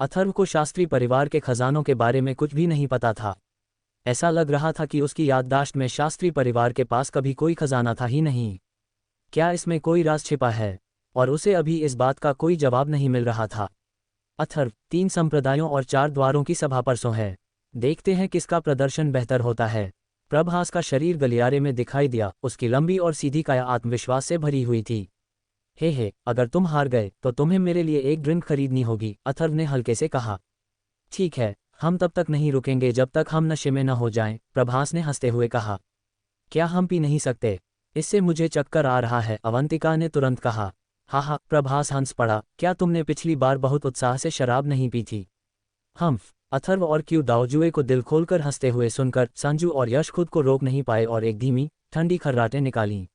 अथर्व को शास्त्री परिवार के खजानों के बारे में कुछ भी नहीं पता था। ऐसा लग रहा था कि उसकी याददाश्त में शास्त्री परिवार के पास कभी कोई खजाना था ही नहीं। क्या इसमें कोई राज छिपा है? और उसे अभी इस बात का कोई जवाब नहीं मिल रहा था। अथर्व, 3 संप्रदायों और 4 द्वारों की सभा परसों है। देखते हैं किसका प्रदर्शन बेहतर होता है। प्रभास का शरीर गलियारे में दिखाई दिया। उसकी लंबी और सीधी काया आत्मविश्वास से भरी हुई थी। हे, अगर तुम हार गए तो तुम्हें मेरे लिए एक ड्रिंक खरीदनी होगी, अथर्व ने हल्के से कहा। ठीक है, हम तब तक नहीं रुकेंगे जब तक हम नशे में न हो जाएं, प्रभास ने हंसते हुए कहा। क्या हम पी नहीं सकते? इससे मुझे चक्कर आ रहा है, अवंतिका ने तुरंत कहा। हाँ, प्रभास हंस पड़ा। क्या तुमने पिछली बार बहुत उत्साह से शराब नहीं पी थी? अथर्व और क्यू दाओजुए को दिल खोलकर हंसते हुए सुनकर संजू और यश खुद को रोक नहीं पाए और एक धीमी ठंडी खर्राटें निकालीं।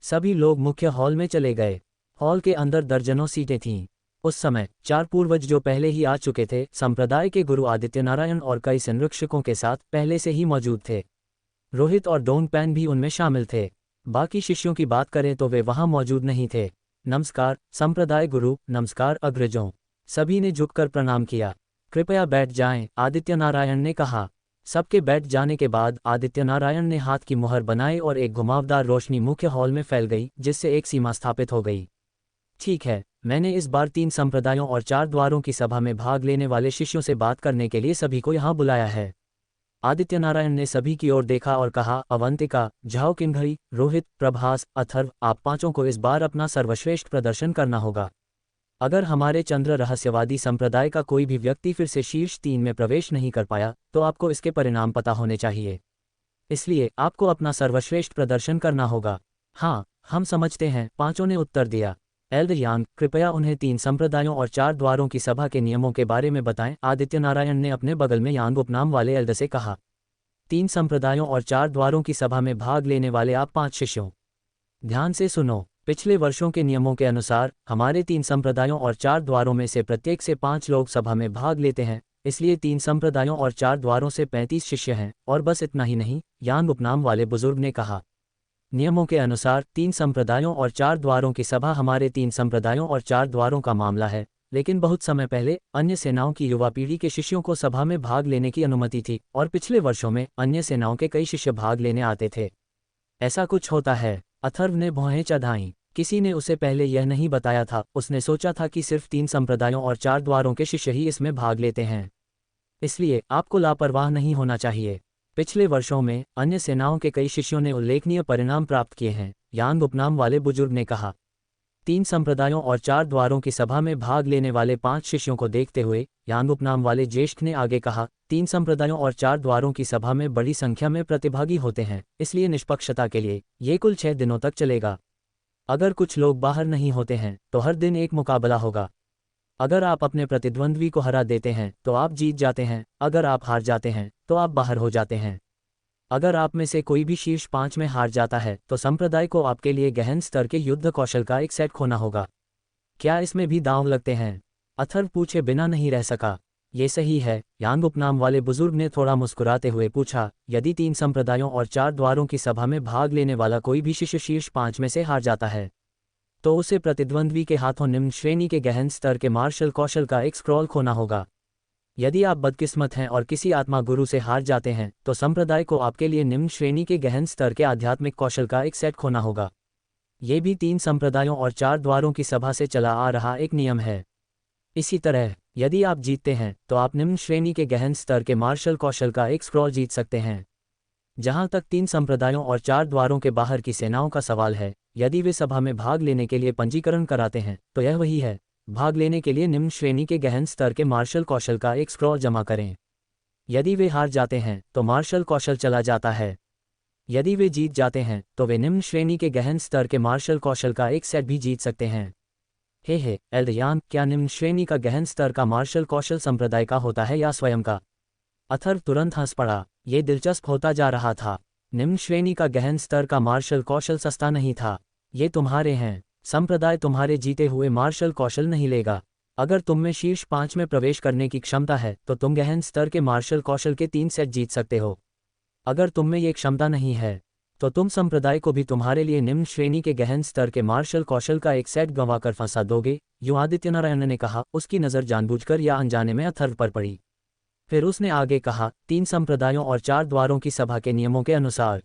सभी लोग मुख्य हॉल में चले गए। हॉल के अंदर दर्जनों सीटें थीं। उस समय 4 पूर्वज जो पहले ही आ चुके थे, संप्रदाय के गुरु आदित्य नारायण और कई संरक्षकों के साथ पहले से ही मौजूद थे। रोहित और डोंगपैन भी उनमें शामिल थे। बाकी शिष्यों की बात करें तो वे वहां मौजूद नहीं थे। नमस्कार संप्रदाय गुरु, नमस्कार अग्रजों। सभी ने झुककर प्रणाम किया। कृपया बैठ जाएं, आदित्य नारायण ने कहा। सबके बैठ जाने के बाद आदित्य नारायण ने हाथ की मुहर बनाई और एक घुमावदार रोशनी मुख्य हॉल में फैल गई, जिससे एक सीमा स्थापित हो गई। ठीक है, मैंने इस बार 3 संप्रदायों और 4 द्वारों की सभा में भाग लेने वाले शिष्यों से बात करने के लिए सभी को यहाँ बुलाया है। आदित्य नारायण ने सभी की ओर देखा और कहा, अवंतिका, झाओ किंघरी, रोहित, प्रभास, अथर्व, आप पांचों को इस बार अपना सर्वश्रेष्ठ प्रदर्शन करना होगा। अगर हमारे चंद्र रहस्यवादी संप्रदाय का कोई भी व्यक्ति फिर से शीर्ष 3 में प्रवेश नहीं कर पाया तो आपको इसके परिणाम पता होने चाहिए। इसलिए आपको अपना सर्वश्रेष्ठ प्रदर्शन करना होगा। हाँ, हम समझते हैं, पांचों ने उत्तर दिया। एल्डर यांग, कृपया उन्हें 3 संप्रदायों और 4 द्वारों की सभा के नियमों के बारे में बताएं, आदित्य नारायण ने अपने बगल में यांग उपनाम वाले एल्डर से कहा। 3 संप्रदायों और 4 द्वारों की सभा में भाग लेने वाले आप 5 शिष्यों, ध्यान से सुनो। पिछले वर्षों के नियमों के अनुसार हमारे 3 संप्रदायों और 4 द्वारों में से प्रत्येक से 5 लोग सभा में भाग लेते हैं, इसलिए 3 संप्रदायों और 4 द्वारों से 35 शिष्य हैं, और बस इतना ही नहीं, यांग उपनाम वाले बुजुर्ग ने कहा। नियमों के अनुसार 3 संप्रदायों और 4 द्वारों की सभा हमारे 3 संप्रदायों और 4 द्वारों का मामला है, लेकिन बहुत समय पहले अन्य सेनाओं की युवा पीढ़ी के शिष्यों को सभा में भाग लेने की अनुमति थी, और पिछले वर्षों में अन्य सेनाओं के कई शिष्य भाग लेने आते थे। ऐसा कुछ होता है, अथर्व ने भौहें चढ़ाईं। किसी ने उसे पहले यह नहीं बताया था। उसने सोचा था कि सिर्फ 3 संप्रदायों और 4 द्वारों के शिष्य ही इसमें भाग लेते हैं। इसलिए आपको लापरवाह नहीं होना चाहिए। पिछले वर्षों में अन्य सेनाओं के कई शिष्यों ने उल्लेखनीय परिणाम प्राप्त किए हैं, यांग उपनाम वाले बुजुर्ग ने कहा। 3 संप्रदायों और 4 द्वारों की सभा में भाग लेने वाले 5 शिष्यों को देखते हुए यांग उपनाम वाले ज्येष्ठ ने आगे कहा, 3 संप्रदायों और 4 द्वारों की सभा में बड़ी संख्या में प्रतिभागी होते हैं, इसलिए निष्पक्षता के लिए ये कुल 6 दिनों तक चलेगा। अगर कुछ लोग बाहर नहीं होते हैं तो हर दिन एक मुकाबला होगा। अगर आप अपने प्रतिद्वंद्वी को हरा देते हैं तो आप जीत जाते हैं, अगर आप हार जाते हैं तो आप बाहर हो जाते हैं। अगर आप में से कोई भी शीर्ष 5 में हार जाता है तो संप्रदाय को आपके लिए गहन स्तर के युद्ध कौशल का एक सेट खोना होगा। क्या इसमें भी दांव लगते हैं? अथर्व पूछे बिना नहीं रह सका। ये सही है, यांग उपनाम वाले बुजुर्ग ने थोड़ा मुस्कुराते हुए पूछा। यदि 3 संप्रदायों और 4 द्वारों की सभा में भाग लेने वाला कोई भी शिष्य शीर्ष 5 में से हार जाता है तो उसे प्रतिद्वंद्वी के हाथों निम्न श्रेणी के गहन स्तर के मार्शल कौशल का एक स्क्रॉल खोना होगा। यदि आप बदकिस्मत हैं और किसी आत्मा गुरु से हार जाते हैं तो संप्रदाय को आपके लिए निम्न श्रेणी के गहन स्तर के आध्यात्मिक कौशल का एक सेट खोना होगा। ये भी 3 संप्रदायों और 4 द्वारों की सभा से चला आ रहा एक नियम है। इसी तरह यदि आप जीतते हैं तो आप निम्न श्रेणी के गहन स्तर के मार्शल कौशल का एक स्क्रॉल जीत सकते हैं। जहां तक 3 संप्रदायों और 4 द्वारों के बाहर की सेनाओं का सवाल है, यदि वे सभा में भाग लेने के लिए पंजीकरण कराते हैं तो यह वही है, भाग लेने के लिए निम्न श्रेणी के गहन स्तर के मार्शल कौशल का एक स्क्रॉल जमा करें। यदि वे हार जाते हैं तो मार्शल कौशल चला जाता है। यदि वे जीत जाते हैं तो वे निम्न श्रेणी के गहन स्तर के मार्शल कौशल का एक सेट भी जीत सकते हैं। एल्डर यांग, क्या निम्न श्रेणी का गहन स्तर का मार्शल कौशल संप्रदाय का होता है या स्वयं का? अथर्व तुरंत हंस पड़ा। ये दिलचस्प होता जा रहा था। निम्न श्रेणी का गहन स्तर का मार्शल कौशल सस्ता नहीं था। ये तुम्हारे हैं। संप्रदाय तुम्हारे जीते हुए मार्शल कौशल नहीं लेगा। अगर तुम में शीर्ष 5 में प्रवेश करने की क्षमता है तो तुम गहन स्तर के मार्शल कौशल के 3 सेट जीत सकते हो। अगर तुम में ये क्षमता नहीं है तो तुम संप्रदाय को भी तुम्हारे लिए निम्न श्रेणी के गहन स्तर के मार्शल कौशल का एक सेट गंवाकर फंसा दोगे, यूं आदित्यनारायण ने कहा। उसकी नज़र जानबूझकर या अनजाने में अथर्व पर पड़ी। फिर उसने आगे कहा, 3 संप्रदायों और 4 द्वारों की सभा के नियमों के अनुसार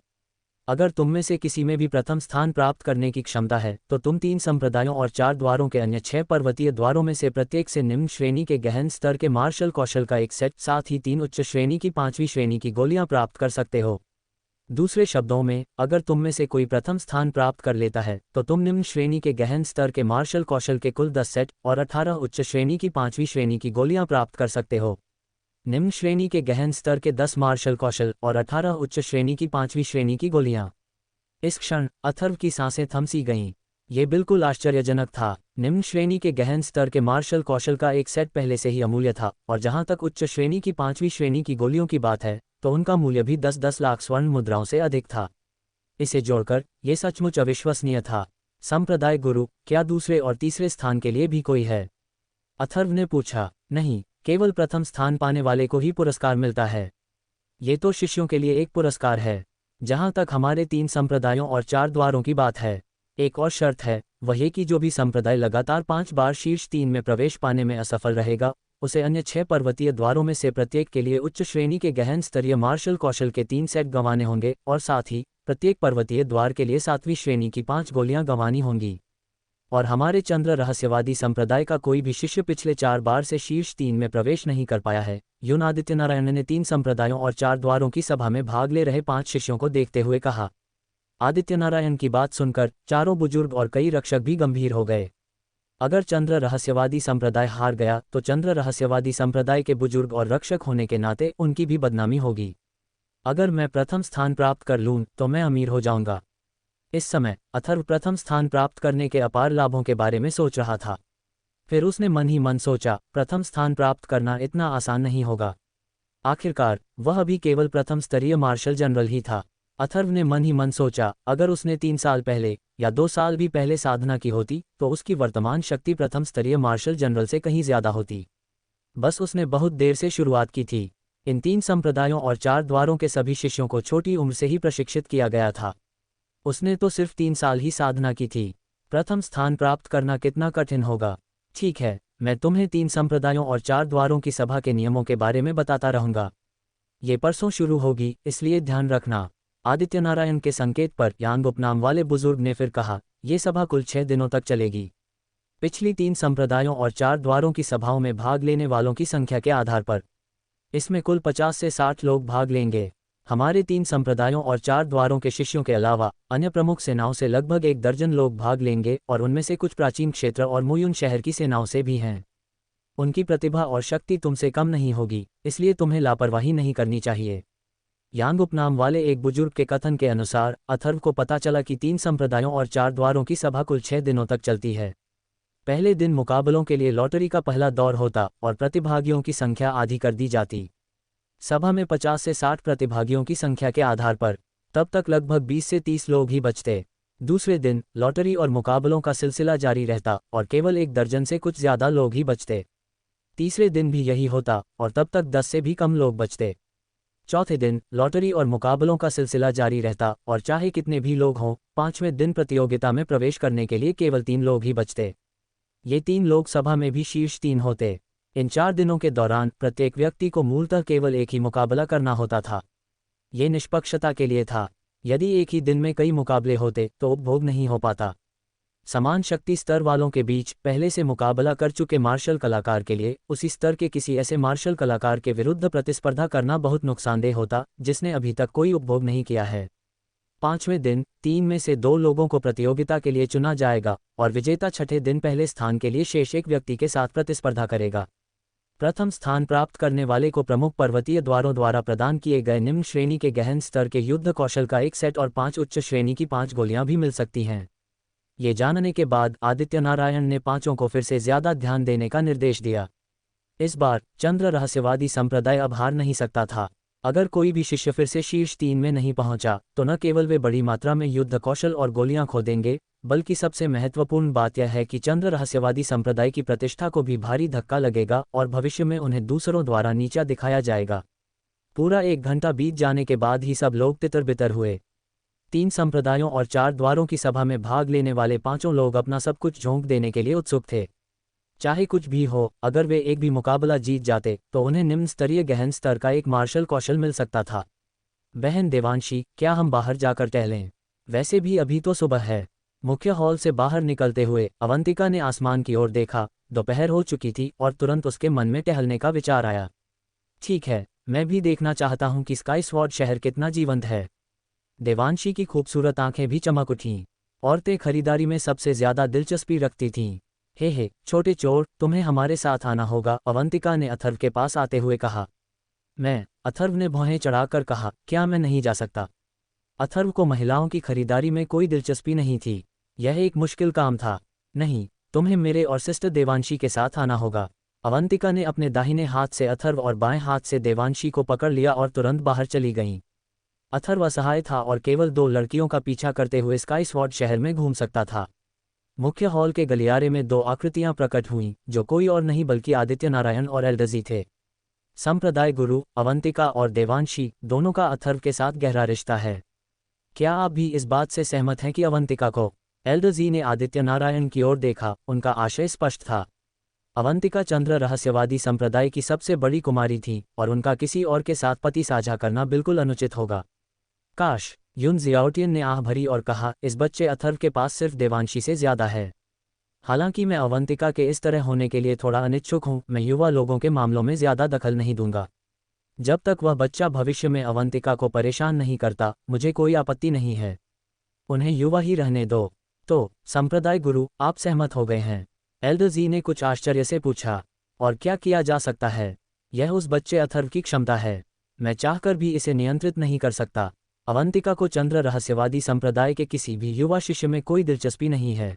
अगर तुम में से किसी में भी प्रथम स्थान प्राप्त करने की क्षमता है तो तुम 3 संप्रदायों और 4 द्वारों के अन्य 6 पर्वतीय द्वारों में से प्रत्येक से निम्न श्रेणी के गहन स्तर के मार्शल कौशल का एक सेट, साथ ही 3 उच्च श्रेणी की 5वीं श्रेणी की गोलियां प्राप्त कर सकते हो। दूसरे शब्दों में, अगर तुम में से कोई प्रथम स्थान प्राप्त कर लेता है तो तुम निम्न श्रेणी के गहन स्तर के मार्शल कौशल के कुल 10 सेट और 18 उच्च श्रेणी की 5वीं श्रेणी की गोलियां प्राप्त कर सकते हो। निम्न श्रेणी के गहन स्तर के 10 मार्शल कौशल और 18 उच्च श्रेणी की 5वीं श्रेणी की गोलियां। इस क्षण अथर्व की सांसें थम सी गईं। ये बिल्कुल आश्चर्यजनक था। निम्न श्रेणी के गहन स्तर के मार्शल कौशल का एक सेट पहले से ही अमूल्य था, और जहां तक उच्च श्रेणी की 5वीं श्रेणी की गोलियों की बात है तो उनका मूल्य भी 10-10 लाख स्वर्ण मुद्राओं से अधिक था। इसे जोड़कर ये सचमुच अविश्वसनीय था। संप्रदाय गुरु, क्या दूसरे और तीसरे स्थान के लिए भी कोई है? अथर्व ने पूछा। नहीं, केवल प्रथम स्थान पाने वाले को ही पुरस्कार मिलता है। ये तो शिष्यों के लिए एक पुरस्कार है। जहां तक हमारे 3 संप्रदायों और 4 द्वारों की बात है, एक और शर्त है, वह ये कि जो भी संप्रदाय लगातार 5 बार शीर्ष 3 में प्रवेश पाने में असफल रहेगा, उसे अन्य 6 पर्वतीय द्वारों में से प्रत्येक के लिए उच्च श्रेणी के गहन स्तरीय मार्शल कौशल के 3 सेट गंवाने होंगे, और साथ ही प्रत्येक पर्वतीय द्वार के लिए 7वीं श्रेणी की 5 गोलियां गंवानी होंगी। और हमारे चंद्र रहस्यवादी संप्रदाय का कोई भी शिष्य पिछले 4 बार से शीर्ष 3 में प्रवेश नहीं कर पाया है। यूं आदित्यनारायण ने 3 संप्रदायों और 4 द्वारों की सभा में भाग ले रहे 5 शिष्यों को देखते हुए कहा। आदित्यनारायण की बात सुनकर चारों बुजुर्ग और कई रक्षक भी गंभीर हो गए। अगर चंद्र रहस्यवादी संप्रदाय हार गया तो चंद्र रहस्यवादी संप्रदाय के बुजुर्ग और रक्षक होने के नाते उनकी भी बदनामी होगी। अगर मैं प्रथम स्थान प्राप्त कर लूं तो मैं अमीर हो जाऊंगा। इस समय अथर्व प्रथम स्थान प्राप्त करने के अपार लाभों के बारे में सोच रहा था। फिर उसने मन ही मन सोचा, प्रथम स्थान प्राप्त करना इतना आसान नहीं होगा। आखिरकार वह भी केवल प्रथम स्तरीय मार्शल जनरल ही था। अथर्व ने मन ही मन सोचा, अगर उसने 3 साल पहले या 2 साल भी पहले साधना की होती तो उसकी वर्तमान शक्ति प्रथम स्तरीय मार्शल जनरल से कहीं ज्यादा होती। बस उसने बहुत देर से शुरुआत की थी। इन 3 संप्रदायों और 4 द्वारों के सभी शिष्यों को छोटी उम्र से ही प्रशिक्षित किया गया था। उसने तो सिर्फ 3 साल ही साधना की थी। प्रथम स्थान प्राप्त करना कितना कठिन होगा। ठीक है, मैं तुम्हें 3 संप्रदायों और 4 द्वारों की सभा के नियमों के बारे में बताता रहूंगा। ये परसों शुरू होगी, इसलिए ध्यान रखना। आदित्यनारायण के संकेत पर यांगुप नाम वाले बुजुर्ग ने फिर कहा, ये सभा कुल 6 दिनों तक चलेगी। पिछली 3 संप्रदायों और 4 द्वारों की सभाओं में भाग लेने वालों की संख्या के आधार पर इसमें कुल 50 से 60 लोग भाग लेंगे। हमारे 3 संप्रदायों और 4 द्वारों के शिष्यों के अलावा अन्य प्रमुख सेनाओं से लगभग 1 दर्जन लोग भाग लेंगे, और उनमें से कुछ प्राचीन क्षेत्र और मुयुन शहर की सेनाओं से भी हैं। उनकी प्रतिभा और शक्ति तुमसे कम नहीं होगी, इसलिए तुम्हें लापरवाही नहीं करनी चाहिए। यांगुप नाम वाले एक बुजुर्ग के कथन के अनुसार अथर्व को पता चला कि 3 संप्रदायों और 4 द्वारों की सभा कुल 6 दिनों तक चलती है। पहले दिन मुकाबलों के लिए लॉटरी का पहला दौर होता और प्रतिभागियों की संख्या आधी कर दी जाती। सभा में 50 से 60 प्रतिभागियों की संख्या के आधार पर तब तक लगभग 20 से 30 लोग ही बचते। दूसरे दिन लॉटरी और मुकाबलों का सिलसिला जारी रहता और केवल 1 दर्जन से कुछ ज्यादा लोग ही बचते। तीसरे दिन भी यही होता और तब तक 10 से भी कम लोग बचते। चौथे दिन लॉटरी और मुकाबलों का सिलसिला जारी रहता और चाहे कितने भी लोग हों, 5वें दिन प्रतियोगिता में प्रवेश करने के लिए केवल 3 लोग ही बचते। ये 3 लोग सभा में भी शीर्ष 3 होते। इन 4 दिनों के दौरान प्रत्येक व्यक्ति को मूलतः केवल एक ही मुकाबला करना होता था। ये निष्पक्षता के लिए था। यदि एक ही दिन में कई मुकाबले होते तो उपभोग नहीं हो पाता। समान शक्ति स्तर वालों के बीच पहले से मुकाबला कर चुके मार्शल कलाकार के लिए उसी स्तर के किसी ऐसे मार्शल कलाकार के विरुद्ध प्रतिस्पर्धा करना बहुत नुकसानदेह होता जिसने अभी तक कोई उपभोग नहीं किया है। 5वें दिन 3 में से 2 लोगों को प्रतियोगिता के लिए चुना जाएगा और विजेता छठे दिन पहले स्थान के लिए शेष एक व्यक्ति के साथ प्रतिस्पर्धा करेगा। प्रथम स्थान प्राप्त करने वाले को प्रमुख पर्वतीय द्वारों द्वारा प्रदान किए गए निम्न श्रेणी के गहन स्तर के युद्ध कौशल का एक सेट और 5 उच्च श्रेणी की 5 गोलियां भी मिल सकती हैं। ये जानने के बाद आदित्यनारायण ने 5 को फिर से ज्यादा ध्यान देने का निर्देश दिया। इस बार चंद्र रहस्यवादी संप्रदाय अब हार नहीं सकता था। अगर कोई भी शिष्य फिर से शीर्ष 3 में नहीं पहुंचा तो न केवल वे बड़ी मात्रा में युद्ध कौशल और गोलियां खो देंगे, बल्कि सबसे महत्वपूर्ण बात यह है कि चंद्र रहस्यवादी संप्रदाय की प्रतिष्ठा को भी भारी धक्का लगेगा और भविष्य में उन्हें दूसरों द्वारा नीचा दिखाया जाएगा। पूरा 1 घंटा बीत जाने के बाद ही सब लोग तितर बितर हुए। 3 संप्रदायों और 4 द्वारों की सभा में भाग लेने वाले 5 लोग अपना सब कुछ झोंक देने के लिए उत्सुक थे। चाहे कुछ भी हो, अगर वे एक भी मुकाबला जीत जाते तो उन्हें निम्न स्तरीय गहन स्तर का एक मार्शल कौशल मिल सकता था। बहन देवांशी, क्या हम बाहर जाकर टहलें? वैसे भी अभी तो सुबह है। मुख्य हॉल से बाहर निकलते हुए अवंतिका ने आसमान की ओर देखा। दोपहर हो चुकी थी और तुरंत उसके मन में टहलने का विचार आया। ठीक है, मैं भी देखना चाहता हूं कि स्काई स्वॉर्ड शहर कितना जीवंत है। देवांशी की खूबसूरत आंखें भी चमक उठीं। औरतें खरीदारी में सबसे ज्यादा दिलचस्पी रखती थीं। हे छोटे चोर, तुम्हें हमारे साथ आना होगा, अवंतिका ने अथर्व के पास आते हुए कहा। मैं? अथर्व ने भौहें चढ़ाकर कहा, क्या मैं नहीं जा सकता? अथर्व को महिलाओं की खरीदारी में कोई दिलचस्पी नहीं थी। यह एक मुश्किल काम था। नहीं, तुम्हें मेरे और सिस्टर देवांशी के साथ आना होगा। अवंतिका ने अपने दाहिने हाथ से अथर्व और बाएं हाथ से देवांशी को पकड़ लिया और तुरंत बाहर चली गईं। अथर्व असहाय था और केवल 2 लड़कियों का पीछा करते हुए स्काई स्वॉर्ड शहर में घूम सकता था। मुख्य हॉल के गलियारे में 2 आकृतियां प्रकट हुईं, जो कोई और नहीं बल्कि आदित्य नारायण और एल्डजी थे। संप्रदाय गुरु अवंतिका और देवांशी दोनों का अथर्व के साथ गहरा रिश्ता है। क्या आप भी इस बात से सहमत हैं कि अवंतिका को? एल्डजी ने आदित्य नारायण की ओर देखा, उनका आशय स्पष्ट था। अवंतिका चंद्र रहस्यवादी संप्रदाय की सबसे बड़ी कुमारी थी और उनका किसी और के साथ पति साझा करना बिल्कुल अनुचित होगा। काश, युन जियाओटियन ने आह भरी और कहा, इस बच्चे अथर्व के पास सिर्फ देवांशी से ज्यादा है। हालांकि मैं अवंतिका के इस तरह होने के लिए थोड़ा अनिच्छुक हूं, मैं युवा लोगों के मामलों में ज्यादा दखल नहीं दूंगा। जब तक वह बच्चा भविष्य में अवंतिका को परेशान नहीं करता, मुझे कोई आपत्ति नहीं है। उन्हें युवा ही रहने दो। तो, संप्रदाय गुरु, आप सहमत हो गए हैं? एल्डजी ने कुछ आश्चर्य से पूछा। और क्या किया जा सकता है? यह उस बच्चे अथर्व की क्षमता है। मैं चाहकर भी इसे नियंत्रित नहीं कर सकता। अवंतिका को चंद्र रहस्यवादी संप्रदाय के किसी भी युवा शिष्य में कोई दिलचस्पी नहीं है।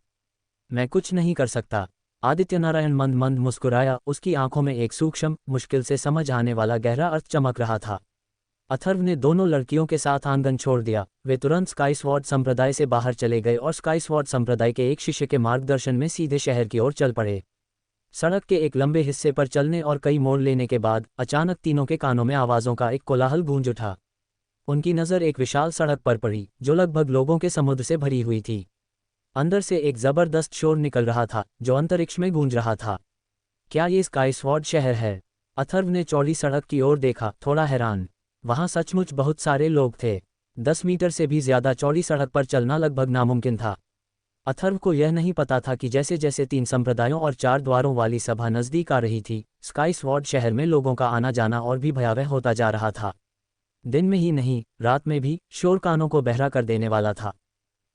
मैं कुछ नहीं कर सकता। आदित्य नारायण मंद मंद मुस्कुराया, उसकी आंखों में एक सूक्ष्म, मुश्किल से समझ आने वाला गहरा अर्थ चमक रहा था। अथर्व ने दोनों लड़कियों के साथ आंगन छोड़ दिया। वे तुरंत स्काई स्वॉर्ड संप्रदाय से बाहर चले गए और स्काई स्वॉर्ड संप्रदाय के एक शिष्य के मार्गदर्शन में सीधे शहर की ओर चल पड़े। सड़क के एक लंबे हिस्से पर चलने और कई मोड़ लेने के बाद अचानक तीनों के कानों में आवाज़ों का एक कोलाहल गूंज उठा। उनकी नज़र एक विशाल सड़क पर पड़ी, जो लगभग लोगों के समुद्र से भरी हुई थी। अंदर से एक जबरदस्त शोर निकल रहा था, जो अंतरिक्ष में गूंज रहा था। क्या ये स्काई स्वॉर्ड शहर है? अथर्व ने चौड़ी सड़क की ओर देखा, थोड़ा हैरान। वहां सचमुच बहुत सारे लोग थे। 10 मीटर से भी ज्यादा चौड़ी सड़क पर चलना लगभग नामुमकिन था। अथर्व को यह नहीं पता था कि जैसे जैसे 3 संप्रदायों और 4 द्वारों वाली सभा नजदीक आ रही थी, स्काई स्वॉर्ड शहर में लोगों का आना जाना और भी भयावह होता जा रहा था। दिन में ही नहीं, रात में भी शोर कानों को बहरा कर देने वाला था।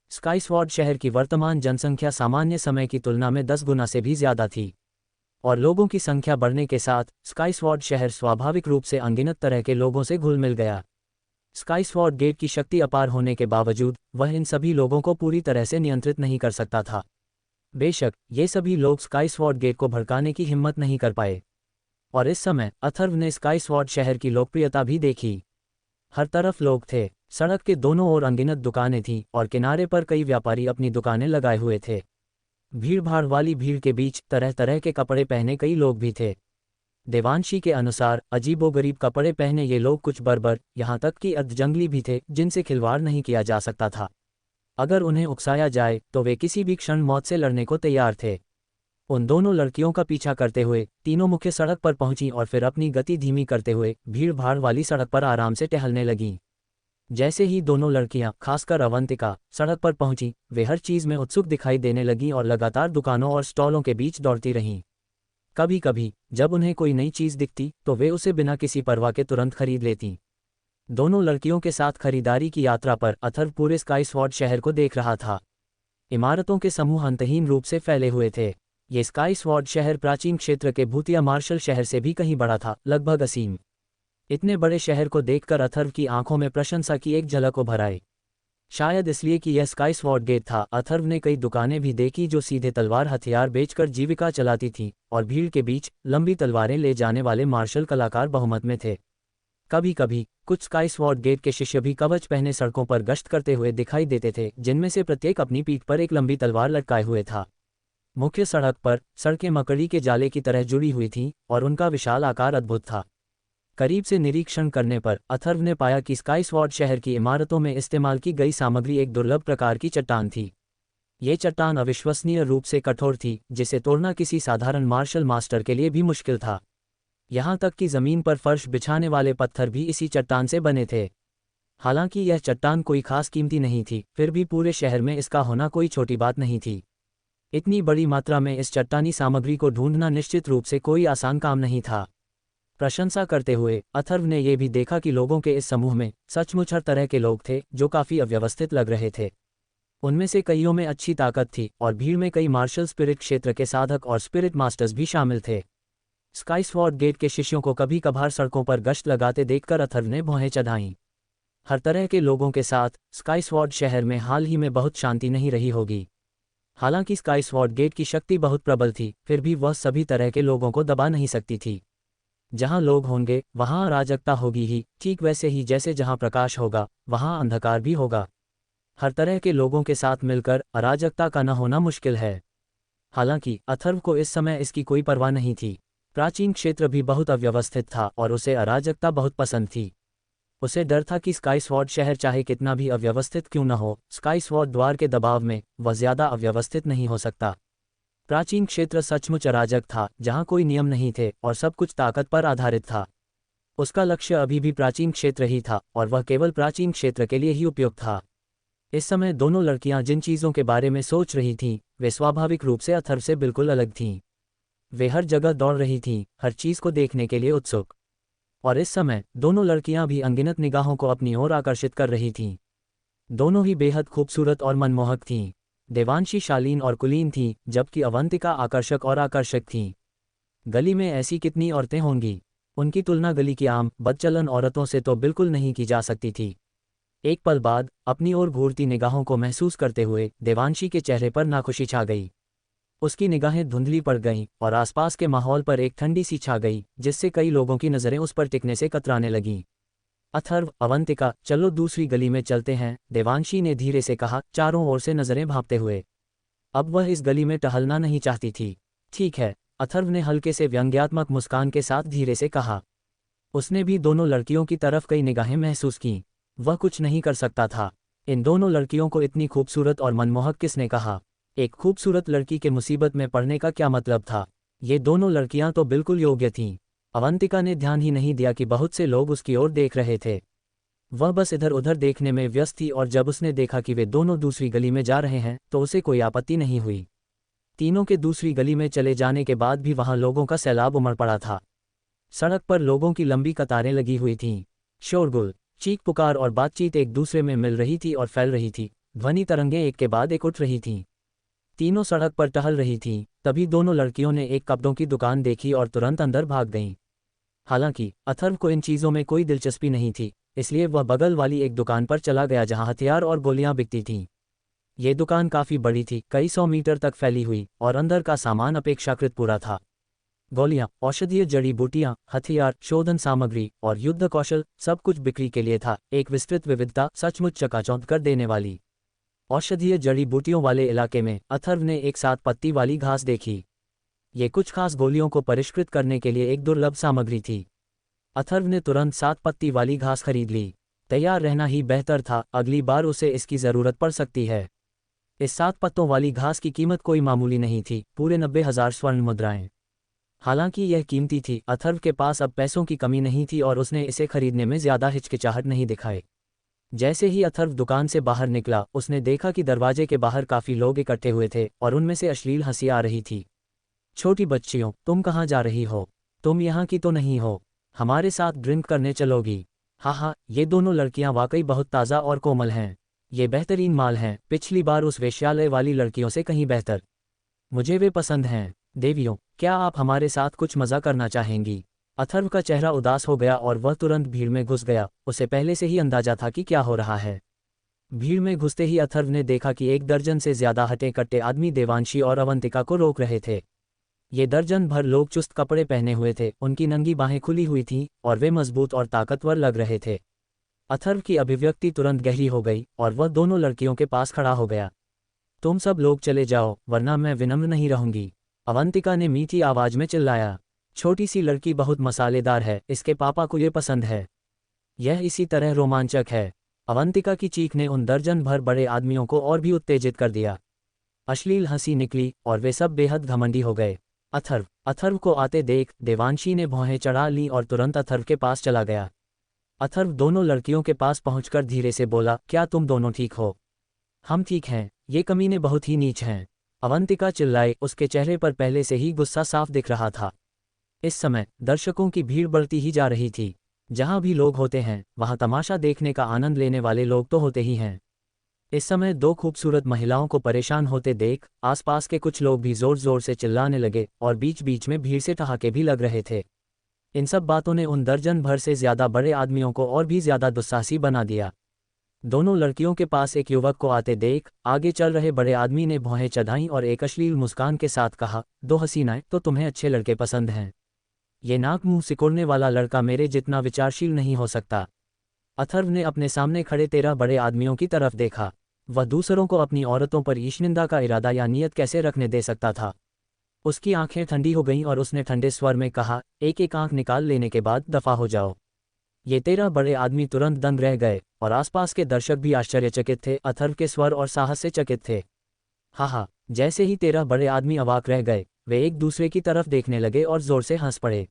स्काई स्वॉर्ड शहर की वर्तमान जनसंख्या सामान्य समय की तुलना में 10 गुना से भी ज्यादा थी। और लोगों की संख्या बढ़ने के साथ स्काई स्वॉर्ड शहर स्वाभाविक रूप से अनगिनत तरह के लोगों से घुल मिल गया। स्काई स्वॉर्ड गेट की शक्ति अपार होने के बावजूद वह इन सभी लोगों को पूरी तरह से नियंत्रित नहीं कर सकता था। बेशक, ये सभी लोग स्काई स्वॉर्ड गेट को भड़काने की हिम्मत नहीं कर पाए। और इस समय अथर्व ने स्काई स्वॉर्ड शहर की लोकप्रियता भी देखी। हर तरफ लोग थे। सड़क के दोनों ओर अनगिनत दुकानें थीं और किनारे पर कई व्यापारी अपनी दुकानें लगाए हुए थे। भीड़-भाड़ वाली भीड़ के बीच तरह तरह के कपड़े पहने कई लोग भी थे। देवांशी के अनुसार अजीबोगरीब कपड़े पहने ये लोग कुछ बर्बर, यहाँ तक कि अर्धजंगली भी थे, जिनसे खिलवाड़ नहीं किया जा सकता था। अगर उन्हें उकसाया जाए तो वे किसी भी क्षण मौत से लड़ने को तैयार थे। उन दोनों लड़कियों का पीछा करते हुए तीनों मुख्य सड़क पर पहुंची और फिर अपनी गति धीमी करते हुए भीड़-भाड़ वाली सड़क पर आराम से टहलने लगीं। जैसे ही दोनों लड़कियां, खासकर अवंतिका, सड़क पर पहुंची, वे हर चीज में उत्सुक दिखाई देने लगीं और लगातार दुकानों और स्टॉलों के बीच दौड़ती रहीं। कभी कभी जब उन्हें कोई नई चीज दिखती तो वे उसे बिना किसी परवाह के तुरंत खरीद लेतीं। दोनों लड़कियों के साथ खरीदारी की यात्रा पर अथर्व पूरे स्काई स्वॉर्ड शहर को देख रहा था। इमारतों के समूह अंतहीन रूप से फैले हुए थे। ये स्काई स्वॉर्ड शहर प्राचीन क्षेत्र के भूतिया मार्शल शहर से भी कहीं बड़ा था, लगभग असीम। इतने बड़े शहर को देखकर अथर्व की आंखों में प्रशंसा की एक झलक उभर आई। शायद इसलिए कि यह स्काई स्वॉर्ड गेट था। अथर्व ने कई दुकानें भी देखी जो सीधे तलवार हथियार बेचकर जीविका चलाती थीं, और भीड़ के बीच लंबी तलवारें ले जाने वाले मार्शल कलाकार बहुमत में थे। कभी कभी कुछ स्काई स्वॉर्ड गेट के शिष्य भी कवच पहने सड़कों पर गश्त करते हुए दिखाई देते थे, जिनमें से प्रत्येक अपनी पीठ पर एक लंबी तलवार लटकाए हुए था। मुख्य सड़क पर सड़कें मकड़ी के जाले की तरह जुड़ी हुई थीं और उनका विशाल आकार अद्भुत था। करीब से निरीक्षण करने पर अथर्व ने पाया कि स्काई स्वॉर्ड शहर की इमारतों में इस्तेमाल की गई सामग्री एक दुर्लभ प्रकार की चट्टान थी। ये चट्टान अविश्वसनीय रूप से कठोर थी, जिसे तोड़ना किसी साधारण मार्शल मास्टर के लिए भी मुश्किल था। यहाँ तक कि ज़मीन पर फर्श बिछाने वाले पत्थर भी इसी चट्टान से बने थे। हालांकि यह चट्टान कोई खास कीमती नहीं थी, फिर भी पूरे शहर में इसका होना कोई छोटी बात नहीं थी। इतनी बड़ी मात्रा में इस चट्टानी सामग्री को ढूंढना निश्चित रूप से कोई आसान काम नहीं था। प्रशंसा करते हुए अथर्व ने यह भी देखा कि लोगों के इस समूह में सचमुच हर तरह के लोग थे, जो काफ़ी अव्यवस्थित लग रहे थे। उनमें से कईयों में अच्छी ताकत थी और भीड़ में कई मार्शल स्पिरिट क्षेत्र के साधक और स्पिरिट मास्टर्स भी शामिल थे। स्काई स्वॉर्ड गेट के शिष्यों को कभी कभार सड़कों पर गश्त लगाते देखकर अथर्व ने भौहें चढ़ाईं। हर तरह के लोगों के साथ स्काई स्वॉर्ड शहर में हाल ही में बहुत शांति नहीं रही होगी। हालांकि स्काई स्वॉर्ड गेट की शक्ति बहुत प्रबल थी, फिर भी वह सभी तरह के लोगों को दबा नहीं सकती थी। जहां लोग होंगे वहां अराजकता होगी ही, ठीक वैसे ही जैसे जहां प्रकाश होगा वहां अंधकार भी होगा। हर तरह के लोगों के साथ मिलकर अराजकता का न होना मुश्किल है। हालांकि अथर्व को इस समय इसकी कोई परवाह नहीं थी। प्राचीन क्षेत्र भी बहुत अव्यवस्थित था और उसे अराजकता बहुत पसंद थी। उसे डर था कि स्काई स्वॉर्ड शहर चाहे कितना भी अव्यवस्थित क्यों न हो, स्काई स्वॉर्ड द्वार के दबाव में वह ज़्यादा अव्यवस्थित नहीं हो सकता। प्राचीन क्षेत्र सचमुच अराजक था, जहां कोई नियम नहीं थे और सब कुछ ताकत पर आधारित था। उसका लक्ष्य अभी भी प्राचीन क्षेत्र ही था और वह केवल प्राचीन क्षेत्र के लिए ही उपयुक्त था। इस समय दोनों लड़कियां जिन चीज़ों के बारे में सोच रही थीं, वे स्वाभाविक रूप से अथर्व से बिल्कुल अलग थीं। वे हर जगह दौड़ रही थीं, हर चीज़ को देखने के लिए उत्सुक। और इस समय दोनों लड़कियां भी अनगिनत निगाहों को अपनी ओर आकर्षित कर रही थीं। दोनों ही बेहद खूबसूरत और मनमोहक थीं। देवांशी शालीन और कुलीन थीं, जबकि अवंतिका आकर्षक और आकर्षक थीं। गली में ऐसी कितनी औरतें होंगी। उनकी तुलना गली की आम बदचलन औरतों से तो बिल्कुल नहीं की जा सकती थी। एक पल बाद अपनी ओर घूरती निगाहों को महसूस करते हुए देवांशी के चेहरे पर नाखुशी छा गई। उसकी निगाहें धुंधली पड़ गईं और आसपास के माहौल पर एक ठंडी सी छा गई, जिससे कई लोगों की नज़रें उस पर टिकने से कतराने लगीं। अथर्व, अवंतिका, चलो दूसरी गली में चलते हैं, देवांशी ने धीरे से कहा, चारों ओर से नज़रें भांपते हुए। अब वह इस गली में टहलना नहीं चाहती थी। ठीक है, अथर्व ने हल्के से व्यंग्यात्मक मुस्कान के साथ धीरे से कहा। उसने भी दोनों लड़कियों की तरफ कई निगाहें महसूस कीं। वह कुछ नहीं कर सकता था। इन दोनों लड़कियों को इतनी खूबसूरत और मनमोहक किसने कहा? एक खूबसूरत लड़की के मुसीबत में पड़ने का क्या मतलब था? ये दोनों लड़कियां तो बिल्कुल योग्य थीं। अवंतिका ने ध्यान ही नहीं दिया कि बहुत से लोग उसकी ओर देख रहे थे। वह बस इधर उधर देखने में व्यस्त थी और जब उसने देखा कि वे दोनों दूसरी गली में जा रहे हैं तो उसे कोई आपत्ति नहीं हुई। तीनों के दूसरी गली में चले जाने के बाद भी वहां लोगों का सैलाब उमड़ पड़ा था। सड़क पर लोगों की लंबी कतारें लगी हुई थीं। शोरगुल, चीख पुकार और बातचीत एक दूसरे में मिल रही थी और फैल रही थी। ध्वनि तरंगें एक के बाद एक उठ रही थीं। तीनों सड़क पर टहल रही थीं। तभी दोनों लड़कियों ने एक कपड़ों की दुकान देखी और तुरंत अंदर भाग गईं। हालांकि अथर्व को इन चीज़ों में कोई दिलचस्पी नहीं थी, इसलिए वह बगल वाली एक दुकान पर चला गया जहां हथियार और गोलियां बिकती थीं। ये दुकान काफ़ी बड़ी थी, कई 100 मीटर तक फैली हुई, और अंदर का सामान अपेक्षाकृत पूरा था। गोलियां, औषधीय जड़ी बूटियां, हथियार, शोधन सामग्री और युद्ध कौशल, सब कुछ बिक्री के लिए था। एक विस्तृत विविधता, सचमुच चकाचौंध कर देने वाली। औषधीय जड़ी बूटियों वाले इलाके में अथर्व ने एक 7 पत्ती वाली घास देखी। ये कुछ खास गोलियों को परिष्कृत करने के लिए एक दुर्लभ सामग्री थी। अथर्व ने तुरंत 7 पत्ती वाली घास खरीद ली। तैयार रहना ही बेहतर था, अगली बार उसे इसकी ज़रूरत पड़ सकती है। इस 7 पत्तों वाली घास की कीमत कोई मामूली नहीं थी, पूरे 90,000 स्वर्ण मुद्राएं। हालांकि यह कीमती थी, अथर्व के पास अब पैसों की कमी नहीं थी और उसने इसे खरीदने में ज़्यादा हिचकिचाहट नहीं दिखाई। जैसे ही अथर्व दुकान से बाहर निकला, उसने देखा कि दरवाजे के बाहर काफ़ी लोग इकट्ठे हुए थे और उनमें से अश्लील हंसी आ रही थी। छोटी बच्चियों, तुम कहाँ जा रही हो? तुम यहाँ की तो नहीं हो? हमारे साथ ड्रिंक करने चलोगी? हाँ, ये दोनों लड़कियाँ वाकई बहुत ताज़ा और कोमल हैं। ये बेहतरीन माल हैं, पिछली बार उस वेश्यालय वाली लड़कियों से कहीं बेहतर। मुझे वे पसंद हैं। देवियों, क्या आप हमारे साथ कुछ मज़ा करना चाहेंगी? अथर्व का चेहरा उदास हो गया और वह तुरंत भीड़ में घुस गया। उसे पहले से ही अंदाजा था कि क्या हो रहा है। भीड़ में घुसते ही अथर्व ने देखा कि 1 दर्जन से ज़्यादा हटे कट्टे आदमी देवांशी और अवंतिका को रोक रहे थे। ये दर्जन भर लोग चुस्त कपड़े पहने हुए थे, उनकी नंगी बाहें खुली हुई थीं और वे मजबूत और ताकतवर लग रहे थे। अथर्व की अभिव्यक्ति तुरंत गहरी हो गई और वह दोनों लड़कियों के पास खड़ा हो गया। तुम सब लोग चले जाओ, वरना मैं विनम्र नहीं रहूंगी, अवंतिका ने मीठी आवाज में चिल्लाया। छोटी सी लड़की बहुत मसालेदार है, इसके पापा को ये पसंद है। यह इसी तरह रोमांचक है। अवंतिका की चीख ने उन दर्जन भर बड़े आदमियों को और भी उत्तेजित कर दिया। अश्लील हंसी निकली और वे सब बेहद घमंडी हो गए। अथर्व को आते देख देवांशी ने भौहें चढ़ा ली और तुरंत अथर्व के पास चला गया। अथर्व दोनों लड़कियों के पास पहुंचकर धीरे से बोला, क्या तुम दोनों ठीक हो? हम ठीक हैं, ये कमीने बहुत ही नीच हैं। अवंतिका चिल्लाई, उसके चेहरे पर पहले से ही गुस्सा साफ दिख रहा था। इस समय दर्शकों की भीड़ बढ़ती ही जा रही थी। जहां भी लोग होते हैं वहां तमाशा देखने का आनंद लेने वाले लोग तो होते ही हैं। इस समय दो खूबसूरत महिलाओं को परेशान होते देख आसपास के कुछ लोग भी जोर जोर से चिल्लाने लगे और बीच बीच में भीड़ से ठहाके भी लग रहे थे। इन सब बातों ने उन दर्जन भर से ज्यादा बड़े आदमियों को और भी ज्यादा दुस्साहसी बना दिया। दोनों लड़कियों के पास एक युवक को आते देख आगे चल रहे बड़े आदमी ने भौहें चढ़ाईं और एक अश्लील मुस्कान के साथ कहा, दो हसीनाएं तो तुम्हें अच्छे लड़के पसंद हैं। ये नाक मुंह सिकोड़ने वाला लड़का मेरे जितना विचारशील नहीं हो सकता। अथर्व ने अपने सामने खड़े 13 बड़े आदमियों की तरफ देखा। वह दूसरों को अपनी औरतों पर ईशनिंदा का इरादा या नियत कैसे रखने दे सकता था। उसकी आंखें ठंडी हो गईं और उसने ठंडे स्वर में कहा, एक एक आंख निकाल लेने के बाद दफा हो जाओ। ये 13 बड़े आदमी तुरंत दंग रह गए और आसपास के दर्शक भी आश्चर्यचकित थे। अथर्व के स्वर और साहस से चकित थे। हा, जैसे ही 13 बड़े आदमी अवाक रह गए वे एक दूसरे की तरफ देखने लगे और जोर से हंस पड़े।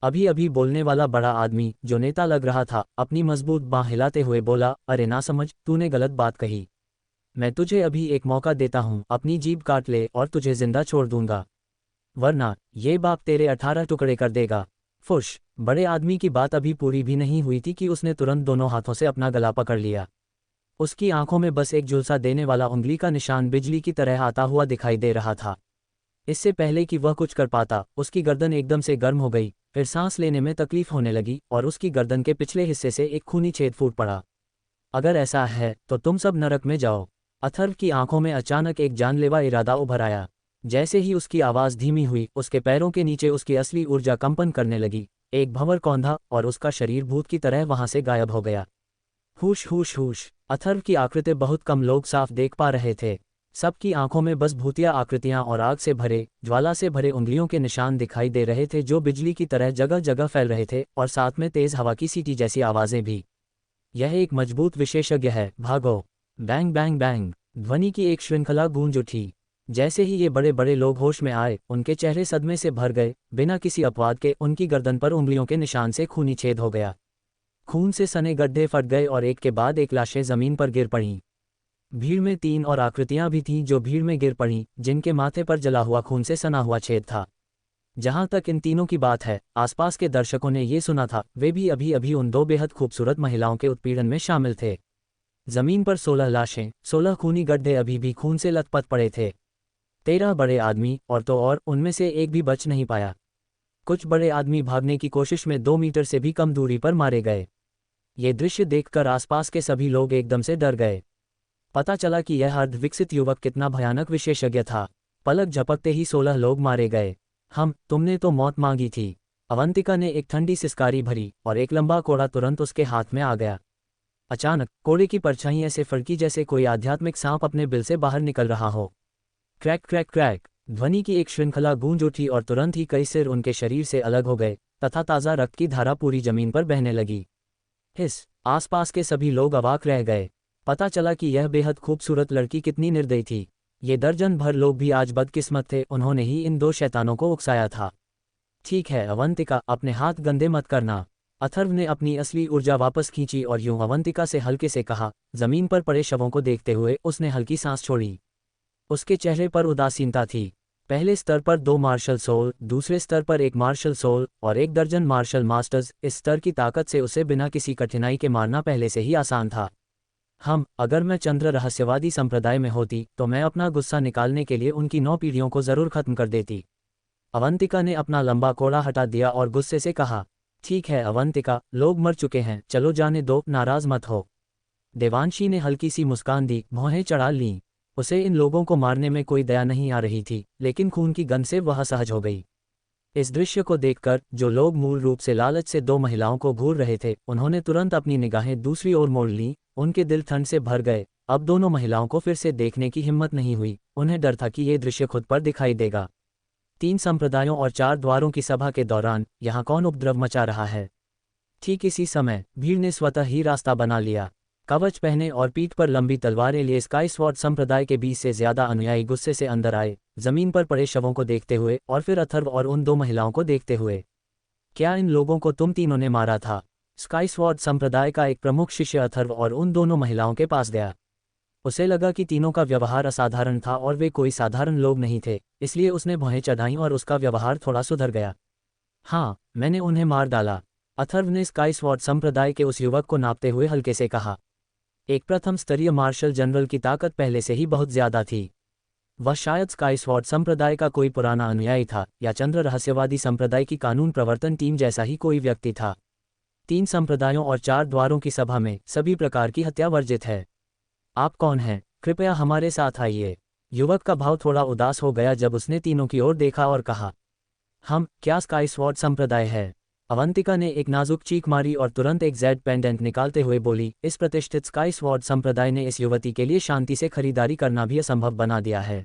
अभी अभी बोलने वाला बड़ा आदमी जो नेता लग रहा था अपनी मजबूत बांह हिलाते हुए बोला, अरे ना समझ, तूने गलत बात कही। मैं तुझे अभी एक मौका देता हूं, अपनी जीभ काट ले और तुझे जिंदा छोड़ दूंगा, वरना ये बाप तेरे 18 टुकड़े कर देगा। फुश। बड़े आदमी की बात अभी पूरी भी नहीं हुई थी कि उसने तुरंत दोनों हाथों से अपना गला पकड़ लिया। उसकी आंखों में बस एक झुलसा देने वाला उंगली का निशान बिजली की तरह आता हुआ दिखाई दे रहा था। इससे पहले कि वह कुछ कर पाता उसकी गर्दन एकदम से गर्म हो गई, फिर सांस लेने में तकलीफ होने लगी और उसकी गर्दन के पिछले हिस्से से एक खूनी छेद फूट पड़ा। अगर ऐसा है तो तुम सब नरक में जाओ। अथर्व की आंखों में अचानक एक जानलेवा इरादा उभर आया। जैसे ही उसकी आवाज़ धीमी हुई उसके पैरों के नीचे उसकी असली ऊर्जा कंपन करने लगी। एक भंवर कौंधा और उसका शरीर भूत की तरह वहां से गायब हो गया। हुश हुश हुश। अथर्व की आकृति बहुत कम लोग साफ देख पा रहे थे। सबकी आंखों में बस भूतिया आकृतियां और आग से भरे, ज्वाला से भरे उंगलियों के निशान दिखाई दे रहे थे जो बिजली की तरह जगह जगह फैल रहे थे और साथ में तेज हवा की सीटी जैसी आवाजें भी। यह एक मजबूत विशेषज्ञ है, भागो। Bang bang bang. ध्वनि की एक श्रृंखला गूंज उठी। जैसे ही ये बड़े बड़े लोग होश में आए उनके चेहरे सदमे से भर गए। बिना किसी अपवाद के उनकी गर्दन पर उंगलियों के निशान से खूनी छेद हो गया। खून से सने गड्ढे फट गए और एक के बाद एक लाशें जमीन पर गिर पड़ीं। भीड़ में 3 और आकृतियां भी थीं जो भीड़ में गिर पड़ीं, जिनके माथे पर जला हुआ खून से सना हुआ छेद था। जहां तक इन तीनों की बात है, आसपास के दर्शकों ने ये सुना था, वे भी अभी अभी उन 2 बेहद खूबसूरत महिलाओं के उत्पीड़न में शामिल थे। जमीन पर 16 लाशें, 16 खूनी गड्ढे अभी भी खून से लथपथ पड़े थे। 13 बड़े आदमी और उनमें से एक भी बच नहीं पाया। कुछ बड़े आदमी भागने की कोशिश में 2 मीटर से भी कम दूरी पर मारे गए। ये दृश्य देखकर आसपास के सभी लोग एकदम से डर गए। पता चला कि यह अर्ध विकसित युवक कितना भयानक विशेषज्ञ था। पलक झपकते ही 16 लोग मारे गए। तुमने तो मौत मांगी थी। अवंतिका ने एक ठंडी सिसकारी भरी और एक लंबा कोड़ा तुरंत उसके हाथ में आ गया। अचानक कोड़े की परछाई ऐसे फड़की जैसे कोई आध्यात्मिक सांप अपने बिल से बाहर निकल रहा हो। Crack crack crack. ध्वनि की एक श्रृंखला गूंज उठी और तुरंत ही कई सिर उनके शरीर से अलग हो गए तथा ताज़ा रक्त की धारा पूरी जमीन पर बहने लगी। हिस। आसपास के सभी लोग अवाक रह गए। पता चला कि यह बेहद खूबसूरत लड़की कितनी निर्दयी थी। ये दर्जन भर लोग भी आज बदकिस्मत थे, उन्होंने ही इन 2 शैतानों को उकसाया था। ठीक है अवंतिका, अपने हाथ गंदे मत करना। अथर्व ने अपनी असली ऊर्जा वापस खींची और यूं अवंतिका से हल्के से कहा। जमीन पर पड़े शवों को देखते हुए उसने हल्की सांस छोड़ी। उसके चेहरे पर उदासीनता थी। पहले स्तर पर 2 मार्शल सोल, दूसरे स्तर पर 1 मार्शल सोल और 1 दर्जन मार्शल मास्टर्स। इस स्तर की ताकत से उसे बिना किसी कठिनाई के मारना पहले से ही आसान था। अगर मैं चंद्र रहस्यवादी संप्रदाय में होती तो मैं अपना गुस्सा निकालने के लिए उनकी 9 पीढ़ियों को जरूर खत्म कर देती। अवंतिका ने अपना लंबा कोड़ा हटा दिया और गुस्से से कहा, ठीक है अवंतिका, लोग मर चुके हैं, चलो जाने दो, नाराज मत हो। देवांशी ने हल्की सी मुस्कान दी, भौहें चढ़ा लीं। उसे इन लोगों को मारने में कोई दया नहीं आ रही थी, लेकिन खून की गंध से वह असहज हो गई। इस दृश्य को देखकर जो लोग मूल रूप से लालच से 2 महिलाओं को घूर रहे थे, उन्होंने तुरंत अपनी निगाहें दूसरी ओर मोड़ लीं। उनके दिल ठंड से भर गए। अब दोनों महिलाओं को फिर से देखने की हिम्मत नहीं हुई। उन्हें डर था कि ये दृश्य खुद पर दिखाई देगा। 3 संप्रदायों और 4 द्वारों की सभा के दौरान यहाँ कौन उपद्रव मचा रहा है? ठीक इसी समय भीड़ ने स्वतः ही रास्ता बना लिया। कवच पहने और पीठ पर लंबी तलवारें लिए स्काई स्वॉर्ड संप्रदाय के 20 से ज्यादा अनुयायी गुस्से से अंदर आए, जमीन पर पड़े शवों को देखते हुए और फिर अथर्व और उन 2 महिलाओं को देखते हुए। क्या इन लोगों को तुम तीनों ने मारा था? स्काई स्वॉर्ड संप्रदाय का एक प्रमुख शिष्य अथर्व और उन दोनों महिलाओं के पास गया। उसे लगा कि तीनों का व्यवहार असाधारण था और वे कोई साधारण लोग नहीं थे, इसलिए उसने भौहें चढ़ाईं और उसका व्यवहार थोड़ा सुधर गया। हाँ, मैंने उन्हें मार डाला, अथर्व ने स्काई स्वॉर्ड संप्रदाय के उस युवक को नापते हुए हल्के से कहा। एक प्रथम स्तरीय मार्शल जनरल की ताकत पहले से ही बहुत ज्यादा थी। वह शायद स्काई स्वॉर्ड संप्रदाय का कोई पुराना अनुयायी था या चंद्र रहस्यवादी संप्रदाय की कानून प्रवर्तन टीम जैसा ही कोई व्यक्ति था। 3 संप्रदायों और 4 द्वारों की सभा में सभी प्रकार की हत्या वर्जित है। आप कौन हैं? कृपया हमारे साथ आइए। युवक का भाव थोड़ा उदास हो गया जब उसने तीनों की ओर देखा और कहा, हम क्या स्काई स्वॉर्ड संप्रदाय है? अवंतिका ने एक नाजुक चीख मारी और तुरंत एक जेड पेंडेंट निकालते हुए बोली, इस प्रतिष्ठित स्काई स्वॉर्ड संप्रदाय ने इस युवती के लिए शांति से खरीदारी करना भी असंभव बना दिया है।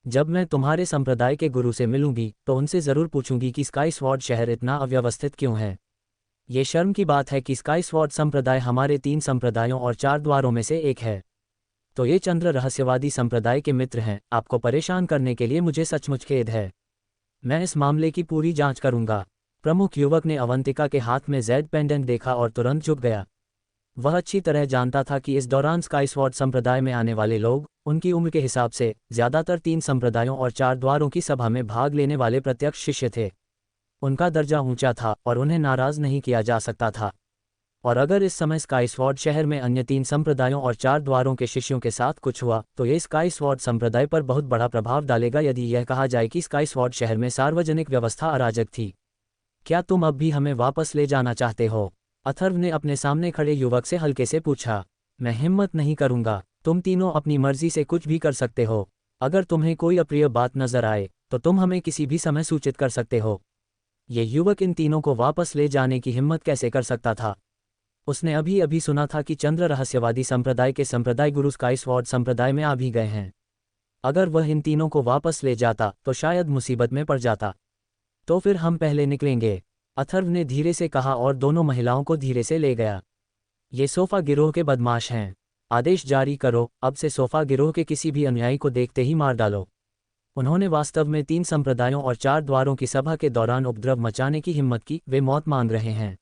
जब मैं तुम्हारे संप्रदाय के गुरु से मिलूंगी तो उनसे जरूर पूछूंगी कि स्काई स्वॉर्ड शहर इतना अव्यवस्थित क्यों है। ये शर्म की बात है कि स्काई स्वॉर्ड संप्रदाय हमारे 3 संप्रदायों और 4 द्वारों में से एक है। तो ये चंद्र रहस्यवादी संप्रदाय के मित्र हैं। आपको परेशान करने के लिए मुझे सचमुच खेद है। मैं इस मामले की पूरी जांच करूंगा। प्रमुख युवक ने अवंतिका के हाथ में जेड पेंडेंट देखा और तुरंत झुक गया। वह अच्छी तरह जानता था कि इस दौरान स्काई स्वॉर्ड संप्रदाय में आने वाले लोग उनकी उम्र के हिसाब से ज्यादातर 3 संप्रदायों और 4 द्वारों की सभा में भाग लेने वाले प्रत्यक्ष शिष्य थे। उनका दर्जा ऊंचा था और उन्हें नाराज नहीं किया जा सकता था। और अगर इस समय स्काई स्वॉर्ड शहर में अन्य 3 संप्रदायों और 4 द्वारों के शिष्यों के साथ कुछ हुआ तो ये स्काई स्वॉर्ड संप्रदाय पर बहुत बड़ा प्रभाव डालेगा। यदि यह कहा जाए कि स्काई स्वॉर्ड शहर में सार्वजनिक व्यवस्था अराजक थी। क्या तुम अब भी हमें वापस ले जाना चाहते हो? अथर्व ने अपने सामने खड़े युवक से हल्के से पूछा। मैं हिम्मत नहीं करूंगा। तुम तीनों अपनी मर्जी से कुछ भी कर सकते हो। अगर तुम्हें कोई अप्रिय बात नजर आए तो तुम हमें किसी भी समय सूचित कर सकते हो। ये युवक इन तीनों को वापस ले जाने की हिम्मत कैसे कर सकता था? उसने अभी अभी सुना था कि चंद्र रहस्यवादी संप्रदाय के संप्रदाय गुरु स्काई स्वॉर्ड संप्रदाय में आ भी गए हैं। अगर वह इन तीनों को वापस ले जाता तो शायद मुसीबत में पड़ जाता। तो फिर हम पहले निकलेंगे, अथर्व ने धीरे से कहा और दोनों महिलाओं को धीरे से ले गया। ये सोफा गिरोह के बदमाश हैं। आदेश जारी करो, अब से सोफा गिरोह के किसी भी अनुयायी को देखते ही मार डालो। उन्होंने वास्तव में 3 संप्रदायों और 4 द्वारों की सभा के दौरान उपद्रव मचाने की हिम्मत की। वे मौत मांग रहे हैं।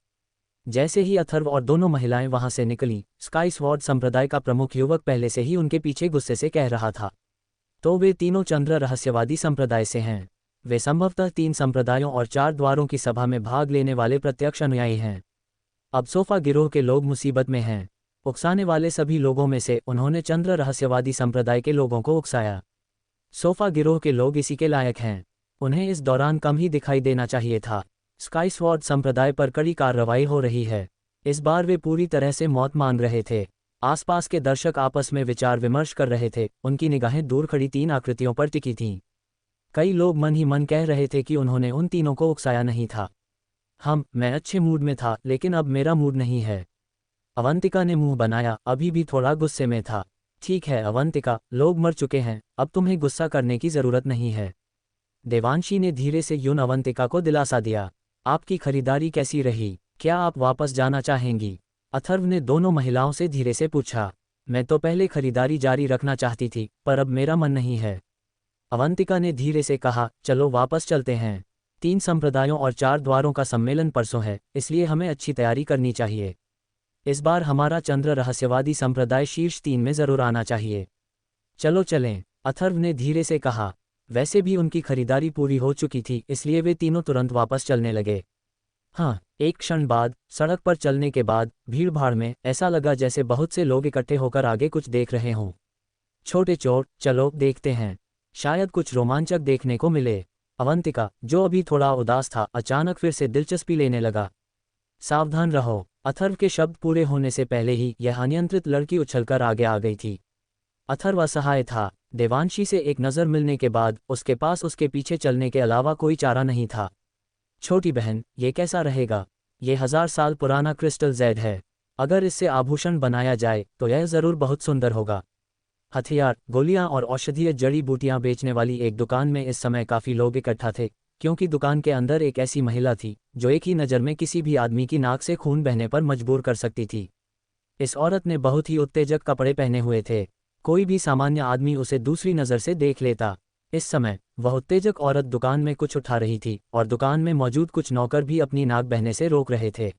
जैसे ही अथर्व और दोनों महिलाएं वहां से निकली, स्काई स्वॉर्ड संप्रदाय का प्रमुख युवक पहले से ही उनके पीछे गुस्से से कह रहा था, तो वे तीनों चंद्र रहस्यवादी संप्रदाय से हैं। वे संभवतः 3 संप्रदायों और 4 द्वारों की सभा में भाग लेने वाले प्रत्यक्ष अनुयायी हैं। अब सोफा गिरोह के लोग मुसीबत में हैं। उकसाने वाले सभी लोगों में से उन्होंने चंद्र रहस्यवादी संप्रदाय के लोगों को उकसाया। सोफा गिरोह के लोग इसी के लायक हैं। उन्हें इस दौरान कम ही दिखाई देना चाहिए था। स्काई स्वॉर्ड संप्रदाय पर कड़ी कार्रवाई हो रही है। इस बार वे पूरी तरह से मौत मांग रहे थे। आसपास के दर्शक आपस में विचार विमर्श कर रहे थे। उनकी निगाहें दूर खड़ी 3 आकृतियों पर टिकी थीं। कई लोग मन ही मन कह रहे थे कि उन्होंने उन तीनों को उकसाया नहीं था। मैं अच्छे मूड में था, लेकिन अब मेरा मूड नहीं है। अवंतिका ने मुंह बनाया, अभी भी थोड़ा गुस्से में था। ठीक है अवंतिका, लोग मर चुके हैं, अब तुम्हें गुस्सा करने की जरूरत नहीं है। देवांशी ने धीरे से यूं अवंतिका को दिलासा दिया। आपकी खरीदारी कैसी रही? क्या आप वापस जाना चाहेंगी? अथर्व ने दोनों महिलाओं से धीरे से पूछा। मैं तो पहले खरीदारी जारी रखना चाहती थी, पर अब मेरा मन नहीं है। अवंतिका ने धीरे से कहा, चलो वापस चलते हैं। 3 संप्रदायों और 4 द्वारों का सम्मेलन परसों है, इसलिए हमें अच्छी तैयारी करनी चाहिए। इस बार हमारा चंद्र रहस्यवादी संप्रदाय शीर्ष 3 में जरूर आना चाहिए। चलो चलें, अथर्व ने धीरे से कहा। वैसे भी उनकी खरीदारी पूरी हो चुकी थी, इसलिए वे तीनों तुरंत वापस चलने लगे। हाँ, एक क्षण बाद सड़क पर चलने के बाद भीड़ भाड़ में ऐसा लगा जैसे बहुत से लोग इकट्ठे होकर आगे कुछ देख रहे हों। छोटे चोर, चलो देखते हैं, शायद कुछ रोमांचक देखने को मिले। अवंतिका, जो अभी थोड़ा उदास था, अचानक फिर से दिलचस्पी लेने लगा। सावधान रहो। अथर्व के शब्द पूरे होने से पहले ही यह अनियंत्रित लड़की उछलकर आगे आ गई थी। अथर्व असहाय था। देवांशी से एक नज़र मिलने के बाद उसके पास उसके पीछे चलने के अलावा कोई चारा नहीं था। छोटी बहन, ये कैसा रहेगा? ये 1000 साल पुराना क्रिस्टल जेड है। अगर इससे आभूषण बनाया जाए तो यह जरूर बहुत सुंदर होगा। हथियार, गोलियां और औषधीय जड़ी बूटियां बेचने वाली एक दुकान में इस समय काफ़ी लोग इकट्ठा थे, क्योंकि दुकान के अंदर एक ऐसी महिला थी जो एक ही नज़र में किसी भी आदमी की नाक से खून बहने पर मजबूर कर सकती थी। इस औरत ने बहुत ही उत्तेजक कपड़े पहने हुए थे। कोई भी सामान्य आदमी उसे दूसरी नज़र से देख लेता। इस समय वह उत्तेजक औरत दुकान में कुछ उठा रही थी और दुकान में मौजूद कुछ नौकर भी अपनी नाक बहने से रोक रहे थे।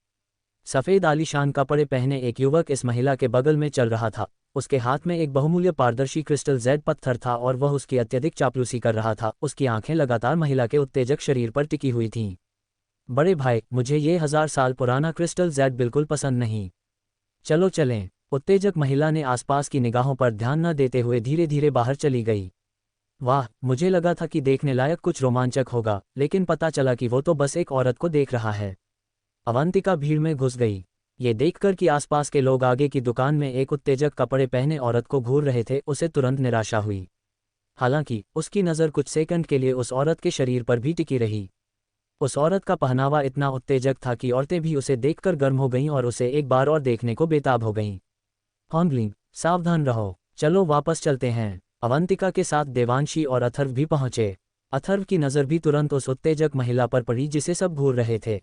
सफ़ेद आलीशान कपड़े पहने एक युवक इस महिला के बगल में चल रहा था। उसके हाथ में एक बहुमूल्य पारदर्शी क्रिस्टल जेड पत्थर था और वह उसकी अत्यधिक चापलूसी कर रहा था। उसकी आंखें लगातार महिला के उत्तेजक शरीर पर टिकी हुई थीं। बड़े भाई, मुझे ये 1000 साल पुराना क्रिस्टल जेड बिल्कुल पसंद नहीं। चलो चलें। उत्तेजक महिला ने आसपास की निगाहों पर ध्यान न देते हुए धीरे धीरे बाहर चली गई। वाह, मुझे लगा था कि देखने लायक कुछ रोमांचक होगा, लेकिन पता चला कि वो तो बस एक औरत को देख रहा है। अवंतिका भीड़ में घुस गई। ये देखकर कि आसपास के लोग आगे की दुकान में एक उत्तेजक कपड़े पहने औरत को घूर रहे थे, उसे तुरंत निराशा हुई। हालांकि उसकी नज़र कुछ सेकंड के लिए उस औरत के शरीर पर भी टिकी रही। उस औरत का पहनावा इतना उत्तेजक था कि औरतें भी उसे देखकर गर्म हो गईं और उसे एक बार और देखने को बेताब हो गईं। हॉन्गलिंग, सावधान रहो, चलो वापस चलते हैं। अवंतिका के साथ देवांशी और अथर्व भी पहुंचे। अथर्व की नज़र भी तुरंत उस उत्तेजक महिला पर पड़ी जिसे सब घूर रहे थे।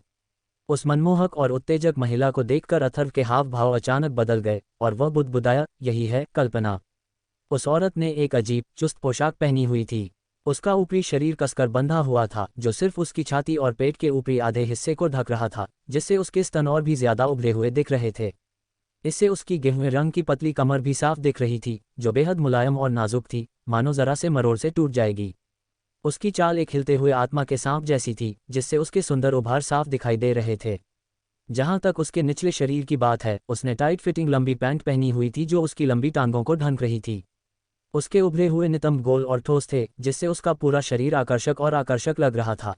उस मनमोहक और उत्तेजक महिला को देखकर अथर्व के हाव भाव अचानक बदल गए और वह बुदबुदाया, यही है कल्पना। उस औरत ने एक अजीब चुस्त पोशाक पहनी हुई थी। उसका ऊपरी शरीर कसकर बंधा हुआ था, जो सिर्फ उसकी छाती और पेट के ऊपरी आधे हिस्से को ढक रहा था, जिससे उसके स्तन और भी ज्यादा उभरे हुए दिख रहे थे। इससे उसकी गेहूं रंग की पतली कमर भी साफ दिख रही थी, जो बेहद मुलायम और नाजुक थी, मानो जरा से मरोड़ से टूट जाएगी। उसकी चाल एक हिलते हुए आत्मा के सांप जैसी थी, जिससे उसके सुंदर उभार साफ दिखाई दे रहे थे। जहां तक उसके निचले शरीर की बात है, उसने टाइट फिटिंग लंबी पैंट पहनी हुई थी जो उसकी लंबी टांगों को ढंक रही थी। उसके उभरे हुए नितंब गोल और ठोस थे, जिससे उसका पूरा शरीर आकर्षक लग रहा था।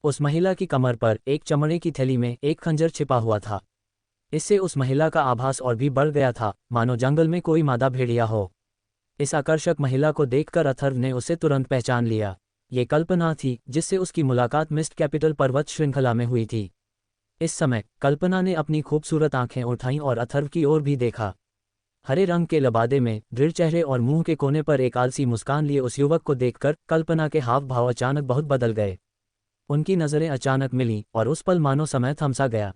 उस महिला की कमर पर एक चमड़े की थैली में एक खंजर छिपा हुआ था। इससे उस महिला का आभास और भी बढ़ गया था, मानो जंगल में कोई मादा भेड़िया हो। इस आकर्षक महिला को देखकर अथर्व ने उसे तुरंत पहचान लिया। ये कल्पना थी, जिससे उसकी मुलाकात मिस्ट कैपिटल पर्वत श्रृंखला में हुई थी। इस समय कल्पना ने अपनी खूबसूरत आंखें उठाईं और अथर्व की ओर भी देखा। हरे रंग के लबादे में दृढ़ चेहरे और मुंह के कोने पर एक आलसी मुस्कान लिए उस युवक को देखकर कल्पना के हाव भाव अचानक बहुत बदल गए। उनकी नज़रें अचानक मिलीं और उस पल मानो समय थमसा गया।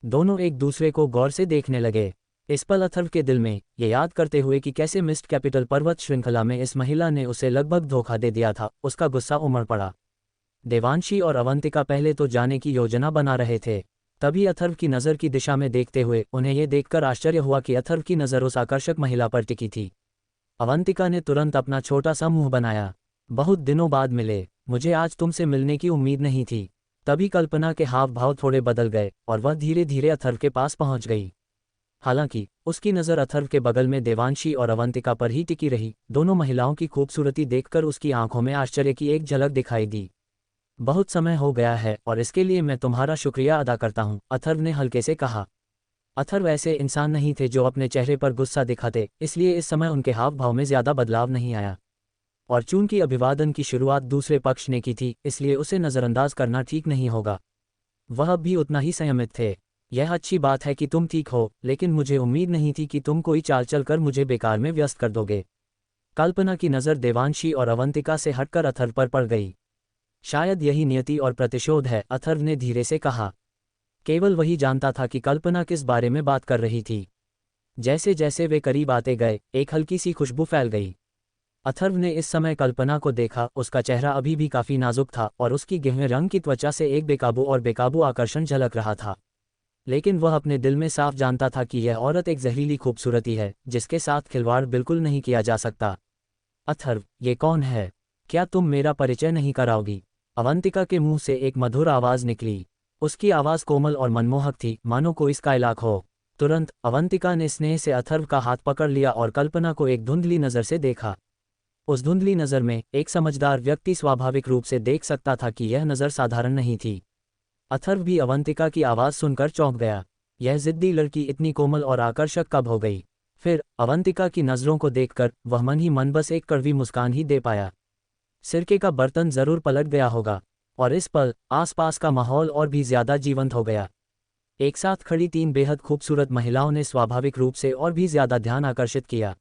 दोनों एक दूसरे को गौर से देखने लगे। इस पल अथर्व के दिल में ये याद करते हुए कि कैसे मिस्ट कैपिटल पर्वत श्रृंखला में इस महिला ने उसे लगभग धोखा दे दिया था, उसका गुस्सा उमड़ पड़ा। देवांशी और अवंतिका पहले तो जाने की योजना बना रहे थे। तभी अथर्व की नज़र की दिशा में देखते हुए उन्हें यह देखकर आश्चर्य हुआ कि अथर्व की नज़र उस आकर्षक महिला पर टिकी थी। अवंतिका ने तुरंत अपना छोटा सा मुंह बनाया। बहुत दिनों बाद मिले, मुझे आज तुमसे मिलने की उम्मीद नहीं थी। तभी कल्पना के हाव भाव थोड़े बदल गए और वह धीरे धीरे अथर्व के पास पहुंच गई। हालांकि उसकी नज़र अथर्व के बगल में देवांशी और अवंतिका पर ही टिकी रही। दोनों महिलाओं की खूबसूरती देखकर उसकी आंखों में आश्चर्य की एक झलक दिखाई दी। बहुत समय हो गया है और इसके लिए मैं तुम्हारा शुक्रिया अदा करता हूँ, अथर्व ने हल्के से कहा। अथर्व ऐसे इंसान नहीं थे जो अपने चेहरे पर गुस्सा दिखाते, इसलिए इस समय उनके हाव भाव में ज्यादा बदलाव नहीं आया। और चूंकि अभिवादन की शुरुआत दूसरे पक्ष ने की थी, इसलिए उसे नज़रअंदाज करना ठीक नहीं होगा। वह अब भी उतना ही संयमित थे। यह अच्छी बात है कि तुम ठीक हो, लेकिन मुझे उम्मीद नहीं थी कि तुम कोई चाल चलकर मुझे बेकार में व्यस्त कर दोगे। कल्पना की नज़र देवांशी और अवंतिका से हटकर अथर्व पर पड़ गई। शायद यही नियति और प्रतिशोध है, अथर्व ने धीरे से कहा। केवल वही जानता था कि कल्पना किस बारे में बात कर रही थी। जैसे जैसे वे करीब आते गए, एक हल्की सी खुशबू फैल गई। अथर्व ने इस समय कल्पना को देखा। उसका चेहरा अभी भी काफी नाजुक था और उसकी गेहूं रंग की त्वचा से एक बेकाबू आकर्षण झलक रहा था। लेकिन वह अपने दिल में साफ जानता था कि यह औरत एक जहरीली खूबसूरती है, जिसके साथ खिलवाड़ बिल्कुल नहीं किया जा सकता। अथर्व, ये कौन है? क्या तुम मेरा परिचय नहीं कराओगी? अवंतिका के मुंह से एक मधुर आवाज निकली। उसकी आवाज कोमल और मनमोहक थी, मानो कोई स्काइलार्क हो। तुरंत अवंतिका ने स्नेह से अथर्व का हाथ पकड़ लिया और कल्पना को एक धुंधली नज़र से देखा। उस धुंधली नज़र में एक समझदार व्यक्ति स्वाभाविक रूप से देख सकता था कि यह नज़र साधारण नहीं थी। अथर्व भी अवंतिका की आवाज़ सुनकर चौंक गया। यह जिद्दी लड़की इतनी कोमल और आकर्षक कब हो गई? फिर अवंतिका की नज़रों को देखकर वह मन ही मन बस एक कड़वी मुस्कान ही दे पाया। सिरके का बर्तन जरूर पलट गया होगा। और इस पल आसपास का माहौल और भी ज्यादा जीवंत हो गया। एक साथ खड़ी तीन बेहद खूबसूरत महिलाओं ने स्वाभाविक रूप से और भी ज्यादा ध्यान आकर्षित किया।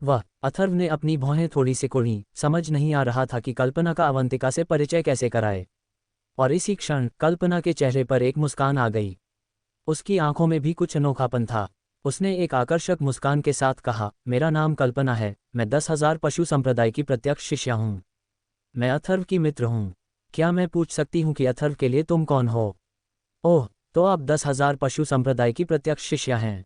वह अथर्व ने अपनी भौहें थोड़ी सिकुड़ी, समझ नहीं आ रहा था कि कल्पना का अवंतिका से परिचय कैसे कराए। और इसी क्षण कल्पना के चेहरे पर एक मुस्कान आ गई। उसकी आंखों में भी कुछ अनोखापन था। उसने एक आकर्षक मुस्कान के साथ कहा, मेरा नाम कल्पना है, मैं 10,000 पशु संप्रदाय की प्रत्यक्ष शिष्या हूँ। मैं अथर्व की मित्र हूँ। क्या मैं पूछ सकती हूँ कि अथर्व के लिए तुम कौन हो? ओह, तो आप 10,000 पशु संप्रदाय की प्रत्यक्ष शिष्या हैं।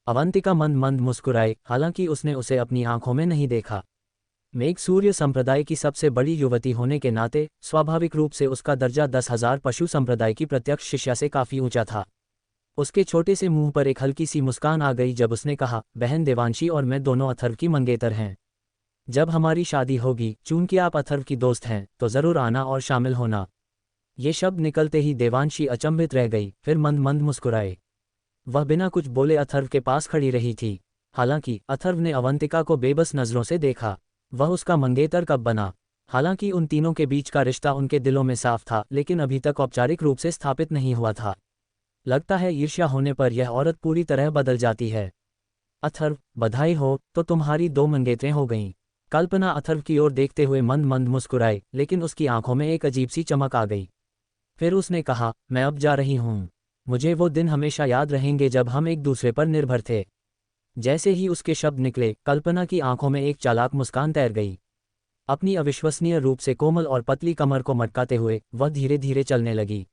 अवंतिका मंद मंद मुस्कुराई, हालांकि उसने उसे अपनी आंखों में नहीं देखा। मेघ सूर्य संप्रदाय की सबसे बड़ी युवती होने के नाते स्वाभाविक रूप से उसका दर्जा 10,000 पशु संप्रदाय की प्रत्यक्ष शिष्या से काफी ऊंचा था। उसके छोटे से मुंह पर एक हल्की सी मुस्कान आ गई जब उसने कहा, बहन देवांशी और मैं दोनों अथर्व की मंगेतर हैं। जब हमारी शादी होगी, चूंकि आप अथर्व की दोस्त हैं, तो जरूर आना और शामिल होना। ये शब्द निकलते ही देवांशी अचंभित रह गई, फिर मंद मंद मुस्कुराए। वह बिना कुछ बोले अथर्व के पास खड़ी रही थी। हालांकि अथर्व ने अवंतिका को बेबस नजरों से देखा। वह उसका मंगेतर कब बना? हालांकि उन तीनों के बीच का रिश्ता उनके दिलों में साफ था, लेकिन अभी तक औपचारिक रूप से स्थापित नहीं हुआ था। लगता है ईर्ष्या होने पर यह औरत पूरी तरह बदल जाती है। अथर्व, बधाई हो, तो तुम्हारी 2 मंगेतरें हो गईं। कल्पना अथर्व की ओर देखते हुए मंद मंद मुस्कुराई, लेकिन उसकी आंखों में एक अजीब सी चमक आ गई। फिर उसने कहा, मैं अब जा रही हूँ। मुझे वो दिन हमेशा याद रहेंगे जब हम एक दूसरे पर निर्भर थे। जैसे ही उसके शब्द निकले, कल्पना की आंखों में एक चालाक मुस्कान तैर गई। अपनी अविश्वसनीय रूप से कोमल और पतली कमर को मटकाते हुए वह धीरे धीरे चलने लगी।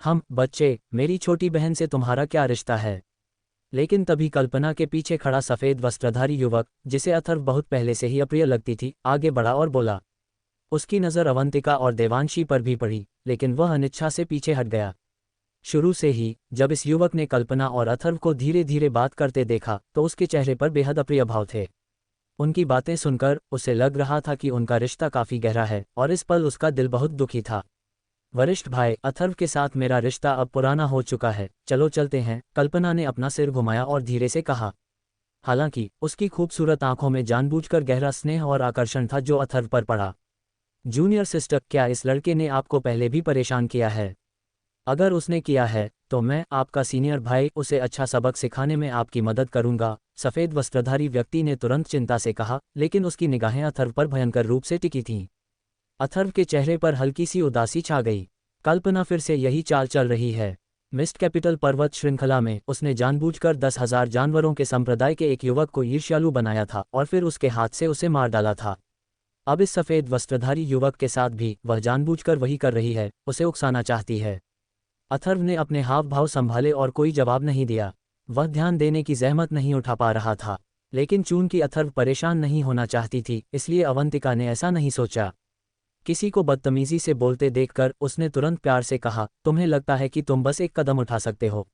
हम बच्चे, मेरी छोटी बहन से तुम्हारा क्या रिश्ता है? लेकिन तभी कल्पना के पीछे खड़ा सफेद वस्त्रधारी युवक, जिसे अथर्व बहुत पहले से ही अप्रिय लगती थी, आगे बढ़ा और बोला। उसकी नज़र अवंतिका और देवांशी पर भी पड़ी, लेकिन वह अनिच्छा से पीछे हट गया। शुरू से ही जब इस युवक ने कल्पना और अथर्व को धीरे धीरे बात करते देखा, तो उसके चेहरे पर बेहद अप्रिय भाव थे। उनकी बातें सुनकर उसे लग रहा था कि उनका रिश्ता काफी गहरा है, और इस पल उसका दिल बहुत दुखी था। वरिष्ठ भाई, अथर्व के साथ मेरा रिश्ता अब पुराना हो चुका है, चलो चलते हैं, कल्पना ने अपना सिर घुमाया और धीरे से कहा। हालांकि उसकी खूबसूरत आंखों में जानबूझकर गहरा स्नेह और आकर्षण था जो अथर्व पर पड़ा। जूनियर सिस्टर, क्या इस लड़के ने आपको पहले भी परेशान किया है? अगर उसने किया है, तो मैं, आपका सीनियर भाई, उसे अच्छा सबक सिखाने में आपकी मदद करूंगा, सफेद वस्त्रधारी व्यक्ति ने तुरंत चिंता से कहा, लेकिन उसकी निगाहें अथर्व पर भयंकर रूप से टिकी थीं। अथर्व के चेहरे पर हल्की सी उदासी छा गई। कल्पना फिर से यही चाल चल रही है। मिस्ट कैपिटल पर्वत श्रृंखला में उसने जानबूझकर 10,000 जानवरों के संप्रदाय के एक युवक को ईर्ष्यालु बनाया था और फिर उसके हाथ से उसे मार डाला था। अब इस सफेद वस्त्रधारी युवक के साथ भी वह जानबूझकर वही कर रही है, उसे उकसाना चाहती है। अथर्व ने अपने हाव भाव संभाले और कोई जवाब नहीं दिया। वह ध्यान देने की जहमत नहीं उठा पा रहा था, लेकिन चूंकि अथर्व परेशान नहीं होना चाहती थी, इसलिए अवंतिका ने ऐसा नहीं सोचा। किसी को बदतमीजी से बोलते देखकर उसने तुरंत प्यार से कहा, तुम्हें लगता है कि तुम बस एक कदम उठा सकते हो?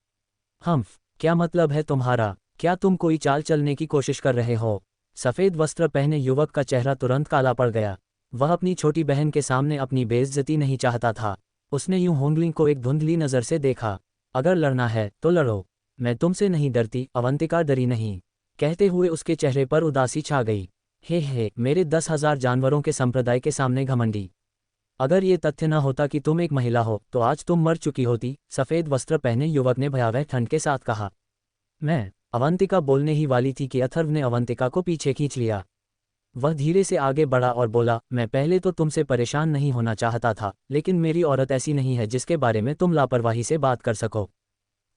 क्या मतलब है तुम्हारा? क्या तुम कोई चाल चलने की कोशिश कर रहे हो? सफेद वस्त्र पहने युवक का चेहरा तुरंत काला पड़ गया। वह अपनी छोटी बहन के सामने अपनी बेइज्जती नहीं चाहता था। उसने यूं होंगलिंग को एक धुंधली नज़र से देखा। अगर लड़ना है तो लड़ो, मैं तुमसे नहीं डरती। अवंतिका डरी नहीं। कहते हुए उसके चेहरे पर उदासी छा गई। हे, मेरे 10,000 जानवरों के संप्रदाय के सामने घमंडी। अगर ये तथ्य न होता कि तुम एक महिला हो, तो आज तुम मर चुकी होती, सफेद वस्त्र पहने युवक ने भयावह ठंड के साथ कहा। मैं, अवंतिका बोलने ही वाली थी कि अथर्व ने अवंतिका को पीछे खींच लिया। वह धीरे से आगे बढ़ा और बोला, मैं पहले तो तुमसे परेशान नहीं होना चाहता था, लेकिन मेरी औरत ऐसी नहीं है जिसके बारे में तुम लापरवाही से बात कर सको।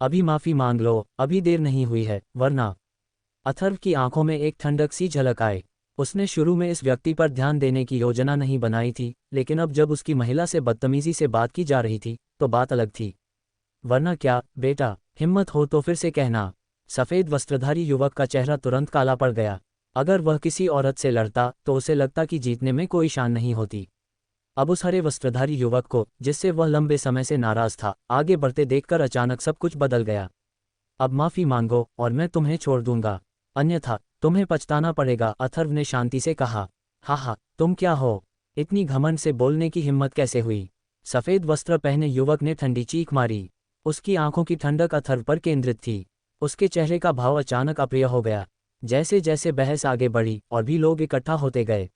अभी माफी मांग लो, अभी देर नहीं हुई है, वरना। अथर्व की आंखों में एक ठंडक सी झलक आई। उसने शुरू में इस व्यक्ति पर ध्यान देने की योजना नहीं बनाई थी, लेकिन अब जब उसकी महिला से बदतमीजी से बात की जा रही थी, तो बात अलग थी। वरना क्या, बेटा, हिम्मत हो तो फिर से कहना। सफेद वस्त्रधारी युवक का चेहरा तुरंत काला पड़ गया। अगर वह किसी औरत से लड़ता तो उसे लगता कि जीतने में कोई शान नहीं होती। अब उस हरे वस्त्रधारी युवक को, जिससे वह लंबे समय से नाराज था, आगे बढ़ते देखकर अचानक सब कुछ बदल गया। अब माफी मांगो और मैं तुम्हें छोड़ दूंगा, अन्यथा तुम्हें पछताना पड़ेगा, अथर्व ने शांति से कहा। हा, तुम क्या हो? इतनी घमंड से बोलने की हिम्मत कैसे हुई? सफेद वस्त्र पहने युवक ने ठंडी चीख मारी। उसकी आंखों की ठंडक अथर्व पर केंद्रित थी। उसके चेहरे का भाव अचानक अप्रिय हो गया। जैसे जैसे बहस आगे बढ़ी और भी लोग इकट्ठा होते गए,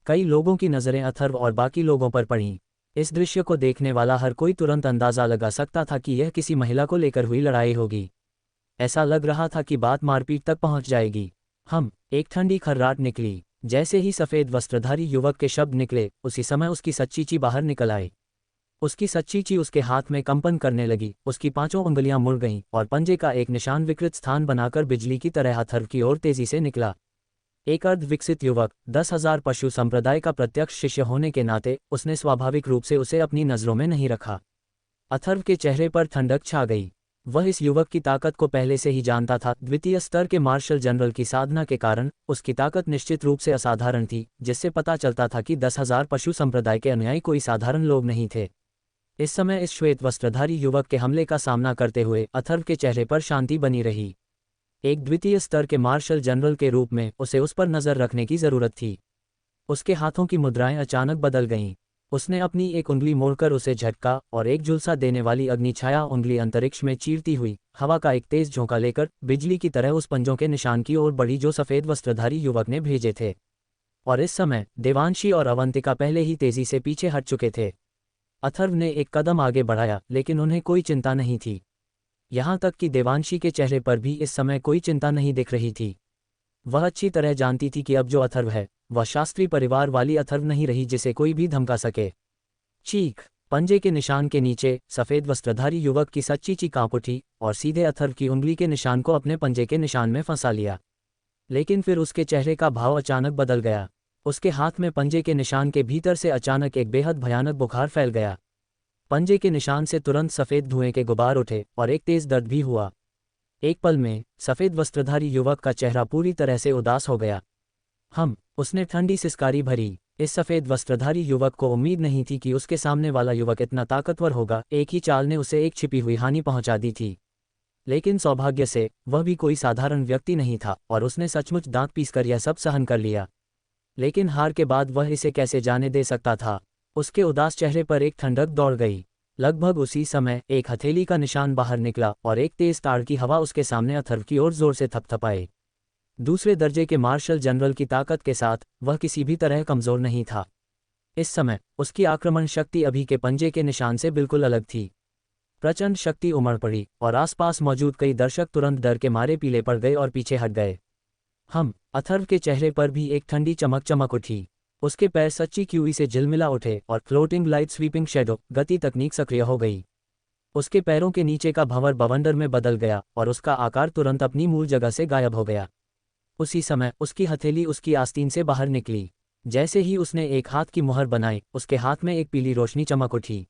कई लोगों की नज़रें अथर्व और बाकी लोगों पर पड़ीं। इस दृश्य को देखने वाला हर कोई तुरंत अंदाजा लगा सकता था कि यह किसी महिला को लेकर हुई लड़ाई होगी। ऐसा लग रहा था कि बात मारपीट तक पहुंच जाएगी। एक ठंडी खर्राट निकली। जैसे ही सफ़ेद वस्त्रधारी युवक के शब्द निकले, उसी समय उसकी सच्चीची बाहर निकल आई। उसकी सच्चीची उसके हाथ में कंपन करने लगी, उसकी 5 उंगलियां मुड़ गईं और पंजे का एक निशान विकृत स्थान बनाकर बिजली की तरह अथर्व की ओर तेजी से निकला। एक अर्ध विकसित युवक, 10,000 पशु संप्रदाय का प्रत्यक्ष शिष्य होने के नाते उसने स्वाभाविक रूप से उसे अपनी नज़रों में नहीं रखा। अथर्व के चेहरे पर ठंडक छा गई। वह इस युवक की ताकत को पहले से ही जानता था। द्वितीय स्तर के मार्शल जनरल की साधना के कारण उसकी ताकत निश्चित रूप से असाधारण थी, जिससे पता चलता था कि 10,000 पशु संप्रदाय के अनुयायी कोई साधारण लोग नहीं थे। इस समय इस श्वेत वस्त्रधारी युवक के हमले का सामना करते हुए अथर्व के चेहरे पर शांति बनी रही। एक द्वितीय स्तर के मार्शल जनरल के रूप में उसे उस पर नज़र रखने की ज़रूरत थी। उसके हाथों की मुद्राएं अचानक बदल गईं। उसने अपनी एक उंगली मोड़कर उसे झटका और एक झुलसा देने वाली अग्निछाया उंगली अंतरिक्ष में चीरती हुई हवा का एक तेज झोंका लेकर बिजली की तरह उस पंजों के निशान की ओर बढ़ी जो सफ़ेद वस्त्रधारी युवक ने भेजे थे। और इस समय देवांशी और अवंतिका पहले ही तेजी से पीछे हट चुके थे। अथर्व ने एक कदम आगे बढ़ाया, लेकिन उन्हें कोई चिंता नहीं थी। यहाँ तक कि देवांशी के चेहरे पर भी इस समय कोई चिंता नहीं दिख रही थी। वह अच्छी तरह जानती थी कि अब जो अथर्व है वह शास्त्रीय परिवार वाली अथर्व नहीं रही जिसे कोई भी धमका सके। चीख! पंजे के निशान के नीचे सफ़ेद वस्त्रधारी युवक की सच्ची चीख कांप उठी और सीधे अथर्व की उंगली के निशान को अपने पंजे के निशान में फंसा लिया। लेकिन फिर उसके चेहरे का भाव अचानक बदल गया। उसके हाथ में पंजे के निशान के भीतर से अचानक एक बेहद भयानक बुखार फैल गया। पंजे के निशान से तुरंत सफ़ेद धुएं के गुबार उठे और एक तेज दर्द भी हुआ। एक पल में सफ़ेद वस्त्रधारी युवक का चेहरा पूरी तरह से उदास हो गया। उसने ठंडी सिसकारी भरी। इस सफ़ेद वस्त्रधारी युवक को उम्मीद नहीं थी कि उसके सामने वाला युवक इतना ताकतवर होगा। एक ही चाल ने उसे एक छिपी हुई हानि पहुंचा दी थी। लेकिन सौभाग्य से वह भी कोई साधारण व्यक्ति नहीं था और उसने सचमुच दांत पीसकर यह सब सहन कर लिया। लेकिन हार के बाद वह इसे कैसे जाने दे सकता था। उसके उदास चेहरे पर एक ठंडक दौड़ गई। लगभग उसी समय एक हथेली का निशान बाहर निकला और एक तेज ताड़ की हवा उसके सामने अथर्व की ओर जोर से थपथपाई। दूसरे दर्जे के मार्शल जनरल की ताकत के साथ वह किसी भी तरह कमज़ोर नहीं था। इस समय उसकी आक्रमण शक्ति अभी के पंजे के निशान से बिल्कुल अलग थी। प्रचंड शक्ति उमड़ पड़ी और आसपास मौजूद कई दर्शक तुरंत डर के मारे पीले पड़ गए और पीछे हट गए। अथर्व के चेहरे पर भी एक ठंडी चमक चमक उठी। उसके पैर सच्ची क्यूई से झिलमिला उठे और फ्लोटिंग लाइट स्वीपिंग शेडो गति तकनीक सक्रिय हो गई। उसके पैरों के नीचे का भंवर बवंडर में बदल गया और उसका आकार तुरंत अपनी मूल जगह से गायब हो गया। उसी समय उसकी हथेली उसकी आस्तीन से बाहर निकली। जैसे ही उसने एक हाथ की मुहर बनाई, उसके हाथ में एक पीली रोशनी चमक उठी।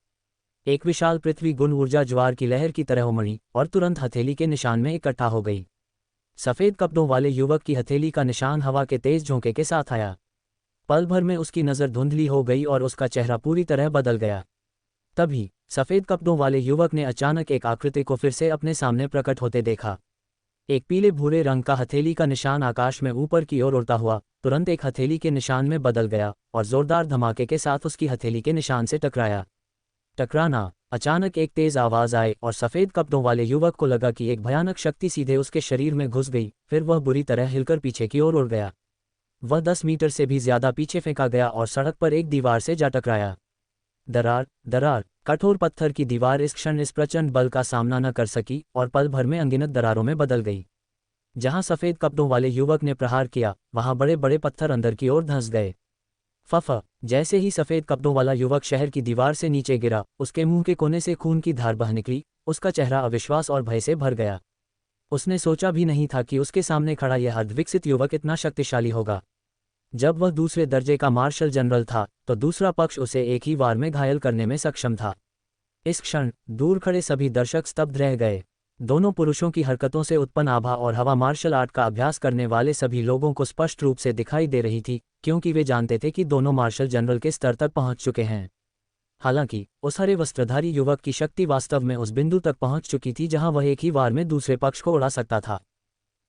एक विशाल पृथ्वी गुण ऊर्जा ज्वार की लहर की तरह उमड़ी और तुरंत हथेली के निशान में इकट्ठा हो गई। सफ़ेद कपड़ों वाले युवक की हथेली का निशान हवा के तेज झोंके के साथ आया। पल भर में उसकी नज़र धुंधली हो गई और उसका चेहरा पूरी तरह बदल गया। तभी सफ़ेद कपड़ों वाले युवक ने अचानक एक आकृति को फिर से अपने सामने प्रकट होते देखा। एक पीले भूरे रंग का हथेली का निशान आकाश में ऊपर की ओर उड़ता हुआ तुरंत एक हथेली के निशान में बदल गया और जोरदार धमाके के साथ उसकी हथेली के निशान से टकराया। टकराना! अचानक एक तेज आवाज़ आई और सफ़ेद कपड़ों वाले युवक को लगा कि एक भयानक शक्ति सीधे उसके शरीर में घुस गई। फिर वह बुरी तरह हिलकर पीछे की ओर उड़ गया। वह 10 मीटर से भी ज्यादा पीछे फेंका गया और सड़क पर एक दीवार से जा टकराया। दरार! दरार! कठोर पत्थर की दीवार इस क्षण इस प्रचंड बल का सामना न कर सकी और पल भर में अनगिनत दरारों में बदल गई। जहां सफ़ेद कपड़ों वाले युवक ने प्रहार किया, वहां बड़े बड़े पत्थर अंदर की ओर धंस गए। जैसे ही सफ़ेद कपड़ों वाला युवक शहर की दीवार से नीचे गिरा, उसके मुंह के कोने से खून की धार बह निकली। उसका चेहरा अविश्वास और भय से भर गया। उसने सोचा भी नहीं था कि उसके सामने खड़ा यह अर्धविकसित युवक इतना शक्तिशाली होगा। जब वह दूसरे दर्जे का मार्शल जनरल था तो दूसरा पक्ष उसे एक ही वार में घायल करने में सक्षम था। इस क्षण दूर खड़े सभी दर्शक स्तब्ध रह गए। दोनों पुरुषों की हरकतों से उत्पन्न आभा और हवा मार्शल आर्ट का अभ्यास करने वाले सभी लोगों को स्पष्ट रूप से दिखाई दे रही थी, क्योंकि वे जानते थे कि दोनों मार्शल जनरल के स्तर तक पहुंच चुके हैं। हालांकि उस हरे वस्त्रधारी युवक की शक्ति वास्तव में उस बिंदु तक पहुंच चुकी थी जहां वह एक ही वार में दूसरे पक्ष को उड़ा सकता था।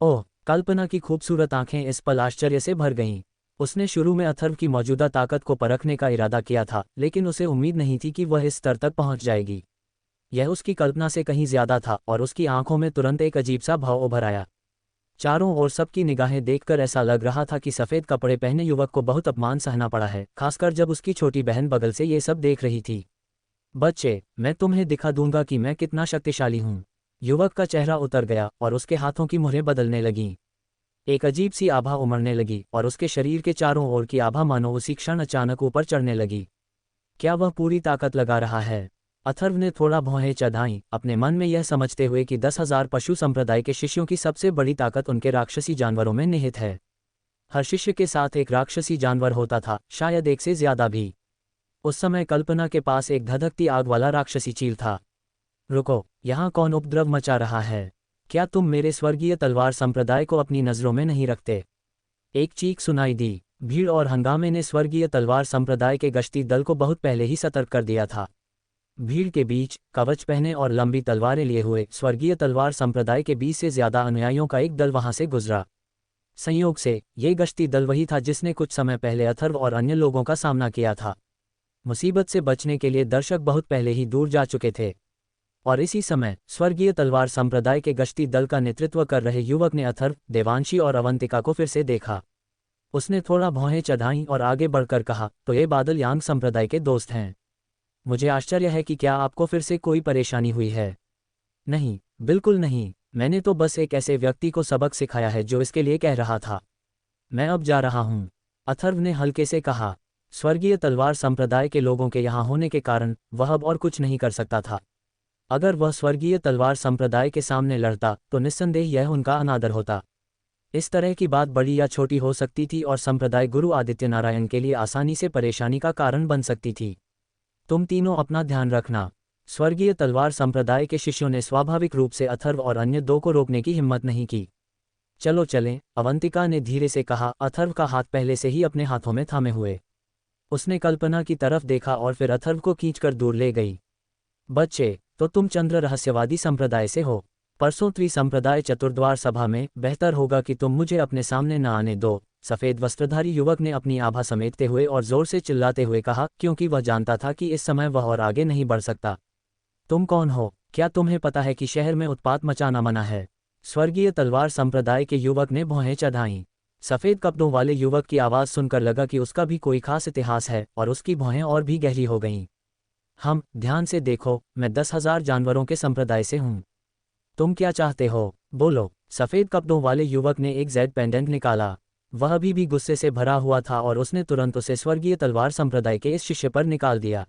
ओह! कल्पना की खूबसूरत आंखें इस पल आश्चर्य से भर गईं। उसने शुरू में अथर्व की मौजूदा ताकत को परखने का इरादा किया था, लेकिन उसे उम्मीद नहीं थी कि वह इस स्तर तक पहुंच जाएगी। यह उसकी कल्पना से कहीं ज्यादा था और उसकी आंखों में तुरंत एक अजीब सा भाव उभर आया। चारों ओर सबकी निगाहें देखकर ऐसा लग रहा था कि सफ़ेद कपड़े पहने युवक को बहुत अपमान सहना पड़ा है, खासकर जब उसकी छोटी बहन बगल से ये सब देख रही थी। बच्चे, मैं तुम्हें दिखा दूंगा कि मैं कितना शक्तिशाली हूँ। युवक का चेहरा उतर गया और उसके हाथों की मुहरें बदलने लगीं। एक अजीब सी आभा उमड़ने लगी और उसके शरीर के चारों ओर की आभा मानो उसी क्षण अचानक ऊपर चढ़ने लगी। क्या वह पूरी ताकत लगा रहा है? अथर्व ने थोड़ा भौहें चढ़ाईं, अपने मन में यह समझते हुए कि 10,000 पशु संप्रदाय के शिष्यों की सबसे बड़ी ताकत उनके राक्षसी जानवरों में निहित है। हर शिष्य के साथ एक राक्षसी जानवर होता था, शायद एक से ज्यादा भी। उस समय कल्पना के पास एक धधकती आग वाला राक्षसी चील था। रुको, यहाँ कौन उपद्रव मचा रहा है? क्या तुम मेरे स्वर्गीय तलवार संप्रदाय को अपनी नजरों में नहीं रखते? एक चीख सुनाई दी। भीड़ और हंगामे ने स्वर्गीय तलवार संप्रदाय के गश्ती दल को बहुत पहले ही सतर्क कर दिया था। भीड़ के बीच कवच पहने और लंबी तलवारें लिए हुए स्वर्गीय तलवार संप्रदाय के 20 से ज्यादा अनुयायियों का एक दल वहां से गुजरा। संयोग से ये गश्ती दल वही था जिसने कुछ समय पहले अथर्व और अन्य लोगों का सामना किया था। मुसीबत से बचने के लिए दर्शक बहुत पहले ही दूर जा चुके थे और इसी समय स्वर्गीय तलवार संप्रदाय के गश्ती दल का नेतृत्व कर रहे युवक ने अथर्व, देवांशी और अवंतिका को फिर से देखा। उसने थोड़ा भौहें चढ़ाईं और आगे बढ़कर कहा, तो ये बादल यांग संप्रदाय के दोस्त हैं। मुझे आश्चर्य है कि क्या आपको फिर से कोई परेशानी हुई है? नहीं, बिल्कुल नहीं। मैंने तो बस एक ऐसे व्यक्ति को सबक सिखाया है जो इसके लिए कह रहा था। मैं अब जा रहा हूं, अथर्व ने हल्के से कहा। स्वर्गीय तलवार संप्रदाय के लोगों के यहाँ होने के कारण वह अब और कुछ नहीं कर सकता था। अगर वह स्वर्गीय तलवार संप्रदाय के सामने लड़ता तो निस्संदेह यह उनका अनादर होता। इस तरह की बात बड़ी या छोटी हो सकती थी और संप्रदाय गुरु आदित्य नारायण के लिए आसानी से परेशानी का कारण बन सकती थी। तुम तीनों अपना ध्यान रखना। स्वर्गीय तलवार संप्रदाय के शिष्यों ने स्वाभाविक रूप से अथर्व और अन्य दो को रोकने की हिम्मत नहीं की। चलो चलें, अवंतिका ने धीरे से कहा, अथर्व का हाथ पहले से ही अपने हाथों में थामे हुए। उसने कल्पना की तरफ देखा और फिर अथर्व को खींचकर दूर ले गई। बच्चे, तो तुम चंद्र रहस्यवादी संप्रदाय से हो। परसों त्रिसंप्रदाय चतुर्द्वार सभा में बेहतर होगा कि तुम मुझे अपने सामने न आने दो, सफेद वस्त्रधारी युवक ने अपनी आभा समेटते हुए और जोर से चिल्लाते हुए कहा, क्योंकि वह जानता था कि इस समय वह और आगे नहीं बढ़ सकता। तुम कौन हो? क्या तुम्हें पता है कि शहर में उत्पात मचाना मना है? स्वर्गीय तलवार संप्रदाय के युवक ने भौहें चढ़ाईं। सफेद कपड़ों वाले युवक की आवाज सुनकर लगा कि उसका भी कोई खास इतिहास है और उसकी भौहें और भी गहरी हो गईं। हम, ध्यान से देखो, मैं 10,000 जानवरों के संप्रदाय से हूं। तुम क्या चाहते हो? बोलो। सफेद कपड़ों वाले युवक ने एक जेड पेंडेंट निकाला। वह अभी भी गुस्से से भरा हुआ था और उसने तुरंत उसे स्वर्गीय तलवार संप्रदाय के इस शिष्य पर निकाल दिया।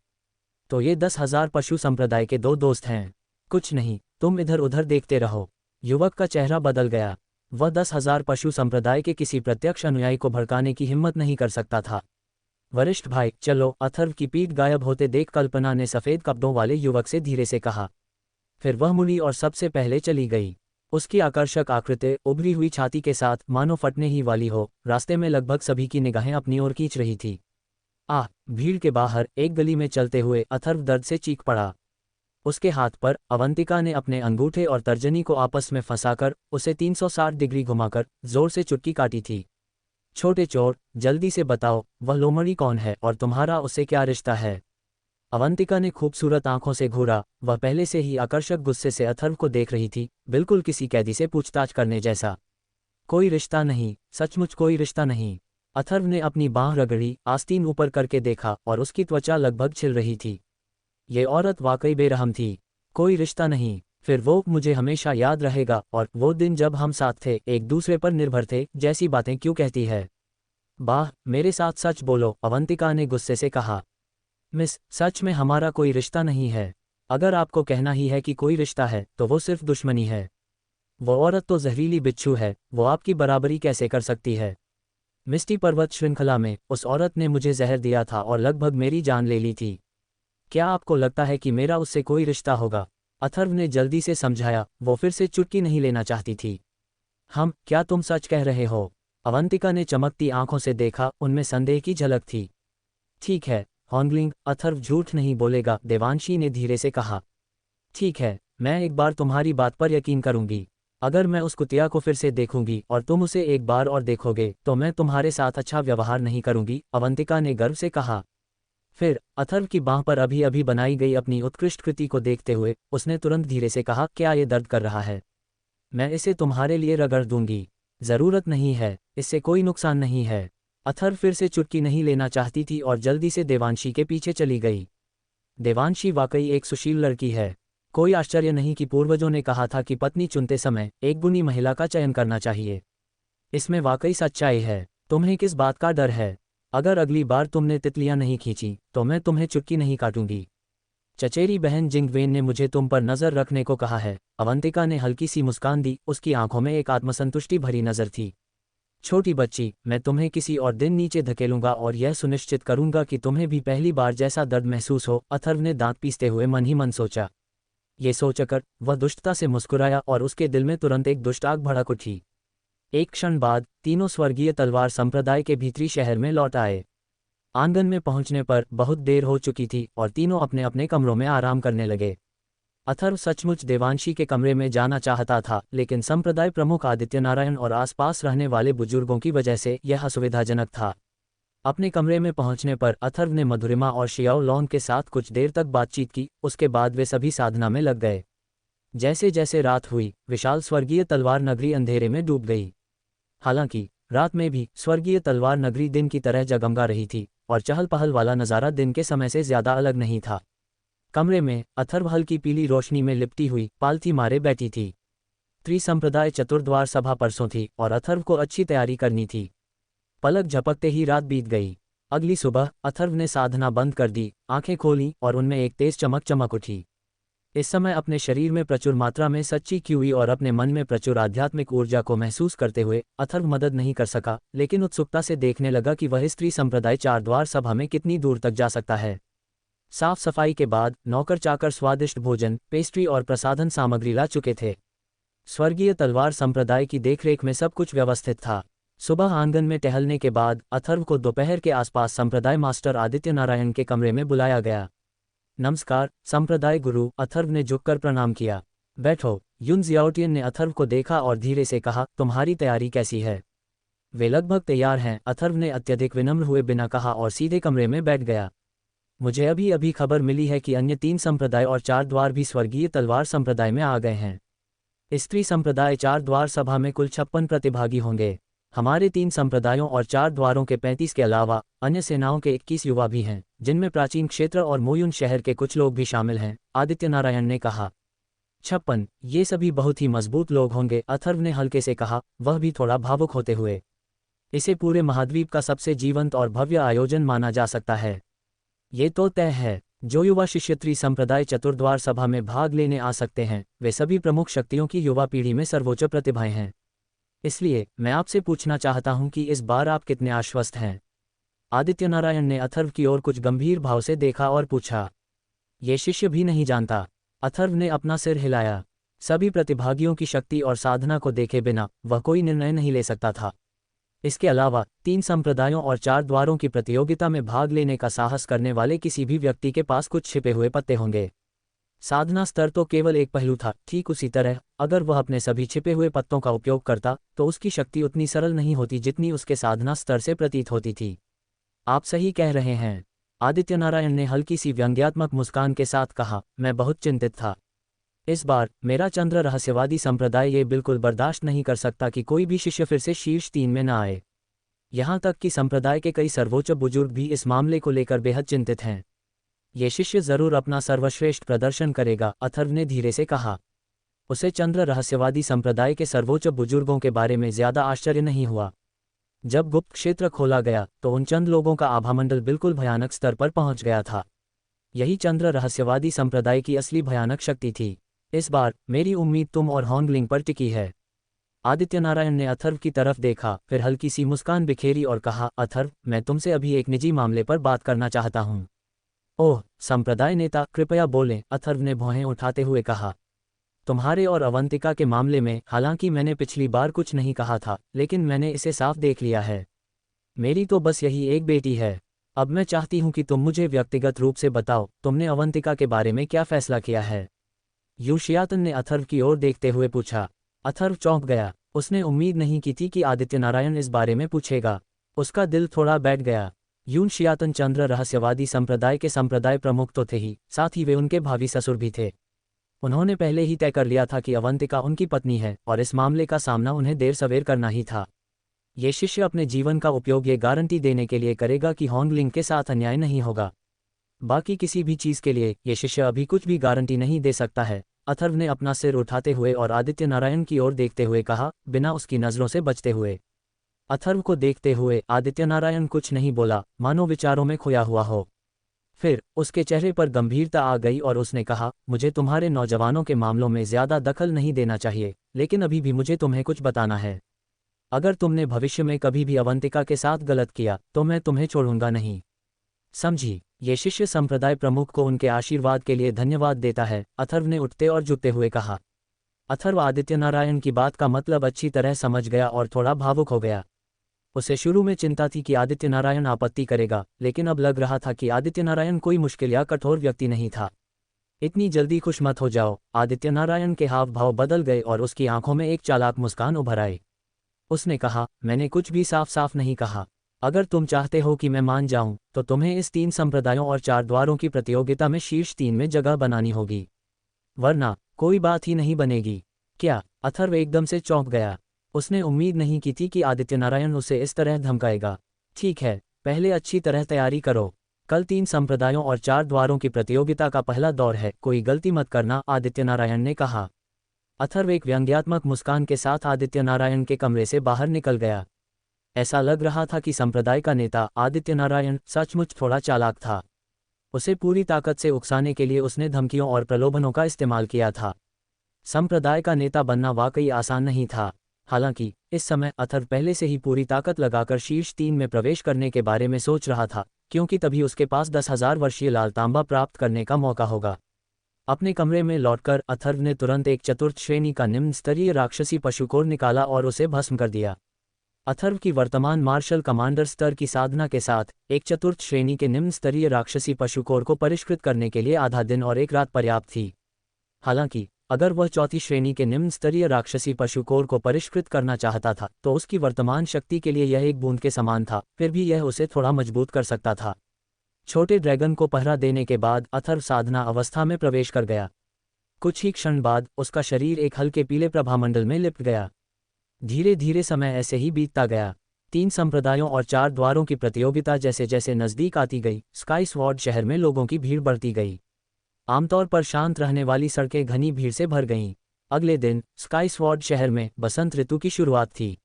तो ये 10,000 पशु संप्रदाय के दो दोस्त हैं। कुछ नहीं, तुम इधर उधर देखते रहो। युवक का चेहरा बदल गया। वह 10,000 पशु संप्रदाय के किसी प्रत्यक्ष अनुयायी को भड़काने की हिम्मत नहीं कर सकता था। वरिष्ठ भाई, चलो, अथर्व की पीठ गायब होते देख कल्पना ने सफेद कपड़ों वाले युवक से धीरे से कहा। फिर वह मुड़ी और सबसे पहले चली गई। उसकी आकर्षक आकृति, उभरी हुई छाती के साथ मानो फटने ही वाली हो, रास्ते में लगभग सभी की निगाहें अपनी ओर खींच रही थी। भीड़ के बाहर एक गली में चलते हुए अथर्व दर्द से चीख पड़ा। उसके हाथ पर अवंतिका ने अपने अंगूठे और तर्जनी को आपस में फंसाकर उसे 360 डिग्री घुमाकर जोर से चुटकी काटी थी। छोटे चोर, जल्दी से बताओ, वह लोमड़ी कौन है और तुम्हारा उससे क्या रिश्ता है? अवंतिका ने खूबसूरत आंखों से घूरा। वह पहले से ही आकर्षक गुस्से से अथर्व को देख रही थी, बिल्कुल किसी कैदी से पूछताछ करने जैसा। कोई रिश्ता नहीं, सचमुच कोई रिश्ता नहीं। अथर्व ने अपनी बांह रगड़ी, आस्तीन ऊपर करके देखा और उसकी त्वचा लगभग छिल रही थी। ये औरत वाकई बेरहम थी। कोई रिश्ता नहीं, फिर वो मुझे हमेशा याद रहेगा और वो दिन जब हम साथ थे, एक दूसरे पर निर्भर थे, जैसी बातें क्यों कहती है? बाह, मेरे साथ सच बोलो, अवंतिका ने गुस्से से कहा। मिस, सच में हमारा कोई रिश्ता नहीं है। अगर आपको कहना ही है कि कोई रिश्ता है तो वो सिर्फ दुश्मनी है। वो औरत तो जहरीली बिच्छू है, वो आपकी बराबरी कैसे कर सकती है? मिस्टी पर्वत श्रृंखला में उस औरत ने मुझे जहर दिया था और लगभग मेरी जान ले ली थी। क्या आपको लगता है कि मेरा उससे कोई रिश्ता होगा? अथर्व ने जल्दी से समझाया। वो फिर से चुटकी नहीं लेना चाहती थी। क्या तुम सच कह रहे हो? अवंतिका ने चमकती आंखों से देखा, उनमें संदेह की झलक थी। ठीक है, हॉन्गलिंग, अथर्व झूठ नहीं बोलेगा, देवांशी ने धीरे से कहा। ठीक है, मैं एक बार तुम्हारी बात पर यकीन करूंगी। अगर मैं उस कुतिया को फिर से देखूंगी और तुम उसे एक बार और देखोगे तो मैं तुम्हारे साथ अच्छा व्यवहार नहीं करूंगी, अवंतिका ने गर्व से कहा। फिर अथर्व की बांह पर अभी अभी बनाई गई अपनी उत्कृष्ट कृति को देखते हुए उसने तुरंत धीरे से कहा, क्या ये दर्द कर रहा है? मैं इसे तुम्हारे लिए रगड़ दूंगी। जरूरत नहीं है, इससे कोई नुकसान नहीं है। अथर्व फिर से चुटकी नहीं लेना चाहती थी और जल्दी से देवांशी के पीछे चली गई। देवांशी वाकई एक सुशील लड़की है। कोई आश्चर्य नहीं कि पूर्वजों ने कहा था कि पत्नी चुनते समय एक गुणी महिला का चयन करना चाहिए। इसमें वाकई सच्चाई है। तुम्हें किस बात का डर है? अगर अगली बार तुमने तितलियां नहीं खींची तो मैं तुम्हें चुटकी नहीं काटूंगी। चचेरी बहन जिंगवेन ने मुझे तुम पर नजर रखने को कहा है। अवंतिका ने हल्की सी मुस्कान दी, उसकी आंखों में एक आत्मसंतुष्टि भरी नजर थी। छोटी बच्ची, मैं तुम्हें किसी और दिन नीचे धकेलूंगा और यह सुनिश्चित करूंगा कि तुम्हें भी पहली बार जैसा दर्द महसूस हो, अथर्व ने दांत पीसते हुए मन ही मन सोचा। ये सोचकर वह दुष्टता से मुस्कुराया और उसके दिल में तुरंत एक दुष्ट आग भड़क उठी। एक क्षण बाद तीनों स्वर्गीय तलवार संप्रदाय के भीतरी शहर में लौट आए। आंगन में पहुंचने पर बहुत देर हो चुकी थी और तीनों अपने अपने कमरों में आराम करने लगे। अथर्व सचमुच देवांशी के कमरे में जाना चाहता था, लेकिन संप्रदाय प्रमुख आदित्य नारायण और आसपास रहने वाले बुजुर्गों की वजह से यह असुविधाजनक था। अपने कमरे में पहुंचने पर अथर्व ने मधुरिमा और शियाओ लॉन के साथ कुछ देर तक बातचीत की। उसके बाद वे सभी साधना में लग गए। जैसे जैसे रात हुई, विशाल स्वर्गीय तलवार नगरी अंधेरे में डूब गई। हालांकि रात में भी स्वर्गीय तलवार नगरी दिन की तरह जगमगा रही थी और चहल पहल वाला नज़ारा दिन के समय से ज्यादा अलग नहीं था। कमरे में अथर्व हल्की पीली रोशनी में लिपटी हुई पालथी मारे बैठी थी। त्रिसंप्रदाय चतुर्द्वार सभा परसों थी और अथर्व को अच्छी तैयारी करनी थी। पलक झपकते ही रात बीत गई। अगली सुबह अथर्व ने साधना बंद कर दी, आंखें खोलीं और उनमें एक तेज चमक चमक उठी। इस समय अपने शरीर में प्रचुर मात्रा में सच्ची क्यूई और अपने मन में प्रचुर आध्यात्मिक ऊर्जा को महसूस करते हुए अथर्व मदद नहीं कर सका, लेकिन उत्सुकता से देखने लगा कि वह स्त्री संप्रदाय चार द्वार सभा में कितनी दूर तक जा सकता है। साफ सफाई के बाद नौकर चाकर स्वादिष्ट भोजन, पेस्ट्री और प्रसाधन सामग्री ला चुके थे। स्वर्गीय तलवार संप्रदाय की देखरेख में सब कुछ व्यवस्थित था। सुबह आंगन में टहलने के बाद अथर्व को दोपहर के आसपास संप्रदाय मास्टर आदित्य नारायण के कमरे में बुलाया गया। नमस्कार संप्रदाय गुरु, अथर्व ने झुककर प्रणाम किया। बैठो। युन जियाओटियन ने अथर्व को देखा और धीरे से कहा, तुम्हारी तैयारी कैसी है? वे लगभग तैयार हैं, अथर्व ने अत्यधिक विनम्र हुए बिना कहा और सीधे कमरे में बैठ गया। मुझे अभी अभी खबर मिली है कि अन्य 3 संप्रदाय और 4 द्वार भी स्वर्गीय तलवार संप्रदाय में आ गए हैं। स्त्री संप्रदाय 4 द्वार सभा में कुल 56 प्रतिभागी होंगे। हमारे 3 संप्रदायों और 4 द्वारों के 35 के अलावा अन्य सेनाओं के 21 युवा भी हैं, जिनमें प्राचीन क्षेत्र और मोयुन शहर के कुछ लोग भी शामिल हैं, आदित्य नारायण ने कहा। 56, ये सभी बहुत ही मजबूत लोग होंगे, अथर्व ने हल्के से कहा, वह भी थोड़ा भावुक होते हुए। इसे पूरे महाद्वीप का सबसे जीवंत और भव्य आयोजन माना जा सकता है। ये तो तय है, जो युवा शिष्य त्रिसंप्रदाय चतुर्द्वार सभा में भाग लेने आ सकते हैं, वे सभी प्रमुख शक्तियों की युवा पीढ़ी में सर्वोच्च प्रतिभाएं हैं। इसलिए मैं आपसे पूछना चाहता हूं कि इस बार आप कितने आश्वस्त हैं? आदित्य नारायण ने अथर्व की ओर कुछ गंभीर भाव से देखा और पूछा। ये शिष्य भी नहीं जानता। अथर्व ने अपना सिर हिलाया। सभी प्रतिभागियों की शक्ति और साधना को देखे बिना वह कोई निर्णय नहीं ले सकता था। इसके अलावा 3 संप्रदायों और 4 द्वारों की प्रतियोगिता में भाग लेने का साहस करने वाले किसी भी व्यक्ति के पास कुछ छिपे हुए पत्ते होंगे। साधना स्तर तो केवल एक पहलू था, ठीक उसी तरह अगर वह अपने सभी छिपे हुए पत्तों का उपयोग करता तो उसकी शक्ति उतनी सरल नहीं होती जितनी उसके साधना स्तर से प्रतीत होती थी। आप सही कह रहे हैं, आदित्य नारायण ने हल्की सी व्यंग्यात्मक मुस्कान के साथ कहा। मैं बहुत चिंतित था। इस बार मेरा चंद्र रहस्यवादी संप्रदाय ये बिल्कुल बर्दाश्त नहीं कर सकता कि कोई भी शिष्य फिर से शीर्ष 3 में न आए। यहाँ तक कि संप्रदाय के कई सर्वोच्च बुजुर्ग भी इस मामले को लेकर बेहद चिंतित हैं। ये शिष्य जरूर अपना सर्वश्रेष्ठ प्रदर्शन करेगा, अथर्व ने धीरे से कहा। उसे चंद्र रहस्यवादी संप्रदाय के सर्वोच्च बुजुर्गों के बारे में ज्यादा आश्चर्य नहीं हुआ। जब गुप्त क्षेत्र खोला गया तो उन चंद लोगों का आभामंडल बिल्कुल भयानक स्तर पर पहुंच गया था। यही चंद्र रहस्यवादी संप्रदाय की असली भयानक शक्ति थी। इस बार मेरी उम्मीद तुम और हॉन्गलिंग पर टिकी है। आदित्य नारायण ने अथर्व की तरफ देखा, फिर हल्की सी मुस्कान बिखेरी और कहा, अथर्व, मैं तुमसे अभी एक निजी मामले पर बात करना चाहता हूँ। ओह, संप्रदाय नेता कृपया बोलें, अथर्व ने भौहें उठाते हुए कहा। तुम्हारे और अवंतिका के मामले में हालांकि मैंने पिछली बार कुछ नहीं कहा था, लेकिन मैंने इसे साफ देख लिया है। मेरी तो बस यही एक बेटी है। अब मैं चाहती हूँ कि तुम मुझे व्यक्तिगत रूप से बताओ, तुमने अवंतिका के बारे में क्या फैसला किया है? यूशियातन ने अथर्व की ओर देखते हुए पूछा। अथर्व चौंक गया। उसने उम्मीद नहीं की थी कि आदित्य नारायण इस बारे में पूछेगा। उसका दिल थोड़ा बैठ गया। यून शियातन चंद्र रहस्यवादी संप्रदाय के संप्रदाय प्रमुख तो थे ही, साथ ही वे उनके भावी ससुर भी थे। उन्होंने पहले ही तय कर लिया था कि अवंतिका उनकी पत्नी है और इस मामले का सामना उन्हें देर सवेर करना ही था। ये शिष्य अपने जीवन का उपयोग ये गारंटी देने के लिए करेगा कि हॉन्गलिंग के साथ अन्याय नहीं होगा। बाकी किसी भी चीज के लिए ये शिष्य अभी कुछ भी गारंटी नहीं दे सकता है। अथर्व ने अपना सिर उठाते हुए और आदित्य नारायण की ओर देखते हुए कहा, बिना उसकी नजरों से बचते हुए। अथर्व को देखते हुए आदित्यनारायण कुछ नहीं बोला, मानो विचारों में खोया हुआ हो। फिर उसके चेहरे पर गंभीरता आ गई और उसने कहा, मुझे तुम्हारे नौजवानों के मामलों में ज्यादा दखल नहीं देना चाहिए, लेकिन अभी भी मुझे तुम्हें कुछ बताना है। अगर तुमने भविष्य में कभी भी अवंतिका के साथ गलत किया तो मैं तुम्हें छोड़ूंगा नहीं, समझी। ये शिष्य संप्रदाय प्रमुख को उनके आशीर्वाद के लिए धन्यवाद देता है, अथर्व ने उठते और झुकते हुए कहा। अथर्व आदित्यनारायण की बात का मतलब अच्छी तरह समझ गया और थोड़ा भावुक हो गया। उसे शुरू में चिंता थी कि आदित्यनारायण आपत्ति करेगा, लेकिन अब लग रहा था कि आदित्यनारायण कोई मुश्किल या कठोर व्यक्ति नहीं था। इतनी जल्दी खुश मत हो जाओ। आदित्यनारायण के हाव भाव बदल गए और उसकी आंखों में एक चालाक मुस्कान उभर आई। उसने कहा, मैंने कुछ भी साफ साफ नहीं कहा। अगर तुम चाहते हो कि मैं मान जाऊं, तो तुम्हें इस 3 संप्रदायों और 4 द्वारों की प्रतियोगिता में शीर्ष 3 में जगह बनानी होगी, वरना कोई बात ही नहीं बनेगी। क्या? अथर्व एकदम से चौंक गया। उसने उम्मीद नहीं की थी कि आदित्यनारायण उसे इस तरह धमकाएगा। ठीक है, पहले अच्छी तरह तैयारी करो। कल 3 संप्रदायों और 4 द्वारों की प्रतियोगिता का पहला दौर है, कोई गलती मत करना, आदित्यनारायण ने कहा। अथर्व एक व्यंग्यात्मक मुस्कान के साथ आदित्यनारायण के कमरे से बाहर निकल गया। ऐसा लग रहा था कि संप्रदाय का नेता आदित्यनारायण सचमुच थोड़ा चालाक था। उसे पूरी ताकत से उकसाने के लिए उसने धमकियों और प्रलोभनों का इस्तेमाल किया था। संप्रदाय का नेता बनना वाकई आसान नहीं था। हालांकि इस समय अथर्व पहले से ही पूरी ताकत लगाकर शीर्ष 3 में प्रवेश करने के बारे में सोच रहा था, क्योंकि तभी उसके पास 10,000 वर्षीय लाल तांबा प्राप्त करने का मौका होगा। अपने कमरे में लौटकर अथर्व ने तुरंत एक चतुर्थ श्रेणी का निम्न स्तरीय राक्षसी पशुकोर निकाला और उसे भस्म कर दिया। अथर्व की वर्तमान मार्शल कमांडर स्तर की साधना के साथ एक चतुर्थ श्रेणी के निम्न स्तरीय राक्षसी पशुकोर को परिष्कृत करने के लिए आधा दिन और एक रात पर्याप्त थी। हालांकि अगर वह चौथी श्रेणी के निम्न स्तरीय राक्षसी पशुकोर को परिष्कृत करना चाहता था तो उसकी वर्तमान शक्ति के लिए यह एक बूंद के समान था, फिर भी यह उसे थोड़ा मजबूत कर सकता था। छोटे ड्रैगन को पहरा देने के बाद अथर्व साधना अवस्था में प्रवेश कर गया। कुछ ही क्षण बाद उसका शरीर एक हल्के पीले प्रभामंडल में लिपट गया। धीरे धीरे समय ऐसे ही बीतता गया। 3 संप्रदायों और 4 द्वारों की प्रतियोगिता जैसे जैसे नजदीक आती गई, स्काई स्वॉर्ड शहर में लोगों की भीड़ बढ़ती गई। आमतौर पर शांत रहने वाली सड़कें घनी भीड़ से भर गईं। अगले दिन स्काई स्वॉर्ड शहर में बसंत ऋतु की शुरुआत थी।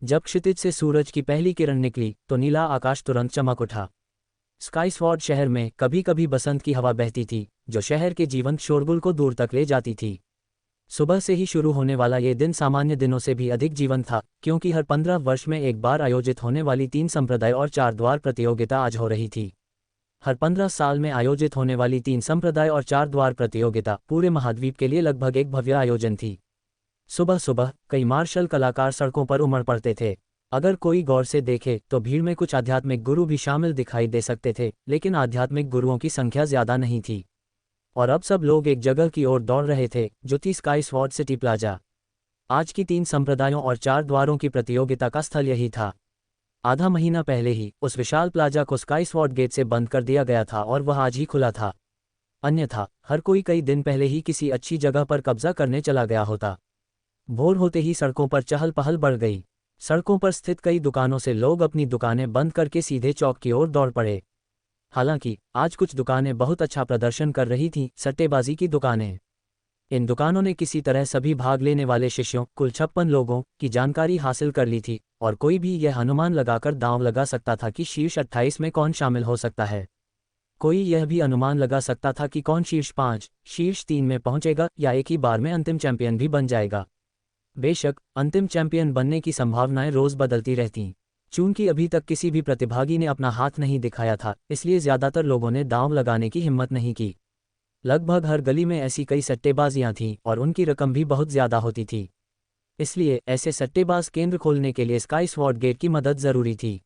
जब क्षितिज से सूरज की पहली किरण निकली तो नीला आकाश तुरंत चमक उठा। स्काई स्वॉर्ड शहर में कभी कभी बसंत की हवा बहती थी, जो शहर के जीवंत शोरगुल को दूर तक ले जाती थी। सुबह से ही शुरू होने वाला ये दिन सामान्य दिनों से भी अधिक जीवंत था, क्योंकि हर 15 वर्ष में एक बार आयोजित होने वाली 3 संप्रदाय और 4 द्वार प्रतियोगिता आज हो रही थी। हर 15 साल में आयोजित होने वाली 3 संप्रदाय और 4 द्वार प्रतियोगिता पूरे महाद्वीप के लिए लगभग एक भव्य आयोजन थी। सुबह सुबह कई मार्शल कलाकार सड़कों पर उमड़ पड़ते थे। अगर कोई गौर से देखे तो भीड़ में कुछ आध्यात्मिक गुरु भी शामिल दिखाई दे सकते थे, लेकिन आध्यात्मिक गुरुओं की संख्या ज्यादा नहीं थी। और अब सब लोग एक जगह की ओर दौड़ रहे थे, जो थी स्काई स्वॉर्ड सिटी प्लाजा। आज की 3 संप्रदायों और 4 द्वारों की प्रतियोगिता का स्थल यही था। आधा महीना पहले ही उस विशाल प्लाजा को स्काई स्वॉर्ड गेट से बंद कर दिया गया था और वह आज ही खुला था। अन्यथा हर कोई कई दिन पहले ही किसी अच्छी जगह पर कब्जा करने चला गया होता। भोर होते ही सड़कों पर चहल पहल बढ़ गई। सड़कों पर स्थित कई दुकानों से लोग अपनी दुकानें बंद करके सीधे चौक की ओर दौड़ पड़े। हालांकि आज कुछ दुकानें बहुत अच्छा प्रदर्शन कर रही थीं, सट्टेबाजी की दुकानें। इन दुकानों ने किसी तरह सभी भाग लेने वाले शिष्यों, कुल 56 लोगों की जानकारी हासिल कर ली थी, और कोई भी यह अनुमान लगाकर दांव लगा सकता था कि शीर्ष 28 में कौन शामिल हो सकता है। कोई यह भी अनुमान लगा सकता था कि कौन शीर्ष 5, शीर्ष 3 में पहुंचेगा या एक ही बार में अंतिम चैंपियन भी बन जाएगा। बेशक अंतिम चैंपियन बनने की संभावनाएं रोज बदलती रहतीं। चूंकि अभी तक किसी भी प्रतिभागी ने अपना हाथ नहीं दिखाया था, इसलिए ज्यादातर लोगों ने दांव लगाने की हिम्मत नहीं की। लगभग हर गली में ऐसी कई सट्टेबाजियां थीं और उनकी रकम भी बहुत ज्यादा होती थी। इसलिए ऐसे सट्टेबाज केंद्र खोलने के लिए स्काई स्वॉर्ड गेट की मदद जरूरी थी।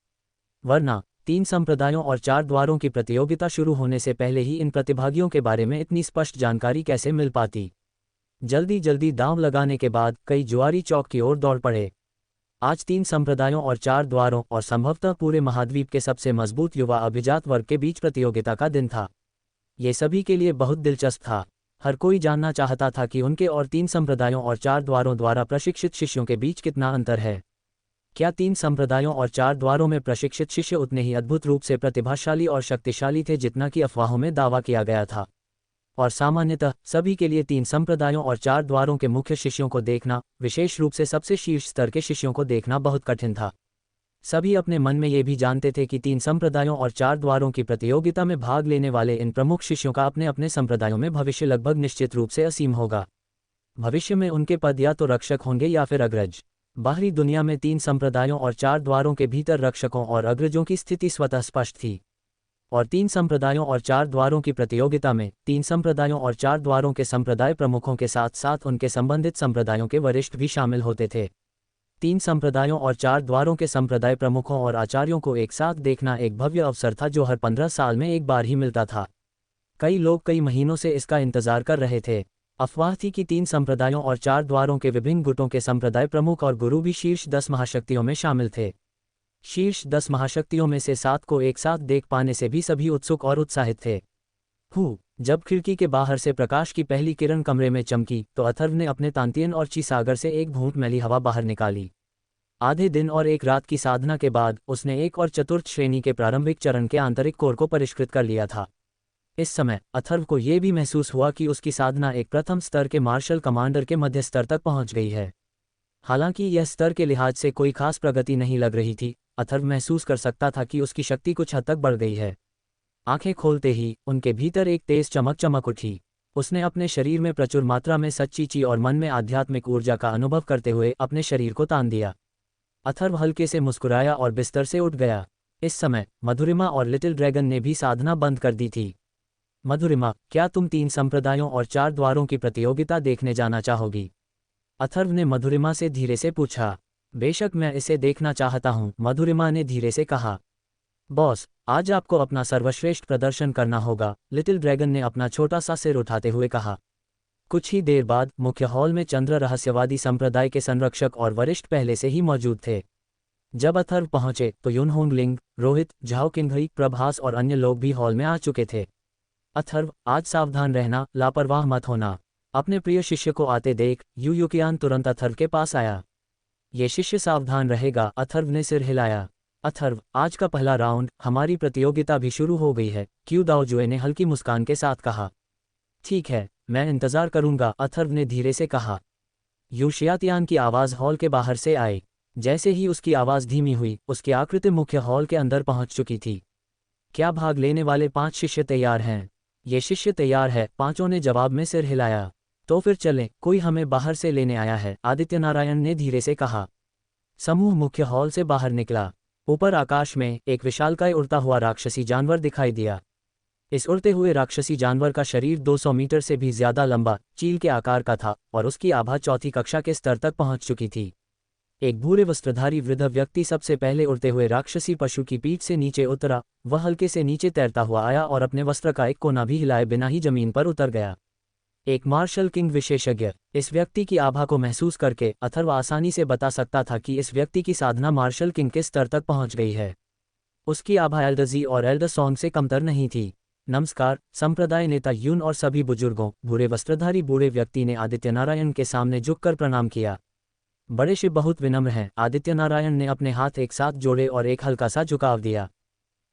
वरना 3 संप्रदायों और 4 द्वारों की प्रतियोगिता शुरू होने से पहले ही इन प्रतिभागियों के बारे में इतनी स्पष्ट जानकारी कैसे मिल पाती। जल्दी जल्दी दांव लगाने के बाद कई जुआरी चौक की ओर दौड़ पड़े। आज 3 संप्रदायों और 4 द्वारों और संभवतः पूरे महाद्वीप के सबसे मजबूत युवा अभिजात वर्ग के बीच प्रतियोगिता का दिन था। ये सभी के लिए बहुत दिलचस्प था। हर कोई जानना चाहता था कि उनके और 3 संप्रदायों और 4 द्वारों द्वारा प्रशिक्षित शिष्यों के बीच कितना अंतर है। क्या 3 संप्रदायों और 4 द्वारों में प्रशिक्षित शिष्य उतने ही अद्भुत रूप से प्रतिभाशाली और शक्तिशाली थे जितना कि अफवाहों में दावा किया गया था। और सामान्यतः सभी के लिए 3 संप्रदायों और 4 द्वारों के मुख्य शिष्यों को देखना, विशेष रूप से सबसे शीर्ष स्तर के शिष्यों को देखना बहुत कठिन था। सभी अपने मन में ये भी जानते थे कि 3 संप्रदायों और 4 द्वारों की प्रतियोगिता में भाग लेने वाले इन प्रमुख शिष्यों का अपने अपने संप्रदायों में भविष्य लगभग निश्चित रूप से असीम होगा। भविष्य में उनके पद या तो रक्षक होंगे या फिर अग्रज। बाहरी दुनिया में 3 संप्रदायों और 4 द्वारों के भीतर रक्षकों और अग्रजों की स्थिति स्वतः स्पष्ट थी। और 3 संप्रदायों और 4 द्वारों की प्रतियोगिता में 3 संप्रदायों और 4 द्वारों के संप्रदाय प्रमुखों के साथ साथ उनके संबंधित संप्रदायों के वरिष्ठ भी शामिल होते थे। 3 संप्रदायों और 4 द्वारों के संप्रदाय प्रमुखों और आचार्यों को एक साथ देखना एक भव्य अवसर था जो हर 15 साल में एक बार ही मिलता था। कई लोग कई महीनों से इसका इंतजार कर रहे थे। अफवाह थी कि 3 संप्रदायों और 4 द्वारों के विभिन्न गुटों के संप्रदाय प्रमुख और गुरु भी शीर्ष 10 महाशक्तियों में शामिल थे। शीर्ष 10 महाशक्तियों में से 7 को एक साथ देख पाने से भी सभी उत्सुक और उत्साहित थे। जब खिड़की के बाहर से प्रकाश की पहली किरण कमरे में चमकी तो अथर्व ने अपने तांतियन और चीसागर से एक घूंट मैली हवा बाहर निकाली। आधे दिन और एक रात की साधना के बाद उसने एक और चतुर्थ श्रेणी के प्रारंभिक चरण के आंतरिक कोर को परिष्कृत कर लिया था। इस समय अथर्व को यह भी महसूस हुआ कि उसकी साधना एक प्रथम स्तर के मार्शल कमांडर के मध्य स्तर तक पहुंच गई है। हालांकि यह स्तर के लिहाज से कोई खास प्रगति नहीं लग रही थी, अथर्व महसूस कर सकता था कि उसकी शक्ति कुछ हद तक बढ़ गई है। आंखें खोलते ही उनके भीतर एक तेज चमक चमक उठी। उसने अपने शरीर में प्रचुर मात्रा में सच्ची ची और मन में आध्यात्मिक ऊर्जा का अनुभव करते हुए अपने शरीर को तान दिया। अथर्व हल्के से मुस्कुराया और बिस्तर से उठ गया। इस समय मधुरिमा और लिटिल ड्रैगन ने भी साधना बंद कर दी थी। मधुरिमा, क्या तुम 3 संप्रदायों और 4 द्वारों की प्रतियोगिता देखने जाना चाहोगी? अथर्व ने मधुरिमा से धीरे से पूछा। बेशक, मैं इसे देखना चाहता हूँ, मधुरिमा ने धीरे से कहा। बॉस, आज आपको अपना सर्वश्रेष्ठ प्रदर्शन करना होगा, लिटिल ड्रैगन ने अपना छोटा सा सिर उठाते हुए कहा। कुछ ही देर बाद मुख्य हॉल में चंद्र रहस्यवादी संप्रदाय के संरक्षक और वरिष्ठ पहले से ही मौजूद थे। जब अथर्व पहुंचे तो युनहोंगलिंग, रोहित, झाओ किन्घई, प्रभास और अन्य लोग भी हॉल में आ चुके थे। अथर्व, आज सावधान रहना, लापरवाह मत होना। अपने प्रिय शिष्य को आते देख युकियान तुरंत अथर्व के पास आया। ये शिष्य सावधान रहेगा, अथर्व ने सिर हिलाया। अथर्व, आज का पहला राउंड, हमारी प्रतियोगिता भी शुरू हो गई है, क्यू दाओजुए ने हल्की मुस्कान के साथ कहा। ठीक है, मैं इंतजार करूंगा, अथर्व ने धीरे से कहा। युशियातियान की आवाज़ हॉल के बाहर से आई। जैसे ही उसकी आवाज़ धीमी हुई, उसकी आकृति मुख्य हॉल के अंदर पहुंच चुकी थी। क्या भाग लेने वाले 5 शिष्य तैयार हैं? ये शिष्य तैयार है, 5ओं ने जवाब में सिर हिलाया। तो फिर चलें, कोई हमें बाहर से लेने आया है, आदित्य नारायण ने धीरे से कहा। समूह मुख्य हॉल से बाहर निकला। ऊपर आकाश में एक विशालकाय उड़ता हुआ राक्षसी जानवर दिखाई दिया। इस उड़ते हुए राक्षसी जानवर का शरीर 200 मीटर से भी ज्यादा लंबा, चील के आकार का था और उसकी आभा चौथी कक्षा के स्तर तक पहुंच चुकी थी। एक भूरे वस्त्रधारी वृद्ध व्यक्ति सबसे पहले उड़ते हुए राक्षसी पशु की पीठ से नीचे उतरा। वह हल्के से नीचे तैरता हुआ आया और अपने वस्त्र का एक कोना भी हिलाए बिना ही जमीन पर उतर गया। एक मार्शल किंग विशेषज्ञ। इस व्यक्ति की आभा को महसूस करके अथर्व आसानी से बता सकता था कि इस व्यक्ति की साधना मार्शल किंग के स्तर तक पहुंच गई है। उसकी आभा एल्डजी और एल्डर सॉन्ग से कमतर नहीं थी। नमस्कार, संप्रदाय नेता यून और सभी बुजुर्गों। भूरे वस्त्रधारी बूढ़े व्यक्ति ने आदित्य नारायण के सामने झुककर प्रणाम किया। बड़े शिव बहुत विनम्र हैं, आदित्य नारायण ने अपने हाथ एक साथ जोड़े और एक हल्का सा झुकाव दिया।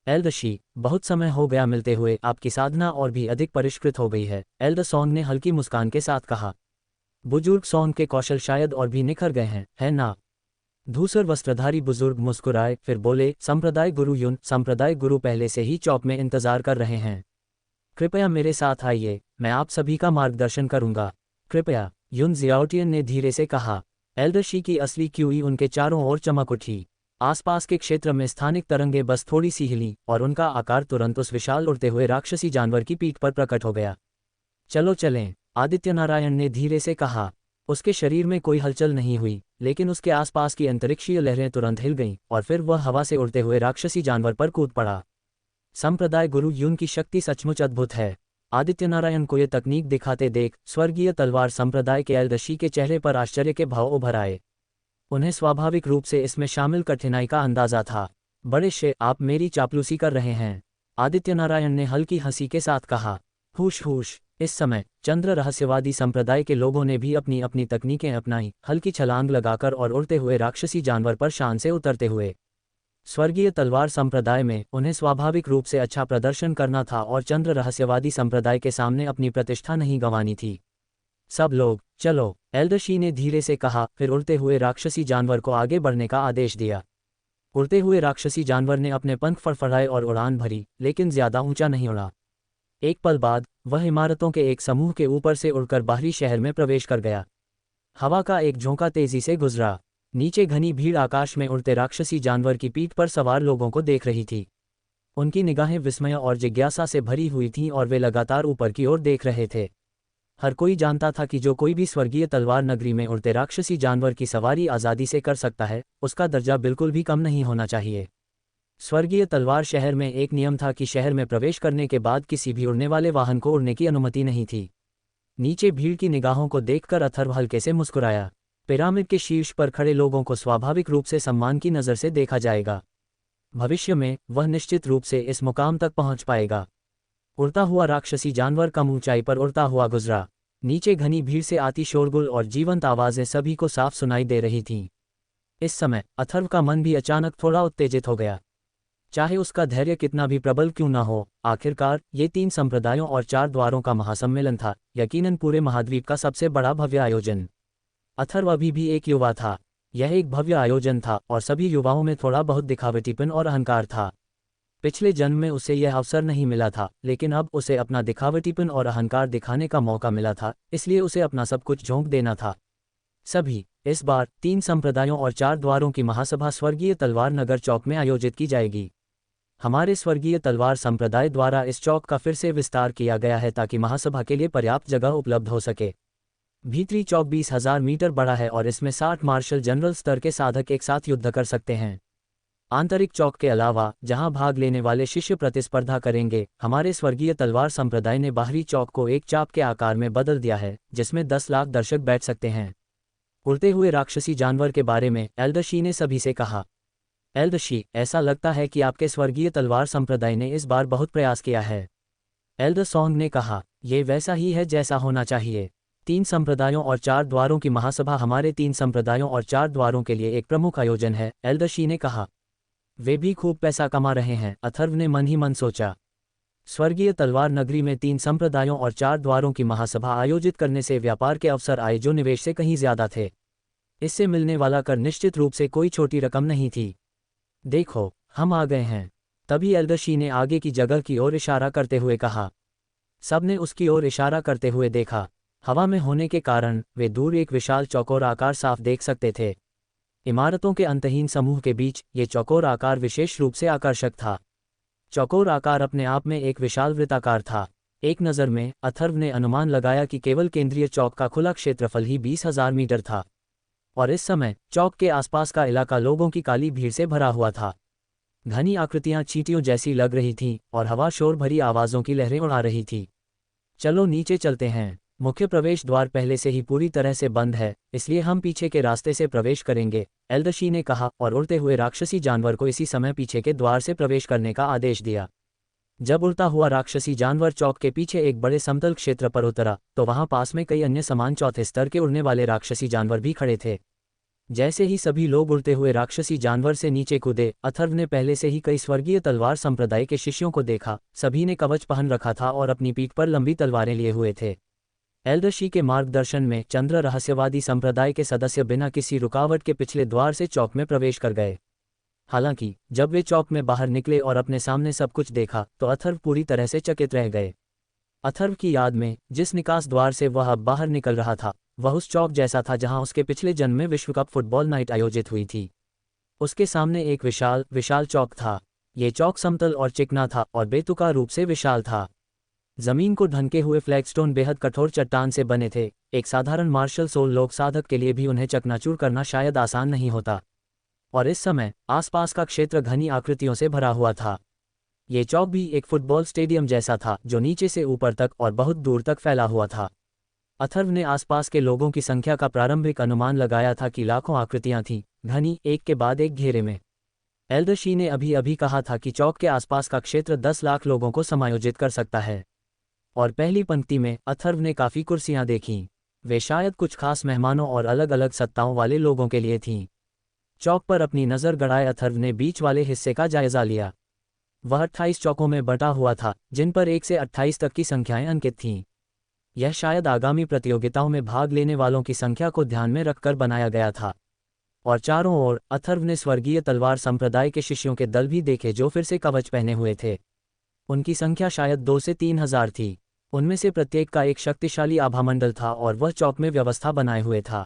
एल्डशी, बहुत समय हो गया मिलते हुए, आपकी साधना और भी अधिक परिष्कृत हो गई है, एल्डर सॉन्ग ने हल्की मुस्कान के साथ कहा। बुजुर्ग सॉन्ग के कौशल शायद और भी निखर गए हैं, है ना? धूसर वस्त्रधारी बुजुर्ग मुस्कुराए, फिर बोले, संप्रदाय गुरु यून, संप्रदाय गुरु पहले से ही चौक में इंतजार कर रहे हैं। कृपया मेरे साथ आइए, मैं आप सभी का मार्गदर्शन करूंगा। कृपया, यून जियाओटियन ने धीरे से कहा। एल्डरशी की असली क्यूई उनके चारों ओर चमक उठी। आसपास के क्षेत्र में स्थानिक तरंगे बस थोड़ी सी हिली और उनका आकार तुरंत उस विशाल उड़ते हुए राक्षसी जानवर की पीठ पर प्रकट हो गया। चलो चलें, आदित्य नारायण ने धीरे से कहा। उसके शरीर में कोई हलचल नहीं हुई, लेकिन उसके आसपास की अंतरिक्षीय लहरें तुरंत हिल गईं और फिर वह हवा से उड़ते हुए राक्षसी जानवर पर कूद पड़ा। संप्रदाय गुरु यून की शक्ति सचमुच अद्भुत है। आदित्य नारायण को यह तकनीक दिखाते देख स्वर्गीय तलवार संप्रदाय के एल्डशी के चेहरे पर आश्चर्य के भाव उभर आए। उन्हें स्वाभाविक रूप से इसमें शामिल कठिनाई का अंदाजा था। बड़े शे, आप मेरी चापलूसी कर रहे हैं, आदित्य नारायण ने हल्की हंसी के साथ कहा। हुश हुश। इस समय चंद्र रहस्यवादी संप्रदाय के लोगों ने भी अपनी अपनी तकनीकें अपनाई, हल्की छलांग लगाकर और उड़ते हुए राक्षसी जानवर पर शान से उतरते हुए। स्वर्गीय तलवार संप्रदाय में उन्हें स्वाभाविक रूप से अच्छा प्रदर्शन करना था और चंद्र रहस्यवादी संप्रदाय के सामने अपनी प्रतिष्ठा नहीं गंवानी थी। सब लोग चलो, एल्डरशी ने धीरे से कहा, फिर उड़ते हुए राक्षसी जानवर को आगे बढ़ने का आदेश दिया। उड़ते हुए राक्षसी जानवर ने अपने पंख फड़फड़ाए और उड़ान भरी, लेकिन ज्यादा ऊंचा नहीं उड़ा। एक पल बाद वह इमारतों के एक समूह के ऊपर से उड़कर बाहरी शहर में प्रवेश कर गया। हवा का एक झोंका तेजी से गुजरा। नीचे घनी भीड़ आकाश में उड़ते राक्षसी जानवर की पीठ पर सवार लोगों को देख रही थी। उनकी निगाहें विस्मय और जिज्ञासा से भरी हुई थीं और वे लगातार ऊपर की ओर देख रहे थे। हर कोई जानता था कि जो कोई भी स्वर्गीय तलवार नगरी में उड़ते राक्षसी जानवर की सवारी आज़ादी से कर सकता है, उसका दर्जा बिल्कुल भी कम नहीं होना चाहिए। स्वर्गीय तलवार शहर में एक नियम था कि शहर में प्रवेश करने के बाद किसी भी उड़ने वाले वाहन को उड़ने की अनुमति नहीं थी। नीचे भीड़ की निगाहों को देखकर अथर्व हल्के से मुस्कुराया। पिरामिड के शीर्ष पर खड़े लोगों को स्वाभाविक रूप से सम्मान की नज़र से देखा जाएगा। भविष्य में वह निश्चित रूप से इस मुकाम तक पहुंच पाएगा। उड़ता हुआ राक्षसी जानवर कम ऊंचाई पर उड़ता हुआ गुजरा। नीचे घनी भीड़ से आती शोरगुल और जीवंत आवाज़ें सभी को साफ सुनाई दे रही थीं। इस समय अथर्व का मन भी अचानक थोड़ा उत्तेजित हो गया। चाहे उसका धैर्य कितना भी प्रबल क्यों न हो, आखिरकार ये 3 संप्रदायों और 4 द्वारों का महासम्मेलन था, यकीनन पूरे महाद्वीप का सबसे बड़ा भव्य आयोजन। अथर्व अभी भी एक युवा था। यह एक भव्य आयोजन था और सभी युवाओं में थोड़ा बहुत दिखावटीपन और अहंकार था। पिछले जन्म में उसे यह अवसर नहीं मिला था, लेकिन अब उसे अपना दिखावटीपन और अहंकार दिखाने का मौका मिला था, इसलिए उसे अपना सब कुछ झोंक देना था। सभी इस बार 3 संप्रदायों और 4 द्वारों की महासभा स्वर्गीय तलवार नगर चौक में आयोजित की जाएगी। हमारे स्वर्गीय तलवार संप्रदाय द्वारा इस चौक का फिर से विस्तार किया गया है ताकि महासभा के लिए पर्याप्त जगह उपलब्ध हो सके। भीतरी चौक 20,000 मीटर बड़ा है और इसमें 60 मार्शल जनरल स्तर के साधक एक साथ युद्ध कर सकते हैं। आंतरिक चौक के अलावा जहां भाग लेने वाले शिष्य प्रतिस्पर्धा करेंगे, हमारे स्वर्गीय तलवार संप्रदाय ने बाहरी चौक को एक चाप के आकार में बदल दिया है, जिसमें 10 लाख दर्शक बैठ सकते हैं। उड़ते हुए राक्षसी जानवर के बारे में एल्डशी ने सभी से कहा। एल्डशी, ऐसा लगता है कि आपके स्वर्गीय तलवार संप्रदाय ने इस बार बहुत प्रयास किया है। एल्डरसॉन्ग ने कहा, यह वैसा ही है जैसा होना चाहिए। 3 संप्रदायों और 4 द्वारों की महासभा हमारे 3 संप्रदायों और 4 द्वारों के लिए एक प्रमुख आयोजन है, एल्डशी ने कहा। वे भी खूब पैसा कमा रहे हैं, अथर्व ने मन ही मन सोचा। स्वर्गीय तलवार नगरी में 3 संप्रदायों और 4 द्वारों की महासभा आयोजित करने से व्यापार के अवसर आए जो निवेश से कहीं ज्यादा थे। इससे मिलने वाला कर निश्चित रूप से कोई छोटी रकम नहीं थी। देखो, हम आ गए हैं। तभी एल्डशी ने आगे की जगह की ओर इशारा करते हुए कहा। सबने उसकी ओर इशारा करते हुए देखा। हवा में होने के कारण वे दूर एक विशाल चौकोर आकार साफ देख सकते थे। इमारतों के अंतहीन समूह के बीच ये चौकोर आकार विशेष रूप से आकर्षक था। चौकोर आकार अपने आप में एक विशाल वृत्ताकार था। एक नज़र में अथर्व ने अनुमान लगाया कि केवल केंद्रीय चौक का खुला क्षेत्रफल ही 20,000 मीटर था, और इस समय चौक के आसपास का इलाका लोगों की काली भीड़ से भरा हुआ था। घनी आकृतियां चींटियों जैसी लग रही थीं और हवा शोर भरी आवाज़ों की लहरें उड़ा रही थी। चलो नीचे चलते हैं। मुख्य प्रवेश द्वार पहले से ही पूरी तरह से बंद है, इसलिए हम पीछे के रास्ते से प्रवेश करेंगे, एल्डशी ने कहा और उड़ते हुए राक्षसी जानवर को इसी समय पीछे के द्वार से प्रवेश करने का आदेश दिया। जब उड़ता हुआ राक्षसी जानवर चौक के पीछे एक बड़े समतल क्षेत्र पर उतरा, तो वहां पास में कई अन्य समान चौथे स्तर के उड़ने वाले राक्षसी जानवर भी खड़े थे। जैसे ही सभी लोग उड़ते हुए राक्षसी जानवर से नीचे कूदे, अथर्व ने पहले से ही कई स्वर्गीय तलवार संप्रदाय के शिष्यों को देखा। सभी ने कवच पहन रखा था और अपनी पीठ पर लंबी तलवारें लिए हुए थे। एल्डशी के मार्गदर्शन में चंद्र रहस्यवादी संप्रदाय के सदस्य बिना किसी रुकावट के पिछले द्वार से चौक में प्रवेश कर गए। हालांकि जब वे चौक में बाहर निकले और अपने सामने सब कुछ देखा, तो अथर्व पूरी तरह से चकित रह गए। अथर्व की याद में जिस निकास द्वार से वह अब बाहर निकल रहा था, वह उस चौक जैसा था जहां उसके पिछले जन्म में विश्व कप फुटबॉल नाइट आयोजित हुई थी। उसके सामने एक विशाल चौक था। ये चौक समतल और चिकना था और बेतुका रूप से विशाल था। जमीन को ढंके हुए फ्लैगस्टोन बेहद कठोर चट्टान से बने थे। एक साधारण मार्शल सोल लोक साधक के लिए भी उन्हें चकनाचूर करना शायद आसान नहीं होता। और इस समय आसपास का क्षेत्र घनी आकृतियों से भरा हुआ था। ये चौक भी एक फुटबॉल स्टेडियम जैसा था, जो नीचे से ऊपर तक और बहुत दूर तक फैला हुआ था। अथर्व ने आसपास के लोगों की संख्या का प्रारंभिक अनुमान लगाया था कि लाखों आकृतियां थीं, घनी, एक के बाद एक घेरे में। एल्डशी ने अभी अभी कहा था कि चौक के आसपास का क्षेत्र 10 लाख लोगों को समायोजित कर सकता है। और पहली पंक्ति में अथर्व ने काफ़ी कुर्सियां देखीं। वे शायद कुछ खास मेहमानों और अलग अलग सत्ताओं वाले लोगों के लिए थीं। चौक पर अपनी नज़र गड़ाए अथर्व ने बीच वाले हिस्से का जायजा लिया। वह 28 चौकों में बटा हुआ था, जिन पर 1 से 28 तक की संख्याएं अंकित थीं। यह शायद आगामी प्रतियोगिताओं में भाग लेने वालों की संख्या को ध्यान में रखकर बनाया गया था। और चारों ओर अथर्व ने स्वर्गीय तलवार संप्रदाय के शिष्यों के दल भी देखे जो फिर से कवच पहने हुए थे। उनकी संख्या शायद 2 से 3 हजार थी। उनमें से प्रत्येक का एक शक्तिशाली आभामंडल था और वह चौक में व्यवस्था बनाए हुए था।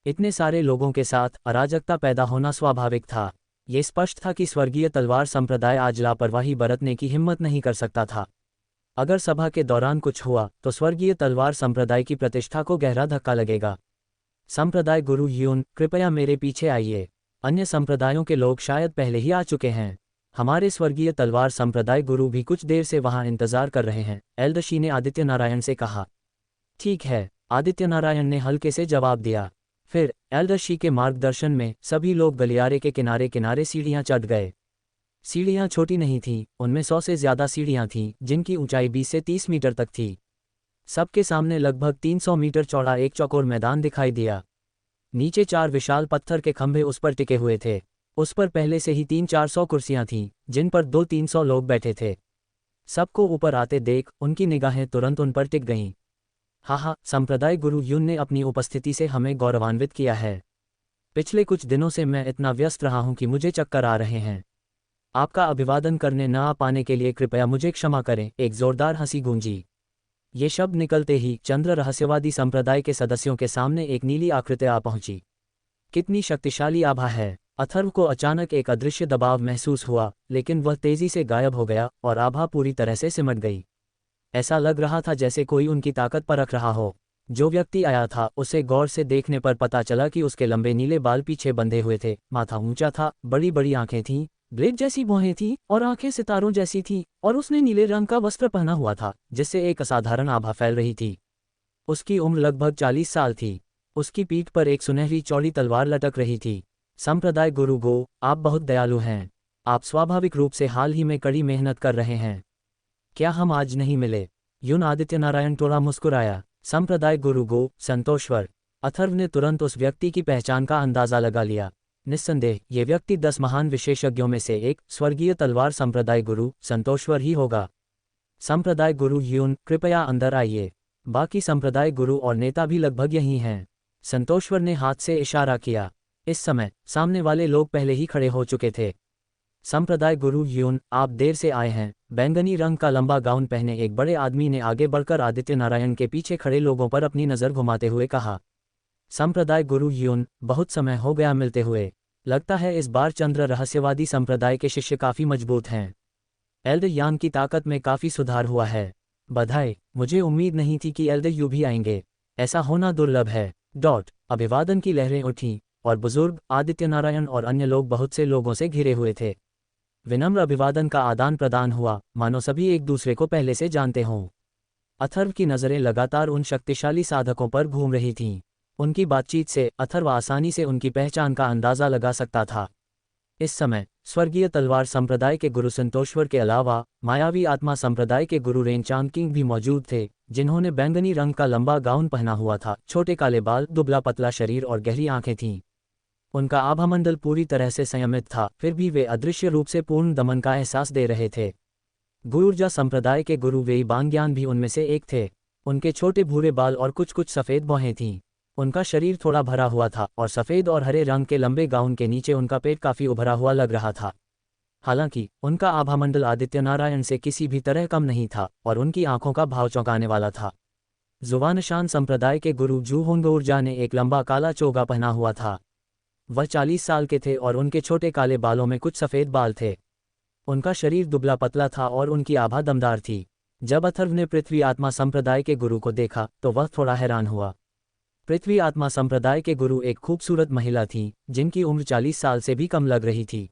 इतने सारे लोगों के साथ अराजकता पैदा होना स्वाभाविक था। ये स्पष्ट था कि स्वर्गीय तलवार संप्रदाय आज लापरवाही बरतने की हिम्मत नहीं कर सकता था। अगर सभा के दौरान कुछ हुआ तो स्वर्गीय तलवार संप्रदाय की प्रतिष्ठा को गहरा धक्का लगेगा। संप्रदाय गुरु ह्यून, कृपया मेरे पीछे आइए। अन्य संप्रदायों के लोग शायद पहले ही आ चुके हैं। हमारे स्वर्गीय तलवार संप्रदाय गुरु भी कुछ देर से वहां इंतजार कर रहे हैं, एल्डशी ने आदित्य नारायण से कहा। ठीक है, आदित्य नारायण ने हल्के से जवाब दिया। फिर एल्डशी के मार्गदर्शन में सभी लोग गलियारे के किनारे किनारे सीढ़ियां चढ़ गए। सीढ़ियां छोटी नहीं थीं, उनमें 100 से ज्यादा सीढ़ियां थीं जिनकी ऊंचाई 20 से 30 मीटर तक थी। सबके सामने लगभग 300 मीटर चौड़ा एक चौकोर मैदान दिखाई दिया। नीचे 4 विशाल पत्थर के खंभे उस पर टिके हुए थे। उस पर पहले से ही 300-400 कुर्सियां थीं जिन पर 200-300 लोग बैठे थे। सबको ऊपर आते देख उनकी निगाहें तुरंत उन पर टिक गईं। हाँ, संप्रदाय गुरु ह्यून ने अपनी उपस्थिति से हमें गौरवान्वित किया है। पिछले कुछ दिनों से मैं इतना व्यस्त रहा हूं कि मुझे चक्कर आ रहे हैं। आपका अभिवादन करने न आ पाने के लिए कृपया मुझे क्षमा करें। एक जोरदार हंसी गूंजी। ये शब्द निकलते ही चंद्र रहस्यवादी संप्रदाय के सदस्यों के सामने एक नीली आकृति आ पहुंची। कितनी शक्तिशाली आभा है। अथर्व को अचानक एक अदृश्य दबाव महसूस हुआ, लेकिन वह तेजी से गायब हो गया और आभा पूरी तरह से सिमट गई। ऐसा लग रहा था जैसे कोई उनकी ताकत परख रहा हो। जो व्यक्ति आया था उसे गौर से देखने पर पता चला कि उसके लंबे नीले बाल पीछे बंधे हुए थे, माथा ऊंचा था, बड़ी बड़ी आंखें थीं, ब्लेड जैसी भौहें थीं और आंखें सितारों जैसी थीं, और उसने नीले रंग का वस्त्र पहना हुआ था जिससे एक असाधारण आभा फैल रही थी। उसकी उम्र लगभग 40 साल थी। उसकी पीठ पर एक सुनहरी चौड़ी तलवार लटक रही थी। संप्रदाय गुरु गो, आप बहुत दयालु हैं। आप स्वाभाविक रूप से हाल ही में कड़ी मेहनत कर रहे हैं। क्या हम आज नहीं मिले? यून आदित्य नारायण थोड़ा मुस्कुराया। संप्रदाय गुरु गो, संतोषवर। अथर्व ने तुरंत उस व्यक्ति की पहचान का अंदाजा लगा लिया। निस्संदेह ये व्यक्ति 10 महान विशेषज्ञों में से एक, स्वर्गीय तलवार संप्रदाय गुरु संतोषवर ही होगा। संप्रदाय गुरु ह्यून, कृपया अंदर आइए। बाकी संप्रदाय गुरु और नेता भी लगभग यही हैं। संतोषवर ने हाथ से इशारा किया। इस समय सामने वाले लोग पहले ही खड़े हो चुके थे। संप्रदाय गुरु ह्यून, आप देर से आए हैं। बैंगनी रंग का लंबा गाउन पहने एक बड़े आदमी ने आगे बढ़कर आदित्य नारायण के पीछे खड़े लोगों पर अपनी नज़र घुमाते हुए कहा। संप्रदाय गुरु ह्यून, बहुत समय हो गया मिलते हुए। लगता है इस बार चंद्र रहस्यवादी संप्रदाय के शिष्य काफ़ी मजबूत हैं। एल्डर यान की ताकत में काफ़ी सुधार हुआ है। बधाई, मुझे उम्मीद नहीं थी कि एल्डर यू भी आएंगे। ऐसा होना दुर्लभ है। अभिवादन की लहरें उठीं और बुजुर्ग, आदित्य नारायण और अन्य लोग बहुत से लोगों से घिरे हुए थे। विनम्र अभिवादन का आदान प्रदान हुआ, मानो सभी एक दूसरे को पहले से जानते हों। अथर्व की नज़रें लगातार उन शक्तिशाली साधकों पर घूम रही थीं। उनकी बातचीत से अथर्व आसानी से उनकी पहचान का अंदाज़ा लगा सकता था। इस समय स्वर्गीय तलवार संप्रदाय के गुरु संतोषवर के अलावा मायावी आत्मा संप्रदाय के गुरु रेनचांद किंग भी मौजूद थे, जिन्होंने बैंगनी रंग का लंबा गाउन पहना हुआ था। छोटे काले बाल, दुबला पतला शरीर और गहरी आंखें थीं। उनका आभामंडल पूरी तरह से संयमित था, फिर भी वे अदृश्य रूप से पूर्ण दमन का एहसास दे रहे थे। गुर्जा संप्रदाय के गुरु वेई बांग्यान भी उनमें से एक थे। उनके छोटे भूरे बाल और कुछ सफ़ेद भौहें थीं। उनका शरीर थोड़ा भरा हुआ था और सफ़ेद और हरे रंग के लंबे गाउन के नीचे उनका पेट काफ़ी उभरा हुआ लग रहा था। हालांकि उनका आभामंडल आदित्य नारायण से किसी भी तरह कम नहीं था और उनकी आंखों का भाव चौंकाने वाला था। जुवानशान संप्रदाय के गुरु जूहोंगोर्जा ने एक लंबा काला चोगा पहना हुआ था। वह 40 साल के थे और उनके छोटे काले बालों में कुछ सफ़ेद बाल थे। उनका शरीर दुबला पतला था और उनकी आभा दमदार थी। जब अथर्व ने पृथ्वी आत्मा संप्रदाय के गुरु को देखा तो वह थोड़ा हैरान हुआ। पृथ्वी आत्मा संप्रदाय के गुरु एक खूबसूरत महिला थीं, जिनकी उम्र 40 साल से भी कम लग रही थी।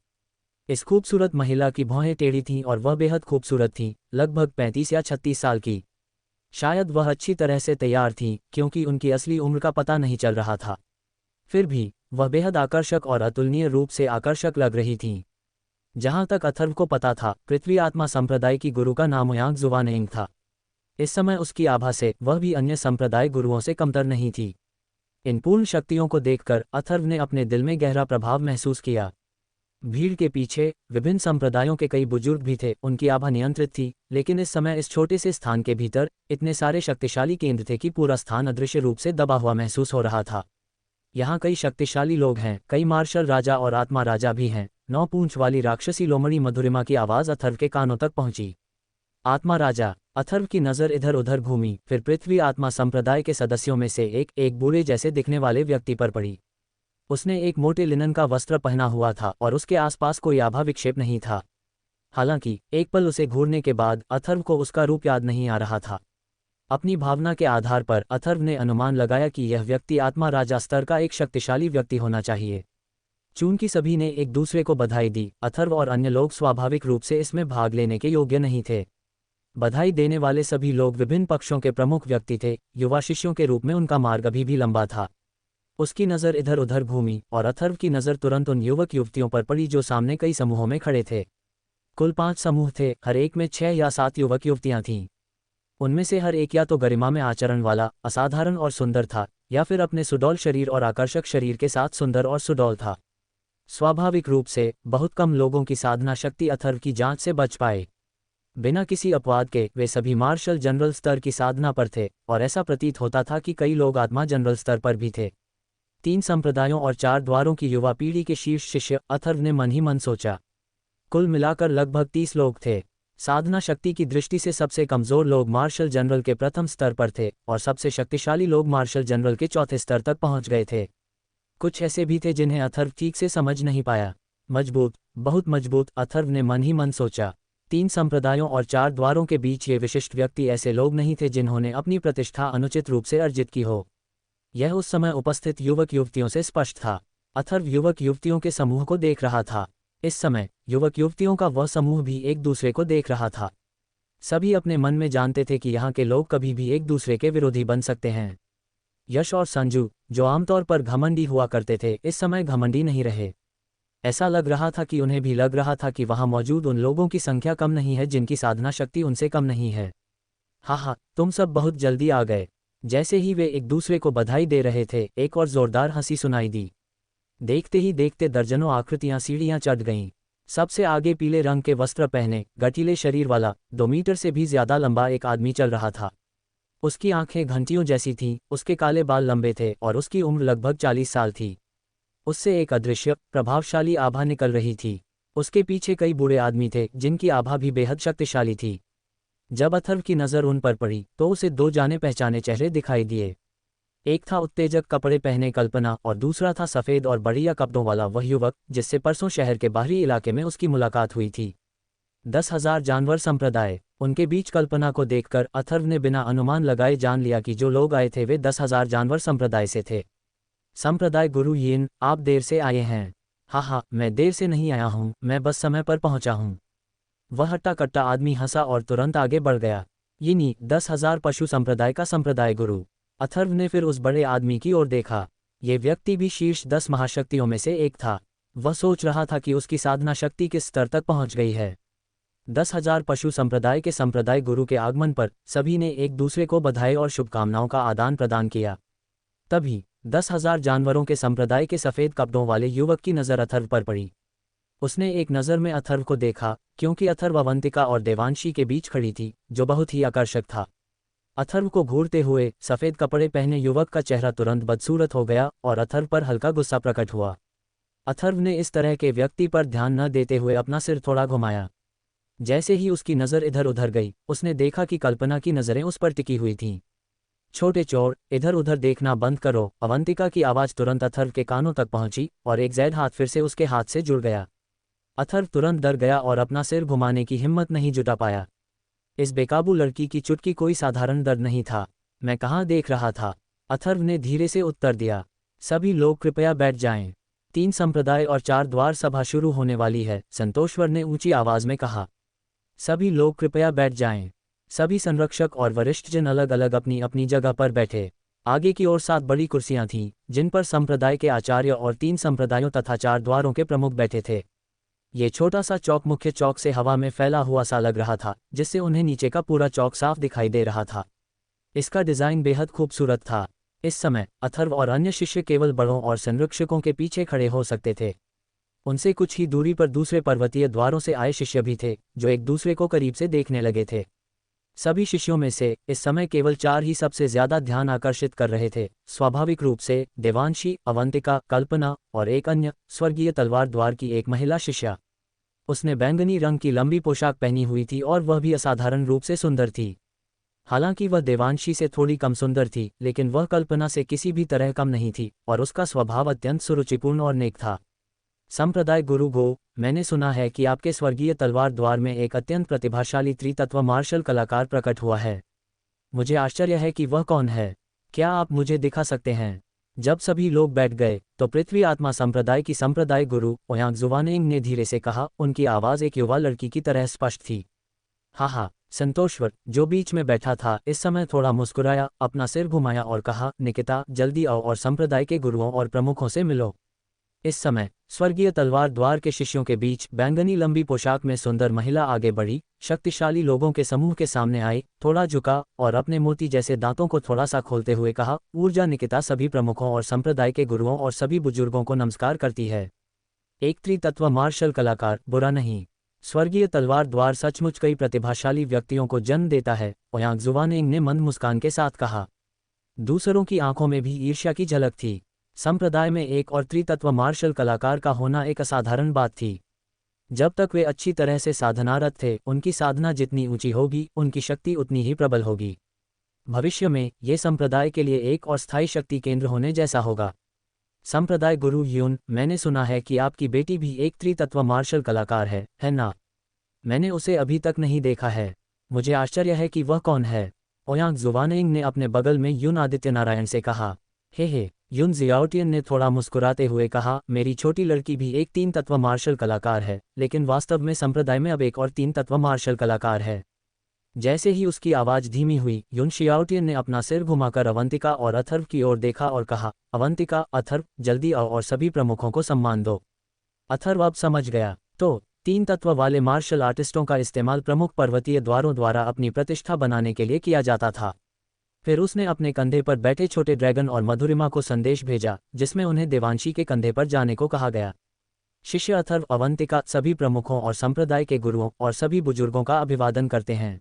इस खूबसूरत महिला की भौहें टेढ़ी थीं और वह बेहद खूबसूरत थी, लगभग 35 या 36 साल की। शायद वह अच्छी तरह से तैयार थीं, क्योंकि उनकी असली उम्र का पता नहीं चल रहा था। फिर भी वह बेहद आकर्षक और अतुलनीय रूप से आकर्षक लग रही थीं। जहां तक अथर्व को पता था, पृथ्वी आत्मा संप्रदाय की गुरु का नाम ओयांग जुवानेंग था। इस समय उसकी आभा से वह भी अन्य संप्रदाय गुरुओं से कमतर नहीं थी। इन पूर्ण शक्तियों को देखकर अथर्व ने अपने दिल में गहरा प्रभाव महसूस किया। भीड़ के पीछे विभिन्न संप्रदायों के कई बुजुर्ग भी थे। उनकी आभा नियंत्रित थी, लेकिन इस समय इस छोटे से स्थान के भीतर इतने सारे शक्तिशाली केंद्र थे कि पूरा स्थान अदृश्य रूप से दबा हुआ महसूस हो रहा था। यहाँ कई शक्तिशाली लोग हैं, कई मार्शल राजा और आत्मा राजा भी हैं। 9 पूंछ वाली राक्षसी लोमड़ी मधुरिमा की आवाज़ अथर्व के कानों तक पहुंची। आत्मा राजा। अथर्व की नज़र इधर उधर घूमी, फिर पृथ्वी आत्मा संप्रदाय के सदस्यों में से एक बूढ़े जैसे दिखने वाले व्यक्ति पर पड़ी। उसने एक मोटे लिनन का वस्त्र पहना हुआ था और उसके आसपास कोई आभा विक्षेप नहीं था। हालांकि एक पल उसे घूरने के बाद अथर्व को उसका रूप याद नहीं आ रहा था। अपनी भावना के आधार पर अथर्व ने अनुमान लगाया कि यह व्यक्ति आत्मा राजा स्तर का एक शक्तिशाली व्यक्ति होना चाहिए। चूंकि सभी ने एक दूसरे को बधाई दी, अथर्व और अन्य लोग स्वाभाविक रूप से इसमें भाग लेने के योग्य नहीं थे। बधाई देने वाले सभी लोग विभिन्न पक्षों के प्रमुख व्यक्ति थे। युवा शिष्यों के रूप में उनका मार्ग अभी भी लंबा था। उसकी नज़र इधर उधर घूमी और अथर्व की नज़र तुरंत उन युवक युवतियों पर पड़ी जो सामने कई समूहों में खड़े थे। कुल 5 समूह थे, हर एक में 6 या 7 युवक युवतियां थीं। उनमें से हर एक या तो गरिमा में आचरण वाला, असाधारण और सुंदर था, या फिर अपने सुडौल शरीर और आकर्षक शरीर के साथ सुंदर और सुडौल था। स्वाभाविक रूप से बहुत कम लोगों की साधना शक्ति अथर्व की जांच से बच पाए। बिना किसी अपवाद के वे सभी मार्शल जनरल स्तर की साधना पर थे, और ऐसा प्रतीत होता था कि कई लोग आत्मा जनरल स्तर पर भी थे। 3 संप्रदायों और 4 द्वारों की युवा पीढ़ी के शीर्ष शिष्य, अथर्व ने मन ही मन सोचा। कुल मिलाकर लगभग 30 लोग थे। साधना शक्ति की दृष्टि से सबसे कमजोर लोग मार्शल जनरल के प्रथम स्तर पर थे और सबसे शक्तिशाली लोग मार्शल जनरल के चौथे स्तर तक पहुंच गए थे। कुछ ऐसे भी थे जिन्हें अथर्व ठीक से समझ नहीं पाया। मजबूत, बहुत मजबूत, अथर्व ने मन ही मन सोचा। 3 संप्रदायों और 4 द्वारों के बीच ये विशिष्ट व्यक्ति ऐसे लोग नहीं थे जिन्होंने अपनी प्रतिष्ठा अनुचित रूप से अर्जित की हो। यह उस समय उपस्थित युवक युवतियों से स्पष्ट था। अथर्व युवक युवतियों के समूह को देख रहा था। इस समय युवक युवतियों का वह समूह भी एक दूसरे को देख रहा था। सभी अपने मन में जानते थे कि यहाँ के लोग कभी भी एक दूसरे के विरोधी बन सकते हैं। यश और संजू, जो आमतौर पर घमंडी हुआ करते थे, इस समय घमंडी नहीं रहे। ऐसा लग रहा था कि उन्हें भी लग रहा था कि वहां मौजूद उन लोगों की संख्या कम नहीं है जिनकी साधना शक्ति उनसे कम नहीं है। हा, तुम सब बहुत जल्दी आ गए। जैसे ही वे एक दूसरे को बधाई दे रहे थे, एक और जोरदार हंसी सुनाई दी। देखते ही देखते दर्जनों आकृतियां सीढ़ियां चढ़ गईं। सबसे आगे पीले रंग के वस्त्र पहने, गठीले शरीर वाला, 2 मीटर से भी ज्यादा लंबा एक आदमी चल रहा था। उसकी आंखें घंटियों जैसी थीं, उसके काले बाल लंबे थे और उसकी उम्र लगभग 40 साल थी। उससे एक अदृश्य, प्रभावशाली आभा निकल रही थी। उसके पीछे कई बूढ़े आदमी थे जिनकी आभा भी बेहद शक्तिशाली थी। जब अथर्व की नज़र उन पर पड़ी तो उसे 2 जाने पहचाने चेहरे दिखाई दिए। एक था उत्तेजक कपड़े पहने कल्पना और दूसरा था सफ़ेद और बढ़िया कपड़ों वाला वह युवक जिससे परसों शहर के बाहरी इलाके में उसकी मुलाकात हुई थी। 10,000 जानवर संप्रदाय। उनके बीच कल्पना को देखकर अथर्व ने बिना अनुमान लगाए जान लिया कि जो लोग आए थे वे 10,000 जानवर संप्रदाय से थे। संप्रदाय गुरु यिन, आप देर से आए हैं। हा, मैं देर से नहीं आया हूँ, मैं बस समय पर पहुँचा हूँ। वह हट्टा कट्टा आदमी हंसा और तुरंत आगे बढ़ गया। यिनी, 10,000 पशु संप्रदाय का संप्रदाय गुरु। अथर्व ने फिर उस बड़े आदमी की ओर देखा। ये व्यक्ति भी शीर्ष 10 महाशक्तियों में से एक था। वह सोच रहा था कि उसकी साधना शक्ति किस स्तर तक पहुंच गई है। 10,000 पशु संप्रदाय के संप्रदाय गुरु के आगमन पर सभी ने एक दूसरे को बधाई और शुभकामनाओं का आदान प्रदान किया। तभी 10,000 जानवरों के संप्रदाय के सफ़ेद कपड़ों वाले युवक की नज़र अथर्व पर पड़ी। उसने एक नज़र में अथर्व को देखा, क्योंकि अथर्व अवंतिका और देवांशी के बीच खड़ी थी, जो बहुत ही आकर्षक था। अथर्व को घूरते हुए सफ़ेद कपड़े पहने युवक का चेहरा तुरंत बदसूरत हो गया और अथर्व पर हल्का गुस्सा प्रकट हुआ। अथर्व ने इस तरह के व्यक्ति पर ध्यान न देते हुए अपना सिर थोड़ा घुमाया। जैसे ही उसकी नज़र इधर उधर गई, उसने देखा कि कल्पना की नज़रें उस पर टिकी हुई थीं। छोटे चोर, इधर उधर देखना बंद करो। अवंतिका की आवाज़ तुरंत अथर्व के कानों तक पहुंची और एक जैद हाथ फिर से उसके हाथ से जुड़ गया। अथर्व तुरंत डर गया और अपना सिर घुमाने की हिम्मत नहीं जुटा पाया। इस बेकाबू लड़की की चुटकी कोई साधारण दर्द नहीं था। मैं कहाँ देख रहा था? अथर्व ने धीरे से उत्तर दिया। सभी लोग कृपया बैठ जाएं। 3 संप्रदाय और 4 द्वार सभा शुरू होने वाली है, संतोषवर ने ऊंची आवाज में कहा। सभी लोग कृपया बैठ जाएं। सभी संरक्षक और वरिष्ठ जन अलग अलग अपनी अपनी जगह पर बैठे। आगे की ओर 7 बड़ी कुर्सियां थीं, जिन पर संप्रदाय के आचार्य और 3 संप्रदायों तथा 4 द्वारों के प्रमुख बैठे थे। ये छोटा सा चौक मुख्य चौक से हवा में फैला हुआ सा लग रहा था, जिससे उन्हें नीचे का पूरा चौक साफ दिखाई दे रहा था। इसका डिज़ाइन बेहद खूबसूरत था। इस समय अथर्व और अन्य शिष्य केवल बड़ों और संरक्षकों के पीछे खड़े हो सकते थे। उनसे कुछ ही दूरी पर दूसरे पर्वतीय द्वारों से आए शिष्य भी थे, जो एक दूसरे को करीब से देखने लगे थे। सभी शिष्यों में से इस समय केवल 4 ही सबसे ज्यादा ध्यान आकर्षित कर रहे थे। स्वाभाविक रूप से देवांशी, अवंतिका, कल्पना और एक अन्य स्वर्गीय तलवार द्वार की एक महिला शिष्या। उसने बैंगनी रंग की लंबी पोशाक पहनी हुई थी और वह भी असाधारण रूप से सुंदर थी। हालांकि वह देवांशी से थोड़ी कम सुंदर थी, लेकिन वह कल्पना से किसी भी तरह कम नहीं थी और उसका स्वभाव अत्यंत सुरुचिपूर्ण और नेक था। संप्रदाय गुरु गो, मैंने सुना है कि आपके स्वर्गीय तलवार द्वार में एक अत्यंत प्रतिभाशाली त्रितत्व मार्शल कलाकार प्रकट हुआ है। मुझे आश्चर्य है कि वह कौन है। क्या आप मुझे दिखा सकते हैं? जब सभी लोग बैठ गए तो पृथ्वी आत्मा संप्रदाय की संप्रदाय गुरु ओयांग जुवानेंग ने धीरे से कहा। उनकी आवाज़ एक युवा लड़की की तरह स्पष्ट थी। हाँ, संतोषवर, जो बीच में बैठा था, इस समय थोड़ा मुस्कुराया, अपना सिर घुमाया और कहा, निकिता, जल्दी आओ और संप्रदाय के गुरुओं और प्रमुखों से मिलो। इस समय स्वर्गीय तलवार द्वार के शिष्यों के बीच बैंगनी लंबी पोशाक में सुंदर महिला आगे बढ़ी, शक्तिशाली लोगों के समूह के सामने आई, थोड़ा झुका और अपने मोती जैसे दांतों को थोड़ा सा खोलते हुए कहा, ऊर्जा निकिता सभी प्रमुखों और संप्रदाय के गुरुओं और सभी बुजुर्गों को नमस्कार करती है। एक त्रितत्व मार्शल कलाकार, बुरा नहीं। स्वर्गीय तलवार द्वार सचमुच कई प्रतिभाशाली व्यक्तियों को जन्म देता है, ओयांग जुवानेंग ने मंद मुस्कान के साथ कहा। दूसरों की आंखों में भी ईर्ष्या की झलक थी। संप्रदाय में एक और त्रितत्व मार्शल कलाकार का होना एक असाधारण बात थी। जब तक वे अच्छी तरह से साधनारत थे, उनकी साधना जितनी ऊंची होगी, उनकी शक्ति उतनी ही प्रबल होगी। भविष्य में ये संप्रदाय के लिए एक और स्थायी शक्ति केंद्र होने जैसा होगा। संप्रदाय गुरु ह्यून, मैंने सुना है कि आपकी बेटी भी एक त्रितत्व मार्शल कलाकार है ना? मैंने उसे अभी तक नहीं देखा है। मुझे आश्चर्य है कि वह कौन है। ओयांग जुवानेंग ने अपने बगल में यून आदित्य नारायण से कहा। हे, यून जियाओटियन ने थोड़ा मुस्कुराते हुए कहा, मेरी छोटी लड़की भी एक तीन तत्व मार्शल कलाकार है, लेकिन वास्तव में संप्रदाय में अब एक और तीन तत्व मार्शल कलाकार है। जैसे ही उसकी आवाज़ धीमी हुई, यून शियाओटियन ने अपना सिर घुमाकर अवंतिका और अथर्व की ओर देखा और कहा, अवंतिका, अथर्व, जल्दी आओ और सभी प्रमुखों को सम्मान दो। अथर्व अब समझ गया। तो तीन तत्व वाले मार्शल आर्टिस्टों का इस्तेमाल प्रमुख पर्वतीय द्वारों द्वारा अपनी प्रतिष्ठा बनाने के लिए किया जाता था। फिर उसने अपने कंधे पर बैठे छोटे ड्रैगन और मधुरिमा को संदेश भेजा, जिसमें उन्हें देवांशी के कंधे पर जाने को कहा गया। शिष्य अथर्व अवंतिका सभी प्रमुखों और संप्रदाय के गुरुओं और सभी बुजुर्गों का अभिवादन करते हैं।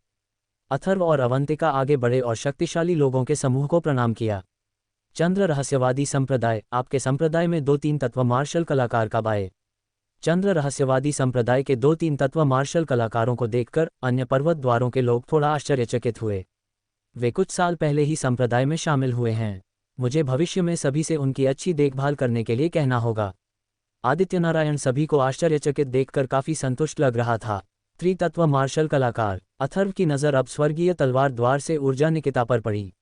अथर्व और अवंतिका आगे बढ़े और शक्तिशाली लोगों के समूह को प्रणाम किया। चंद्र रहस्यवादी संप्रदाय, आपके संप्रदाय में दो तीन तत्व मार्शल कलाकार कब आए? चंद्र रहस्यवादी संप्रदाय के दो तीन तत्व मार्शल कलाकारों को देखकर अन्य पर्वत द्वारों के लोग थोड़ा आश्चर्यचकित हुए। वे कुछ साल पहले ही संप्रदाय में शामिल हुए हैं। मुझे भविष्य में सभी से उनकी अच्छी देखभाल करने के लिए कहना होगा। आदित्य नारायण सभी को आश्चर्यचकित देखकर काफी संतुष्ट लग रहा था। त्रितत्व मार्शल कलाकार। अथर्व की नज़र अब स्वर्गीय तलवार द्वार से ऊर्जा निकिता पर पड़ी।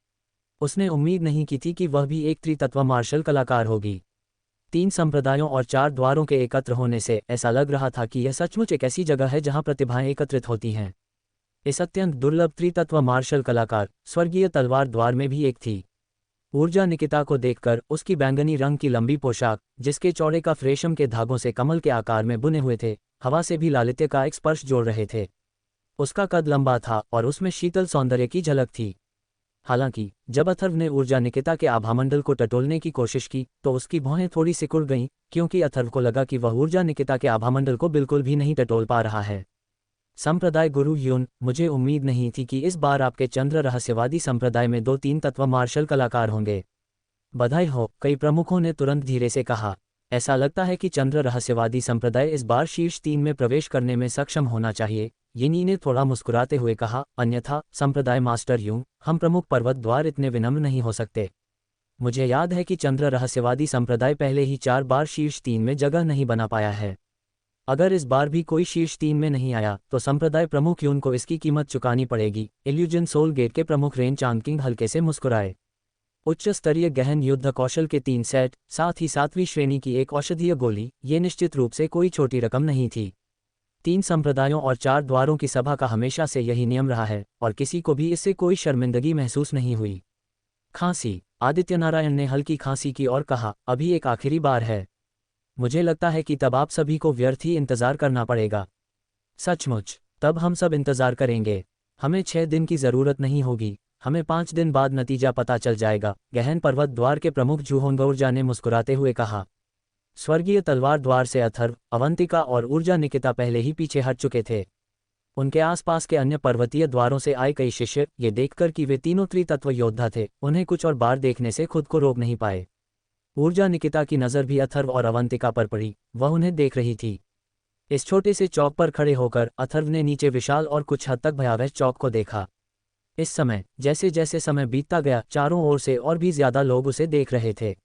उसने उम्मीद नहीं की थी कि वह भी एक त्रितत्व मार्शल कलाकार होगी। 3 संप्रदायों और 4 द्वारों के एकत्र होने से ऐसा लग रहा था कि यह सचमुच एक ऐसी जगह है जहां प्रतिभाएं एकत्रित होती हैं। इस अत्यंत दुर्लभ त्रितत्व मार्शल कलाकार स्वर्गीय तलवार द्वार में भी एक थी। ऊर्जा निकिता को देखकर उसकी बैंगनी रंग की लंबी पोशाक, जिसके चौड़े कफ रेशम के धागों से कमल के आकार में बुने हुए थे, हवा से भी लालित्य का एक स्पर्श जोड़ रहे थे। उसका कद लंबा था और उसमें शीतल सौंदर्य की झलक थी। हालांकि जब अथर्व ने ऊर्जा निकिता के आभामंडल को टटोलने की कोशिश की तो उसकी भौहें थोड़ी सिकुड़ गईं, क्योंकि अथर्व को लगा कि वह ऊर्जा निकिता के आभामंडल को बिल्कुल भी नहीं टटोल पा रहा है। संप्रदाय गुरु ह्यून, मुझे उम्मीद नहीं थी कि इस बार आपके चंद्र रहस्यवादी संप्रदाय में 2-3 तत्व मार्शल कलाकार होंगे। बधाई हो, कई प्रमुखों ने तुरंत धीरे से कहा। ऐसा लगता है कि चंद्र रहस्यवादी संप्रदाय इस बार शीर्ष 3 में प्रवेश करने में सक्षम होना चाहिए, यिनी ने थोड़ा मुस्कुराते हुए कहा। अन्यथा संप्रदाय मास्टर यूं, हम प्रमुख पर्वत द्वार इतने विनम्र नहीं हो सकते। मुझे याद है कि चंद्र रहस्यवादी संप्रदाय पहले ही 4 बार शीर्ष 3 में जगह नहीं बना पाया है। अगर इस बार भी कोई शीर्ष 3 में नहीं आया तो संप्रदाय प्रमुख यून को इसकी कीमत चुकानी पड़ेगी। इल्यूजन सोल गेट के प्रमुख रेन चांदकिंग हल्के से मुस्कुराए। उच्च स्तरीय गहन युद्ध कौशल के 3 सेट, साथ ही 7वीं श्रेणी की एक औषधीय गोली, ये निश्चित रूप से कोई छोटी रकम नहीं थी। 3 संप्रदायों और 4 द्वारों की सभा का हमेशा से यही नियम रहा है और किसी को भी इससे कोई शर्मिंदगी महसूस नहीं हुई। खांसी। आदित्य नारायण ने हल्की खांसी की और कहा, अभी एक आखिरी बार है। मुझे लगता है कि तब आप सभी को व्यर्थ ही इंतजार करना पड़ेगा। सचमुच? तब हम सब इंतजार करेंगे। हमें 6 दिन की जरूरत नहीं होगी, हमें 5 दिन बाद नतीजा पता चल जाएगा। गहन पर्वत द्वार के प्रमुख जूहोंग ऊर्जा ने मुस्कुराते हुए कहा। स्वर्गीय तलवार द्वार से अथर्व, अवंतिका और ऊर्जा निकिता पहले ही पीछे हट चुके थे। उनके आसपास के अन्य पर्वतीय द्वारों से आए कई शिष्य ये देखकर कि वे तीनों त्रितत्व योद्धा थे, उन्हें कुछ और बार देखने से खुद को रोक नहीं पाए। ऊर्जा निकिता की नज़र भी अथर्व और अवंतिका पर पड़ी, वह उन्हें देख रही थी। इस छोटे से चौक पर खड़े होकर अथर्व ने नीचे विशाल और कुछ हद तक भयावह चौक को देखा। इस समय जैसे जैसे समय बीतता गया, चारों ओर से और भी ज्यादा लोग उसे देख रहे थे।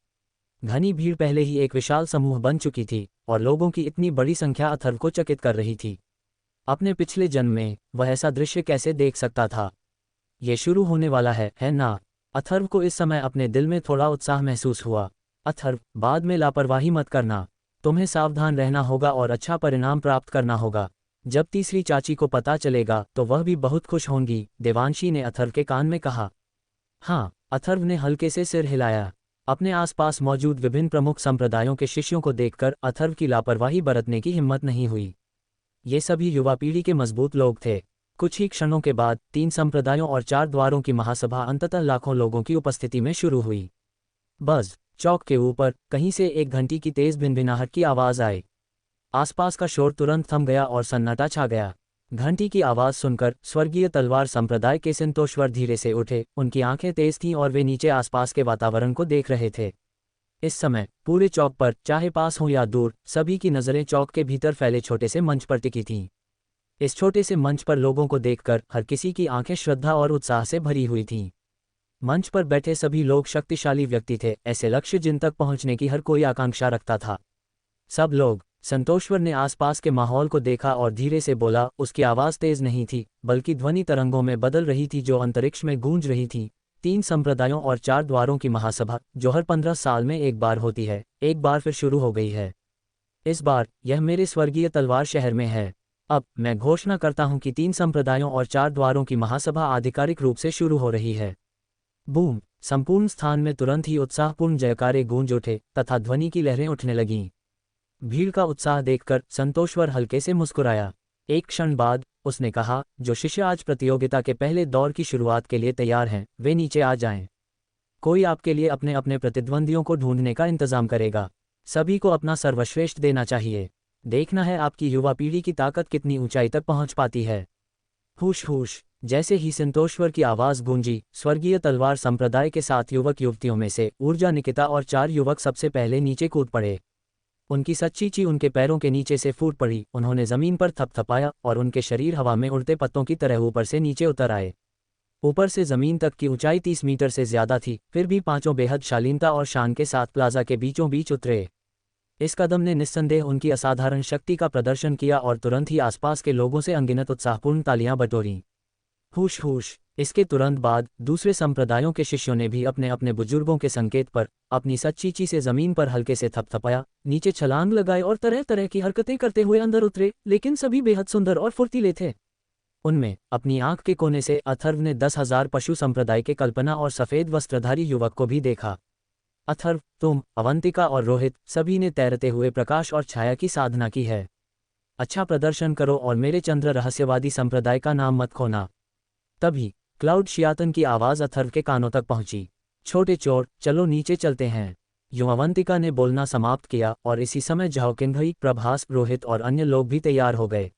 घनी भीड़ पहले ही एक विशाल समूह बन चुकी थी और लोगों की इतनी बड़ी संख्या अथर्व को चकित कर रही थी। अपने पिछले जन्म में वह ऐसा दृश्य कैसे देख सकता था? ये शुरू होने वाला है ना? अथर्व को इस समय अपने दिल में थोड़ा उत्साह महसूस हुआ। अथर्व, बाद में लापरवाही मत करना, तुम्हें सावधान रहना होगा और अच्छा परिणाम प्राप्त करना होगा। जब तीसरी चाची को पता चलेगा तो वह भी बहुत खुश होंगी, देवांशी ने अथर्व के कान में कहा। हाँ, अथर्व ने हल्के से सिर हिलाया। अपने आसपास मौजूद विभिन्न प्रमुख संप्रदायों के शिष्यों को देखकर अथर्व की लापरवाही बरतने की हिम्मत नहीं हुई। ये सभी युवा पीढ़ी के मजबूत लोग थे। कुछ ही क्षणों के बाद 3 संप्रदायों और 4 द्वारों की महासभा अंततः लाखों लोगों की उपस्थिति में शुरू हुई। बस चौक के ऊपर कहीं से एक घंटी की तेज भिनभिनाहट की आवाज आई। आसपास का शोर तुरंत थम गया और सन्नाटा छा गया। घंटी की आवाज सुनकर स्वर्गीय तलवार संप्रदाय के संतोषवर धीरे से उठे, उनकी आंखें तेज थीं और वे नीचे आसपास के वातावरण को देख रहे थे। इस समय पूरे चौक पर, चाहे पास हो या दूर, सभी की नज़रें चौक के भीतर फैले छोटे से मंच पर टिकी थीं। इस छोटे से मंच पर लोगों को देखकर हर किसी की आंखें श्रद्धा और उत्साह से भरी हुई थीं। मंच पर बैठे सभी लोग शक्तिशाली व्यक्ति थे, ऐसे लक्ष्य जिन तक पहुंचने की हर कोई आकांक्षा रखता था। सब लोग। संतोषवर ने आसपास के माहौल को देखा और धीरे से बोला। उसकी आवाज़ तेज नहीं थी, बल्कि ध्वनि तरंगों में बदल रही थी जो अंतरिक्ष में गूंज रही थी। 3 संप्रदायों और 4 द्वारों की महासभा, जो हर 15 साल में एक बार होती है, एक बार फिर शुरू हो गई है। इस बार यह मेरे स्वर्गीय तलवार शहर में है। अब मैं घोषणा करता हूं कि 3 संप्रदायों और 4 द्वारों की महासभा आधिकारिक रूप से शुरू हो रही है। बूम! संपूर्ण स्थान में तुरंत ही उत्साहपूर्ण जयकारे गूंज उठे तथा ध्वनि की लहरें उठने लगीं। भीड़ का उत्साह देखकर संतोषवर हल्के से मुस्कुराया। एक क्षण बाद उसने कहा, जो शिष्य आज प्रतियोगिता के पहले दौर की शुरुआत के लिए तैयार हैं, वे नीचे आ जाएं। कोई आपके लिए अपने अपने प्रतिद्वंदियों को ढूंढने का इंतजाम करेगा। सभी को अपना सर्वश्रेष्ठ देना चाहिए। देखना है आपकी युवा पीढ़ी की ताकत कितनी ऊंचाई तक पहुंच पाती है। हुश हुश! जैसे ही संतोषवर की आवाज़ गूंजी, स्वर्गीय तलवार संप्रदाय के 7 युवक युवतियों में से ऊर्जा निकिता और 4 युवक सबसे पहले नीचे कूद पड़े। उनकी सच्ची ची उनके पैरों के नीचे से फूट पड़ी। उन्होंने जमीन पर थपथपाया और उनके शरीर हवा में उड़ते पत्तों की तरह ऊपर से नीचे उतर आए। ऊपर से जमीन तक की ऊंचाई 30 मीटर से ज्यादा थी, फिर भी पांचों बेहद शालीनता और शान के साथ प्लाजा के बीचों बीच उतरे। इस कदम ने निस्संदेह उनकी असाधारण शक्ति का प्रदर्शन किया और तुरंत ही आसपास के लोगों से अनगिनत उत्साहपूर्ण तालियां बटोरीं। हुश हुश! इसके तुरंत बाद दूसरे संप्रदायों के शिष्यों ने भी अपने अपने बुजुर्गों के संकेत पर अपनी सच्ची ची से जमीन पर हल्के से थपथपाया, नीचे छलांग लगाए और तरह तरह की हरकतें करते हुए अंदर उतरे, लेकिन सभी बेहद सुंदर और फुर्तीले थे। उनमें अपनी आंख के कोने से अथर्व ने 10,000 पशु संप्रदाय के कल्पना और सफेद वस्त्रधारी युवक को भी देखा। अथर्व, तुम, अवंतिका और रोहित, सभी ने तैरते हुए प्रकाश और छाया की साधना की है। अच्छा प्रदर्शन करो और मेरे चंद्र रहस्यवादी संप्रदाय का नाम मत खोना। तभी क्लाउड शियातन की आवाज़ अथर्व के कानों तक पहुंची। छोटे चोर, चलो नीचे चलते हैं। यूं अवंतिका ने बोलना समाप्त किया और इसी समय झाओकिंघई, प्रभास, रोहित और अन्य लोग भी तैयार हो गए।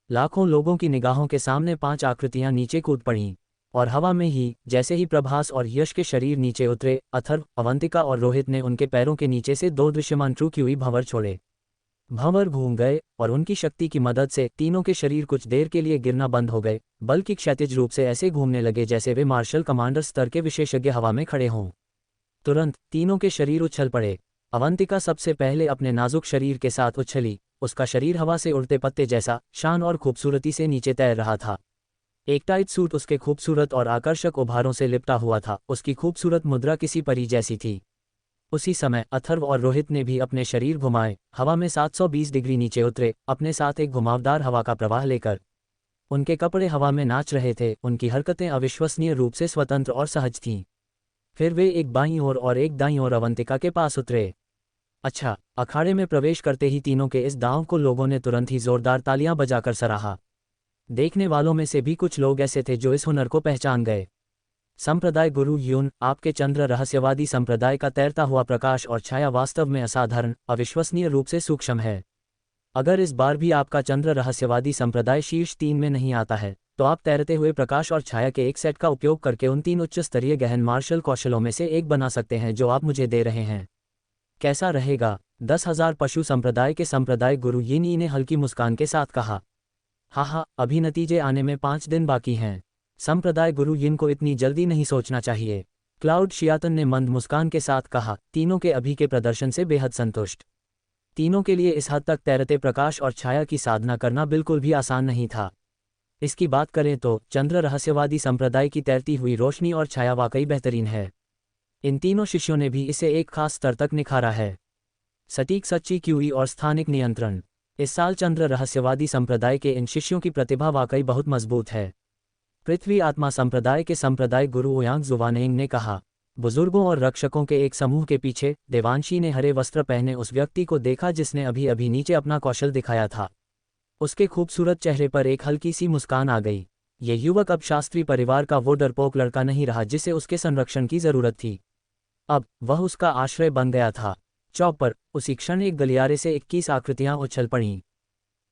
लाखों लोगों की निगाहों के सामने 5 आकृतियां नीचे कूद पड़ीं और हवा में ही जैसे ही प्रभास और यश के शरीर नीचे उतरे, अथर्व, अवंतिका और रोहित ने उनके पैरों के नीचे से 2 दृश्यमान ट्रुक्यूई भंवर छोड़े। भंवर घूम गए और उनकी शक्ति की मदद से तीनों के शरीर कुछ देर के लिए गिरना बंद हो गए, बल्कि क्षैतिज रूप से ऐसे घूमने लगे जैसे वे मार्शल कमांडर स्तर के विशेषज्ञ हवा में खड़े हों। तुरंत तीनों के शरीर उछल पड़े। अवंतिका सबसे पहले अपने नाजुक शरीर के साथ उछली। उसका शरीर हवा से उड़ते पत्ते जैसा शान और खूबसूरती से नीचे तैर रहा था। एक टाइट सूट उसके खूबसूरत और आकर्षक उभारों से लिपटा हुआ था। उसकी खूबसूरत मुद्रा किसी परी जैसी थी। उसी समय अथर्व और रोहित ने भी अपने शरीर घुमाए, हवा में 720 डिग्री नीचे उतरे, अपने साथ एक घुमावदार हवा का प्रवाह लेकर। उनके कपड़े हवा में नाच रहे थे। उनकी हरकतें अविश्वसनीय रूप से स्वतंत्र और सहज थीं। फिर वे एक बाईं ओर और एक दाईं ओर अवंतिका के पास उतरे। अच्छा! अखाड़े में प्रवेश करते ही तीनों के इस दांव को लोगों ने तुरंत ही जोरदार तालियां बजाकर सराहा। देखने वालों में से भी कुछ लोग ऐसे थे जो इस हुनर को पहचान गए। संप्रदाय गुरु यून, आपके चंद्र रहस्यवादी संप्रदाय का तैरता हुआ प्रकाश और छाया वास्तव में असाधारण, अविश्वसनीय रूप से सूक्ष्म है। अगर इस बार भी आपका चंद्र रहस्यवादी संप्रदाय शीर्ष 3 में नहीं आता है, तो आप तैरते हुए प्रकाश और छाया के एक सेट का उपयोग करके उन 3 उच्च स्तरीय गहन मार्शल कौशलों में से एक बना सकते हैं जो आप मुझे दे रहे हैं। कैसा रहेगा? 10,000 पशु संप्रदाय के संप्रदाय गुरु यिन ई ने हल्की मुस्कान के साथ कहा। हाँ, अभी नतीजे आने में 5 दिन बाकी हैं। संप्रदाय गुरु यिन को इतनी जल्दी नहीं सोचना चाहिए। क्लाउड शियातन ने मंद मुस्कान के साथ कहा, तीनों के अभी के प्रदर्शन से बेहद संतुष्ट। तीनों के लिए इस हद तक तैरते प्रकाश और छाया की साधना करना बिल्कुल भी आसान नहीं था। इसकी बात करें तो चंद्र रहस्यवादी संप्रदाय की तैरती हुई रोशनी और छाया वाकई बेहतरीन है। इन तीनों शिष्यों ने भी इसे एक खास स्तर तक निखारा है। सटीक सच्ची क्यूई और स्थानिक नियंत्रण। इस साल चंद्र रहस्यवादी संप्रदाय के इन शिष्यों की प्रतिभा वाकई बहुत मजबूत है। पृथ्वी आत्मा संप्रदाय के संप्रदाय गुरु ओयांग जुवानेंग ने कहा। बुजुर्गों और रक्षकों के एक समूह के पीछे देवांशी ने हरे वस्त्र पहने उस व्यक्ति को देखा जिसने अभी अभी नीचे अपना कौशल दिखाया था। उसके खूबसूरत चेहरे पर एक हल्की सी मुस्कान आ गई। ये युवक अब शास्त्री परिवार का वो डरपोक लड़का नहीं रहा जिसे उसके संरक्षण की जरूरत थी। अब वह उसका आश्रय बन गया था। चौक पर उसी क्षण एक गलियारे से 21 आकृतियां उछल पड़ीं।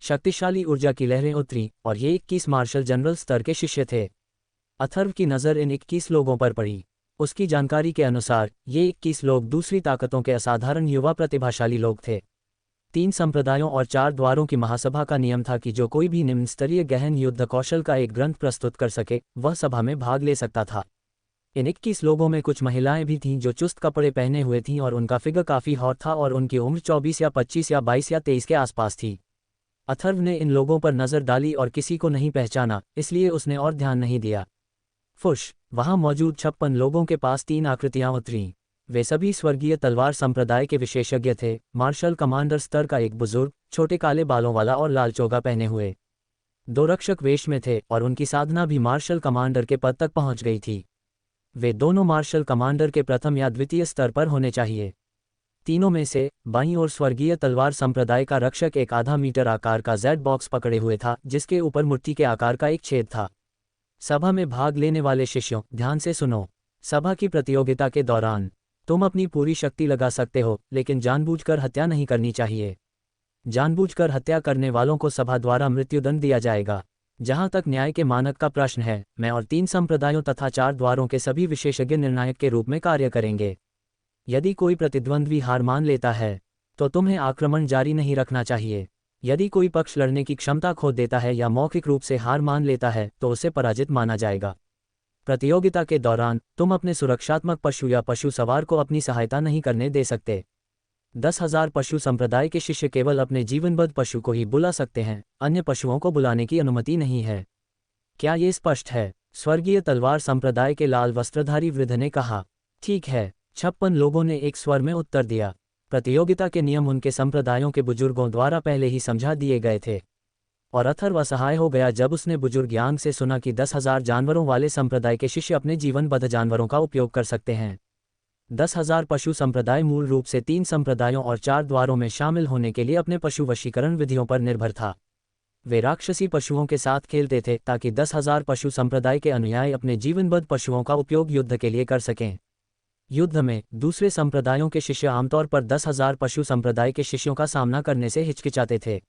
शक्तिशाली ऊर्जा की लहरें उतरी और ये 21 मार्शल जनरल स्तर के शिष्य थे। अथर्व की नज़र इन 21 लोगों पर पड़ी। उसकी जानकारी के अनुसार ये 21 लोग दूसरी ताकतों के असाधारण युवा प्रतिभाशाली लोग थे। 3 संप्रदायों और 4 द्वारों की महासभा का नियम था कि जो कोई भी निम्न स्तरीय गहन युद्ध कौशल का एक ग्रंथ प्रस्तुत कर सके वह सभा में भाग ले सकता था। इन 21 लोगों में कुछ महिलाएं भी थीं जो चुस्त कपड़े पहने हुए थीं और उनका फिगर काफ़ी हॉट था और उनकी उम्र 24 या 25 या 22 या 23 के आसपास थी। अथर्व ने इन लोगों पर नज़र डाली और किसी को नहीं पहचाना, इसलिए उसने और ध्यान नहीं दिया। फुश, वहां मौजूद 56 लोगों के पास 3 आकृतियां उतरीं। वे सभी स्वर्गीय तलवार संप्रदाय के विशेषज्ञ थे। मार्शल कमांडर स्तर का एक बुजुर्ग, छोटे काले बालों वाला और लाल चोगा पहने हुए। 2 रक्षक वेश में थे और उनकी साधना भी मार्शल कमांडर के पद तक पहुंच गई थी। वे दोनों मार्शल कमांडर के प्रथम या द्वितीय स्तर पर होने चाहिए। तीनों में से बाईं ओर स्वर्गीय तलवार संप्रदाय का रक्षक एक आधा मीटर आकार का जेड बॉक्स पकड़े हुए था जिसके ऊपर मुट्ठी के आकार का एक छेद था। सभा में भाग लेने वाले शिष्यों, ध्यान से सुनो। सभा की प्रतियोगिता के दौरान तुम अपनी पूरी शक्ति लगा सकते हो, लेकिन जानबूझकर हत्या नहीं करनी चाहिए। जानबूझकर हत्या करने वालों को सभा द्वारा मृत्युदंड दिया जाएगा। जहां तक न्याय के मानक का प्रश्न है, मैं और 3 संप्रदायों तथा 4 द्वारों के सभी विशेषज्ञ निर्णायक के रूप में कार्य करेंगे। यदि कोई प्रतिद्वंद्वी हार मान लेता है तो तुम्हें आक्रमण जारी नहीं रखना चाहिए। यदि कोई पक्ष लड़ने की क्षमता खो देता है या मौखिक रूप से हार मान लेता है तो उसे पराजित माना जाएगा। प्रतियोगिता के दौरान तुम अपने सुरक्षात्मक पशु या पशु सवार को अपनी सहायता नहीं करने दे सकते। 10,000 पशु संप्रदाय के शिष्य केवल अपने जीवनबद्ध पशु को ही बुला सकते हैं, अन्य पशुओं को बुलाने की अनुमति नहीं है। क्या ये स्पष्ट है? स्वर्गीय तलवार संप्रदाय के लाल वस्त्रधारी वृद्ध ने कहा। ठीक है, 56 लोगों ने एक स्वर में उत्तर दिया। प्रतियोगिता के नियम उनके संप्रदायों के बुजुर्गों द्वारा पहले ही समझा दिए गए थे। और अथर्व असहाय हो गया जब उसने बुजुर्ग यांग से सुना कि 10,000 जानवरों वाले संप्रदाय के शिष्य अपने जीवनबद्ध जानवरों का उपयोग कर सकते हैं। 10,000 पशु संप्रदाय मूल रूप से 3 संप्रदायों और 4 द्वारों में शामिल होने के लिए अपने पशु वशीकरण विधियों पर निर्भर था। वे राक्षसी पशुओं के साथ खेलते थे ताकि 10,000 पशु संप्रदाय के अनुयायी अपने जीवनबद्ध पशुओं का उपयोग युद्ध के लिए कर सकें। युद्ध में दूसरे संप्रदायों के शिष्य आमतौर पर 10,000 पशु संप्रदाय के शिष्यों का सामना करने से हिचकिचाते थे।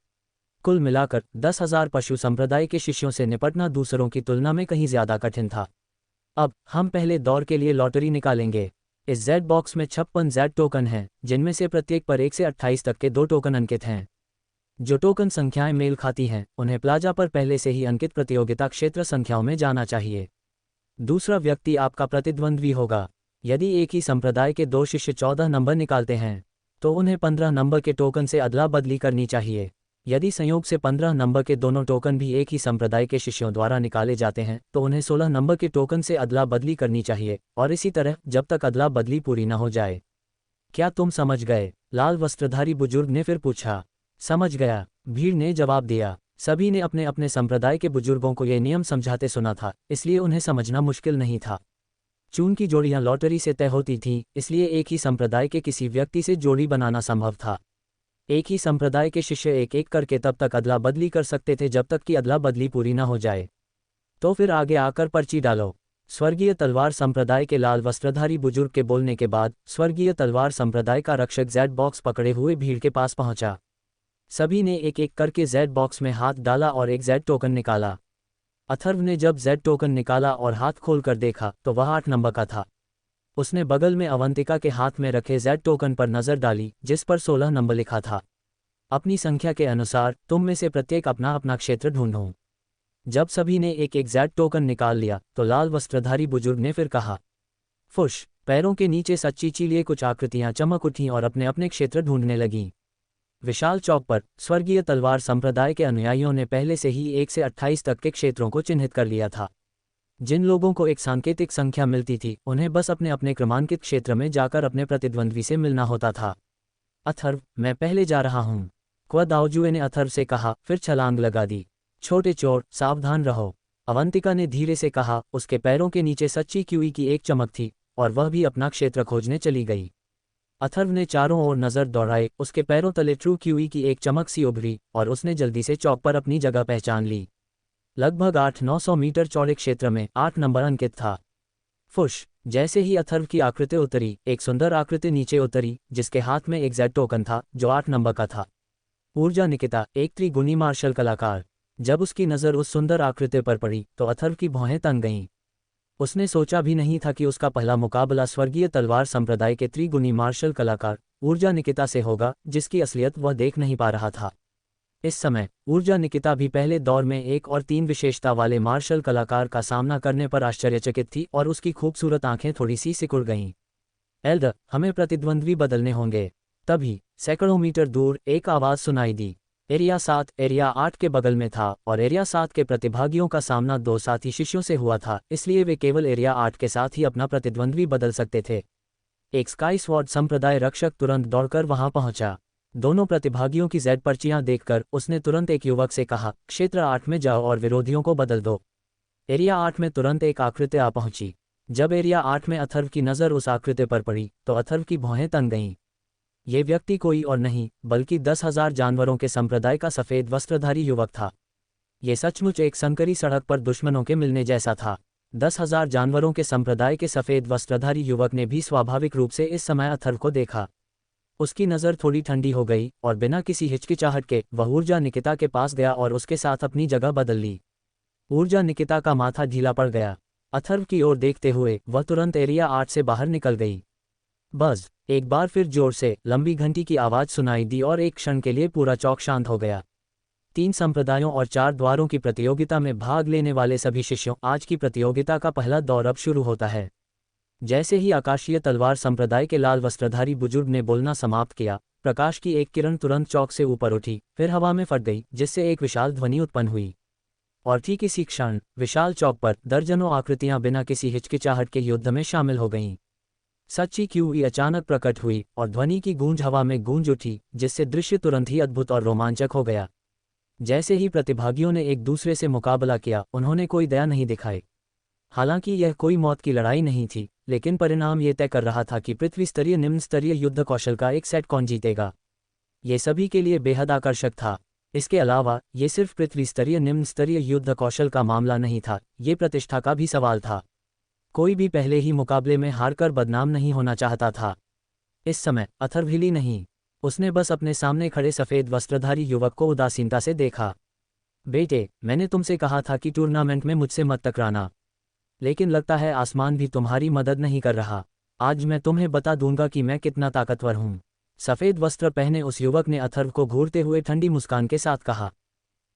कुल मिलाकर 10,000 पशु संप्रदाय के शिष्यों से निपटना दूसरों की तुलना में कहीं ज्यादा कठिन था। अब हम पहले दौर के लिए लॉटरी निकालेंगे। इस जेड बॉक्स में 56 जेड टोकन हैं, जिनमें से प्रत्येक पर 1 से 28 तक के 2 टोकन अंकित हैं। जो टोकन संख्याएं मेल खाती हैं उन्हें प्लाजा पर पहले से ही अंकित प्रतियोगिता क्षेत्र संख्याओं में जाना चाहिए। दूसरा व्यक्ति आपका प्रतिद्वंद्वी होगा। यदि एक ही संप्रदाय के 2 शिष्य 14 नंबर निकालते हैं तो उन्हें 15 नंबर के टोकन से अदला बदली करनी चाहिए। यदि संयोग से 15 नंबर के दोनों टोकन भी एक ही संप्रदाय के शिष्यों द्वारा निकाले जाते हैं तो उन्हें 16 नंबर के टोकन से अदला बदली करनी चाहिए, और इसी तरह जब तक अदला बदली पूरी न हो जाए। क्या तुम समझ गए? लाल वस्त्रधारी बुजुर्ग ने फिर पूछा। समझ गया, भीड़ ने जवाब दिया। सभी ने अपने अपने संप्रदाय के बुजुर्गों को यह नियम समझाते सुना था, इसलिए उन्हें समझना मुश्किल नहीं था। चून की जोड़ियां लॉटरी से तय होती थीं, इसलिए एक ही संप्रदाय के किसी व्यक्ति से जोड़ी बनाना संभव था। एक ही संप्रदाय के शिष्य एक एक करके तब तक अदला बदली कर सकते थे जब तक कि अदला बदली पूरी न हो जाए। तो फिर आगे आकर पर्ची डालो। स्वर्गीय तलवार संप्रदाय के लाल वस्त्रधारी बुजुर्ग के बोलने के बाद स्वर्गीय तलवार संप्रदाय का रक्षक जेड बॉक्स पकड़े हुए भीड़ के पास पहुंचा। सभी ने एक एक करके जेड बॉक्स में हाथ डाला और एक जेड टोकन निकाला। अथर्व ने जब जेड टोकन निकाला और हाथ खोलकर देखा तो वह 8 नंबर का था। उसने बगल में अवंतिका के हाथ में रखे जेड टोकन पर नजर डाली जिस पर 16 नंबर लिखा था। अपनी संख्या के अनुसार तुम में से प्रत्येक अपना अपना क्षेत्र ढूंढो। जब सभी ने एक एक जेड टोकन निकाल लिया तो लाल वस्त्रधारी बुजुर्ग ने फिर कहा, फुश। पैरों के नीचे सच्ची चीलिए कुछ आकृतियां चमक उठीं और अपने अपने क्षेत्र ढूंढने लगीं। विशाल चौक पर स्वर्गीय तलवार संप्रदाय के अनुयायियों ने पहले से ही 1 से 28 तक के क्षेत्रों को चिन्हित कर लिया था। जिन लोगों को एक सांकेतिक संख्या मिलती थी उन्हें बस अपने अपने क्रमांकित क्षेत्र में जाकर अपने प्रतिद्वंद्वी से मिलना होता था। अथर्व, मैं पहले जा रहा हूँ, क्व दाओजुए ने अथर्व से कहा, फिर छलांग लगा दी। छोटे चोर, सावधान रहो, अवंतिका ने धीरे से कहा। उसके पैरों के नीचे सच्ची क्यूई की एक चमक थी और वह भी अपना क्षेत्र खोजने चली गई। अथर्व ने चारों ओर नजर दौड़ाई। उसके पैरों तले ट्रू क्यूई की एक चमक सी उभरी और उसने जल्दी से चौक पर अपनी जगह पहचान ली। लगभग 800-900 मीटर चौड़े क्षेत्र में 8 नंबर अंकित था। फुश। जैसे ही अथर्व की आकृति उतरी, एक सुंदर आकृति नीचे उतरी जिसके हाथ में एक जेड टोकन था जो 8 नंबर का था। ऊर्जा निकिता, एक त्रिगुणी मार्शल कलाकार। जब उसकी नज़र उस सुंदर आकृति पर पड़ी तो अथर्व की भौहें तन गईं। उसने सोचा भी नहीं था कि उसका पहला मुकाबला स्वर्गीय तलवार संप्रदाय के त्रिगुणी मार्शल कलाकार ऊर्जा निकिता से होगा, जिसकी असलियत वह देख नहीं पा रहा था। इस समय ऊर्जा निकिता भी पहले दौर में 1 और 3 विशेषता वाले मार्शल कलाकार का सामना करने पर आश्चर्यचकित थी और उसकी खूबसूरत आंखें थोड़ी सी सिकुड़ गईं। एल्डर, हमें प्रतिद्वंद्वी बदलने होंगे। तभी सैकड़ों मीटर दूर एक आवाज़ सुनाई दी। एरिया 7 एरिया 8 के बगल में था और एरिया 7 के प्रतिभागियों का सामना 2 साथी शिष्यों से हुआ था, इसलिए वे केवल एरिया 8 के साथ ही अपना प्रतिद्वंद्वी बदल सकते थे। एक स्काई स्वॉर्ड संप्रदाय रक्षक तुरंत दौड़कर वहां पहुंचा। दोनों प्रतिभागियों की जेड पर्चियां देखकर उसने तुरंत एक युवक से कहा, क्षेत्र 8 में जाओ और विरोधियों को बदल दो। एरिया 8 में तुरंत एक आकृति आ पहुंची। जब एरिया 8 में अथर्व की नज़र उस आकृति पर पड़ी तो अथर्व की भौहें तन गईं। ये व्यक्ति कोई और नहीं बल्कि 10,000 जानवरों के संप्रदाय का सफ़ेद वस्त्रधारी युवक था। ये सचमुच एक संकरी सड़क पर दुश्मनों के मिलने जैसा था। 10,000 जानवरों के संप्रदाय के सफ़ेद वस्त्रधारी युवक ने भी स्वाभाविक रूप से इस समय अथर्व को देखा। उसकी नज़र थोड़ी ठंडी हो गई और बिना किसी हिचकिचाहट के वह ऊर्जा निकिता के पास गया और उसके साथ अपनी जगह बदल ली। ऊर्जा निकिता का माथा ढीला पड़ गया। अथर्व की ओर देखते हुए वह तुरंत एरिया 8 से बाहर निकल गई। बस एक बार फिर जोर से लंबी घंटी की आवाज़ सुनाई दी और एक क्षण के लिए पूरा चौक शांत हो गया। 3 संप्रदायों और 4 द्वारों की प्रतियोगिता में भाग लेने वाले सभी शिष्यों, आज की प्रतियोगिता का पहला दौर अब शुरू होता है। जैसे ही आकाशीय तलवार संप्रदाय के लाल वस्त्रधारी बुजुर्ग ने बोलना समाप्त किया, प्रकाश की एक किरण तुरंत चौक से ऊपर उठी, फिर हवा में फट गई, जिससे एक विशाल ध्वनि उत्पन्न हुई। और ठीक इसी क्षण विशाल चौक पर दर्जनों आकृतियां बिना किसी हिचकिचाहट के युद्ध में शामिल हो गईं। सच्ची क्यूई अचानक प्रकट हुई और ध्वनि की गूंज हवा में गूंज उठी, जिससे दृश्य तुरंत ही अद्भुत और रोमांचक हो गया। जैसे ही प्रतिभागियों ने एक दूसरे से मुकाबला किया, उन्होंने कोई दया नहीं दिखाई। हालांकि यह कोई मौत की लड़ाई नहीं थी, लेकिन परिणाम ये तय कर रहा था कि पृथ्वी स्तरीय निम्न स्तरीय युद्ध कौशल का एक सेट कौन जीतेगा। ये सभी के लिए बेहद आकर्षक था। इसके अलावा ये सिर्फ पृथ्वी स्तरीय निम्न स्तरीय युद्ध कौशल का मामला नहीं था, ये प्रतिष्ठा का भी सवाल था। कोई भी पहले ही मुकाबले में हारकर बदनाम नहीं होना चाहता था। इस समय अथर्व हिली नहीं। उसने बस अपने सामने खड़े सफ़ेद वस्त्रधारी युवक को उदासीनता से देखा। बेटे, मैंने तुमसे कहा था कि टूर्नामेंट में मुझसे मत टकराना, लेकिन लगता है आसमान भी तुम्हारी मदद नहीं कर रहा। आज मैं तुम्हें बता दूंगा कि मैं कितना ताकतवर हूँ। सफ़ेद वस्त्र पहने उस युवक ने अथर्व को घूरते हुए ठंडी मुस्कान के साथ कहा।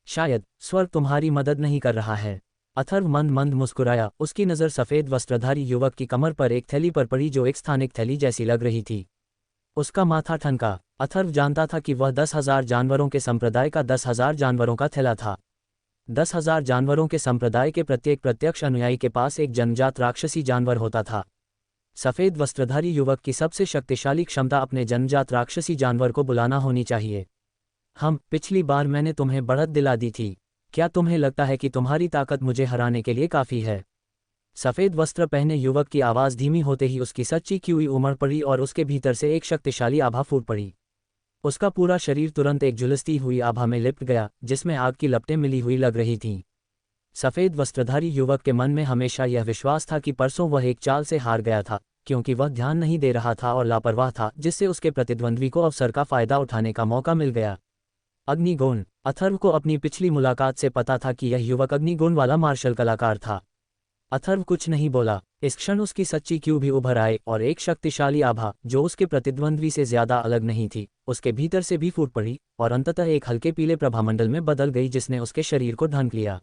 शायद स्वर्ग तुम्हारी मदद नहीं कर रहा है। अथर्व मंद मंद मुस्कुराया। उसकी नज़र सफ़ेद वस्त्रधारी युवक की कमर पर एक थैली पर पड़ी जो एक स्थानिक थैली जैसी लग रही थी। उसका माथा ठनका। अथर्व जानता था कि वह 10,000 जानवरों के संप्रदाय का 10,000 जानवरों का थैला था। 10,000 जानवरों के संप्रदाय के प्रत्येक प्रत्यक्ष अनुयायी के पास एक जन्मजात राक्षसी जानवर होता था। सफ़ेद वस्त्रधारी युवक की सबसे शक्तिशाली क्षमता अपने जन्मजात राक्षसी जानवर को बुलाना होनी चाहिए। पिछली बार मैंने तुम्हें बढ़त दिला दी थी। क्या तुम्हें लगता है कि तुम्हारी ताकत मुझे हराने के लिए काफ़ी है? सफ़ेद वस्त्र पहने युवक की आवाज़ धीमी होते ही उसकी सच्ची क्यूई उमड़ पड़ी और उसके भीतर से एक शक्तिशाली आभा फूट पड़ी। उसका पूरा शरीर तुरंत एक झुलसती हुई आभा में लिपट गया, जिसमें आग की लपटें मिली हुई लग रही थीं। सफ़ेद वस्त्रधारी युवक के मन में हमेशा यह विश्वास था कि परसों वह एक चाल से हार गया था, क्योंकि वह ध्यान नहीं दे रहा था और लापरवाह था, जिससे उसके प्रतिद्वंद्वी को अवसर का फ़ायदा उठाने का मौका मिल गया। अग्निगोण। अथर्व को अपनी पिछली मुलाकात से पता था कि यह युवक अग्निगोण वाला मार्शल कलाकार था। अथर्व कुछ नहीं बोला। इस क्षण उसकी सच्ची क्यू भी उभर आए और एक शक्तिशाली आभा, जो उसके प्रतिद्वंद्वी से ज्यादा अलग नहीं थी, उसके भीतर से भी फूट पड़ी और अंततः एक हल्के पीले प्रभामंडल में बदल गई जिसने उसके शरीर को ढंक लिया।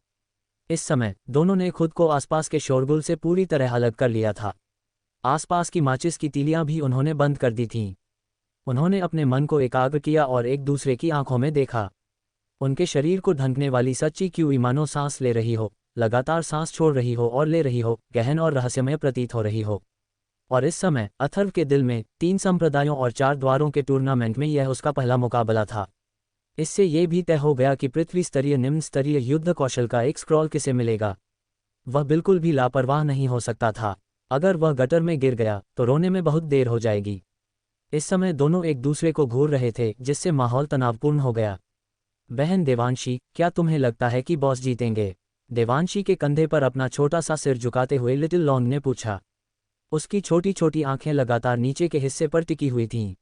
इस समय दोनों ने खुद को आसपास के शोरगुल से पूरी तरह अलग कर लिया था। आसपास की माचिस की तीलियां भी उन्होंने बंद कर दी थीं। उन्होंने अपने मन को एकाग्र किया और एक दूसरे की आंखों में देखा। उनके शरीर को ढंकने वाली सच्ची क्यू मानो सांस ले रही हो, लगातार सांस छोड़ रही हो और ले रही हो, गहन और रहस्यमय प्रतीत हो रही हो। और इस समय अथर्व के दिल में 3 संप्रदायों और 4 द्वारों के टूर्नामेंट में यह उसका पहला मुकाबला था। इससे ये भी तय हो गया कि पृथ्वी स्तरीय निम्न स्तरीय युद्ध कौशल का एक स्क्रॉल किसे मिलेगा। वह बिल्कुल भी लापरवाह नहीं हो सकता था। अगर वह गटर में गिर गया तो रोने में बहुत देर हो जाएगी। इस समय दोनों एक दूसरे को घूर रहे थे जिससे माहौल तनावपूर्ण हो गया। बहन देवांशी, क्या तुम्हें लगता है कि बॉस जीतेंगे? देवांशी के कंधे पर अपना छोटा सा सिर झुकाते हुए लिटिल लॉन्ग ने पूछा। उसकी छोटी छोटी आंखें लगातार नीचे के हिस्से पर टिकी हुई थीं।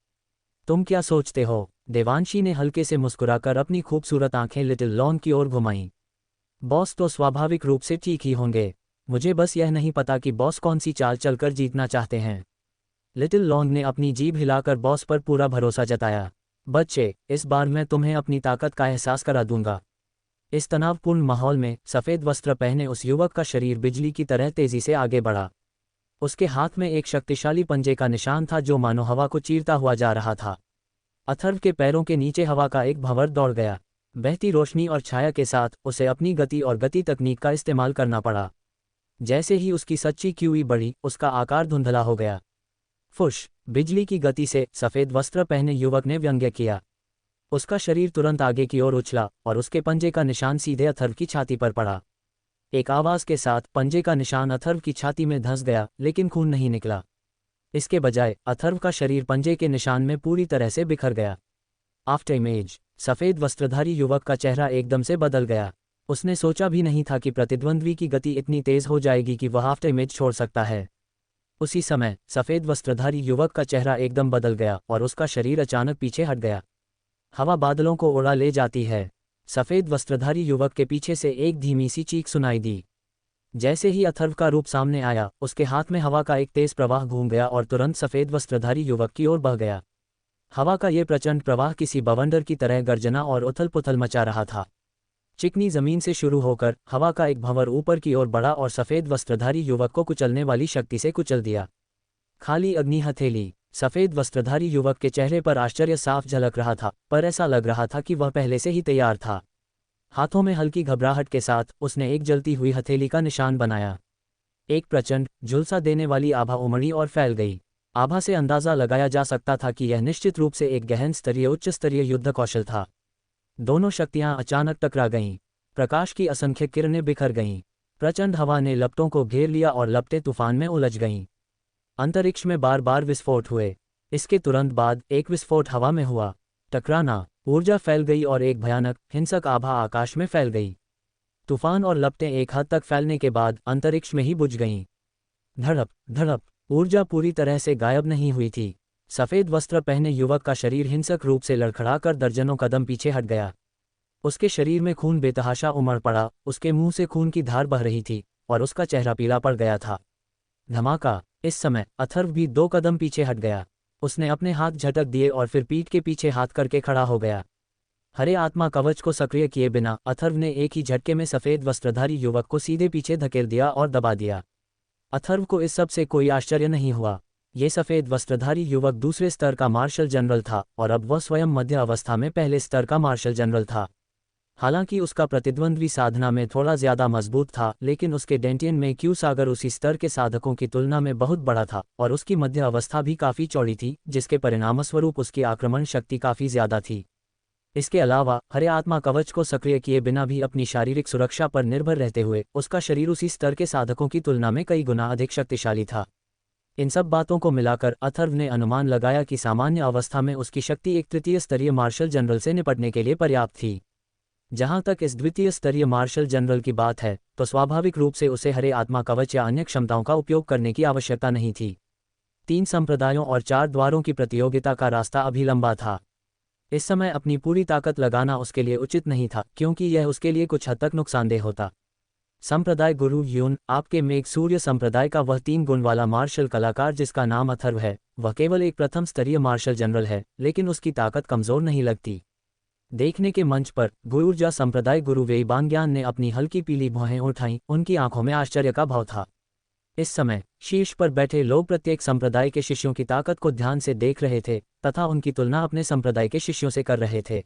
तुम क्या सोचते हो? देवांशी ने हल्के से मुस्कुराकर अपनी खूबसूरत आंखें लिटिल लॉन्ग की ओर घुमाईं। बॉस तो स्वाभाविक रूप से ठीक ही होंगे। मुझे बस यह नहीं पता कि बॉस कौन सी चाल चलकर जीतना चाहते हैं। लिटिल लॉन्ग ने अपनी जीभ हिलाकर बॉस पर पूरा भरोसा जताया। बच्चे, इस बार मैं तुम्हें अपनी ताकत का एहसास करा दूंगा। इस तनावपूर्ण माहौल में सफ़ेद वस्त्र पहने उस युवक का शरीर बिजली की तरह तेजी से आगे बढ़ा। उसके हाथ में एक शक्तिशाली पंजे का निशान था जो मानो हवा को चीरता हुआ जा रहा था। अथर्व के पैरों के नीचे हवा का एक भंवर दौड़ गया। बहती रोशनी और छाया के साथ उसे अपनी गति और गति तकनीक का इस्तेमाल करना पड़ा। जैसे ही उसकी सच्ची क्यूई बढ़ी, उसका आकार धुंधला हो गया। फुश! बिजली की गति से सफ़ेद वस्त्र पहने युवक ने व्यंग्य किया। उसका शरीर तुरंत आगे की ओर उछला और उसके पंजे का निशान सीधे अथर्व की छाती पर पड़ा। एक आवाज़ के साथ पंजे का निशान अथर्व की छाती में धंस गया, लेकिन खून नहीं निकला। इसके बजाय अथर्व का शरीर पंजे के निशान में पूरी तरह से बिखर गया। After image. सफ़ेद वस्त्रधारी युवक का चेहरा एकदम से बदल गया। उसने सोचा भी नहीं था कि प्रतिद्वंद्वी की गति इतनी तेज हो जाएगी कि वह आफ्टर इमेज छोड़ सकता है। उसी समय सफ़ेद वस्त्रधारी युवक का चेहरा एकदम बदल गया और उसका शरीर अचानक पीछे हट गया। हवा बादलों को उड़ा ले जाती है। सफ़ेद वस्त्रधारी युवक के पीछे से एक धीमी सी चीख सुनाई दी। जैसे ही अथर्व का रूप सामने आया, उसके हाथ में हवा का एक तेज प्रवाह घूम गया और तुरंत सफ़ेद वस्त्रधारी युवक की ओर बह गया। हवा का ये प्रचंड प्रवाह किसी बवंडर की तरह गर्जना और उथल पुथल मचा रहा था। चिकनी जमीन से शुरू होकर हवा का एक भंवर ऊपर की ओर बढ़ा और सफ़ेद वस्त्रधारी युवक को कुचलने वाली शक्ति से कुचल दिया। खाली अग्नि हथेली। सफ़ेद वस्त्रधारी युवक के चेहरे पर आश्चर्य साफ झलक रहा था, पर ऐसा लग रहा था कि वह पहले से ही तैयार था। हाथों में हल्की घबराहट के साथ उसने एक जलती हुई हथेली का निशान बनाया। एक प्रचंड, झुलसा देने वाली आभा उमड़ी और फैल गई। आभा से अंदाज़ा लगाया जा सकता था कि यह निश्चित रूप से एक गहन स्तरीय उच्च स्तरीय युद्ध कौशल था। दोनों शक्तियां अचानक टकरा गईं। प्रकाश की असंख्य किरणें बिखर गईं। प्रचंड हवा ने लपटों को घेर लिया और लपटें तूफान में उलझ गईं। अंतरिक्ष में बार बार विस्फोट हुए। इसके तुरंत बाद एक विस्फोट हवा में हुआ। टकराना, ऊर्जा फैल गई और एक भयानक, हिंसक आभा आकाश में फैल गई। तूफान और लपटें एक हद तक फैलने के बाद अंतरिक्ष में ही बुझ गईं। धड़प धड़प। ऊर्जा पूरी तरह से गायब नहीं हुई थी। सफ़ेद वस्त्र पहने युवक का शरीर हिंसक रूप से लड़खड़ाकर दर्जनों कदम पीछे हट गया। उसके शरीर में खून बेतहाशा उमड़ पड़ा, उसके मुंह से खून की धार बह रही थी और उसका चेहरा पीला पड़ गया था। धमाका। इस समय अथर्व भी 2 कदम पीछे हट गया। उसने अपने हाथ झटक दिए और फिर पीठ के पीछे हाथ करके खड़ा हो गया। हरे आत्मा कवच को सक्रिय किए बिना अथर्व ने एक ही झटके में सफ़ेद वस्त्रधारी युवक को सीधे पीछे धकेल दिया और दबा दिया। अथर्व को इस सब से कोई आश्चर्य नहीं हुआ। ये सफ़ेद वस्त्रधारी युवक दूसरे स्तर का मार्शल जनरल था और अब वह स्वयं मध्य अवस्था में पहले स्तर का मार्शल जनरल था। हालांकि उसका प्रतिद्वंद्वी साधना में थोड़ा ज़्यादा मजबूत था, लेकिन उसके डेंटियन में क्यू सागर उसी स्तर के साधकों की तुलना में बहुत बड़ा था और उसकी मध्य अवस्था भी काफ़ी चौड़ी थी, जिसके परिणामस्वरूप उसकी आक्रमण शक्ति काफ़ी ज़्यादा थी। इसके अलावा हरे आत्मा कवच को सक्रिय किए बिना भी अपनी शारीरिक सुरक्षा पर निर्भर रहते हुए उसका शरीर उसी स्तर के साधकों की तुलना में कई गुना अधिक शक्तिशाली था। इन सब बातों को मिलाकर अथर्व ने अनुमान लगाया कि सामान्य अवस्था में उसकी शक्ति एक तृतीय स्तरीय मार्शल जनरल से निपटने के लिए पर्याप्त थी। जहां तक इस द्वितीय स्तरीय मार्शल जनरल की बात है, तो स्वाभाविक रूप से उसे हरे आत्मा कवच या अन्य क्षमताओं का उपयोग करने की आवश्यकता नहीं थी। 3 संप्रदायों और 4 द्वारों की प्रतियोगिता का रास्ता अभी लंबा था। इस समय अपनी पूरी ताकत लगाना उसके लिए उचित नहीं था, क्योंकि यह उसके लिए कुछ हद तक नुकसानदेह होता। संप्रदाय गुरु यून, आपके मेघ सूर्य संप्रदाय का वह 3 गुण वाला मार्शल कलाकार जिसका नाम अथर्व है, वह केवल एक प्रथम स्तरीय मार्शल जनरल है, लेकिन उसकी ताकत कमजोर नहीं लगती। देखने के मंच पर गुर्जा संप्रदाय गुरु वेईबांग्यान ने अपनी हल्की पीली भौहें उठाईं, उनकी आंखों में आश्चर्य का भाव था। इस समय शीर्ष पर बैठे लोग प्रत्येक संप्रदाय के शिष्यों की ताकत को ध्यान से देख रहे थे तथा उनकी तुलना अपने संप्रदाय के शिष्यों से कर रहे थे।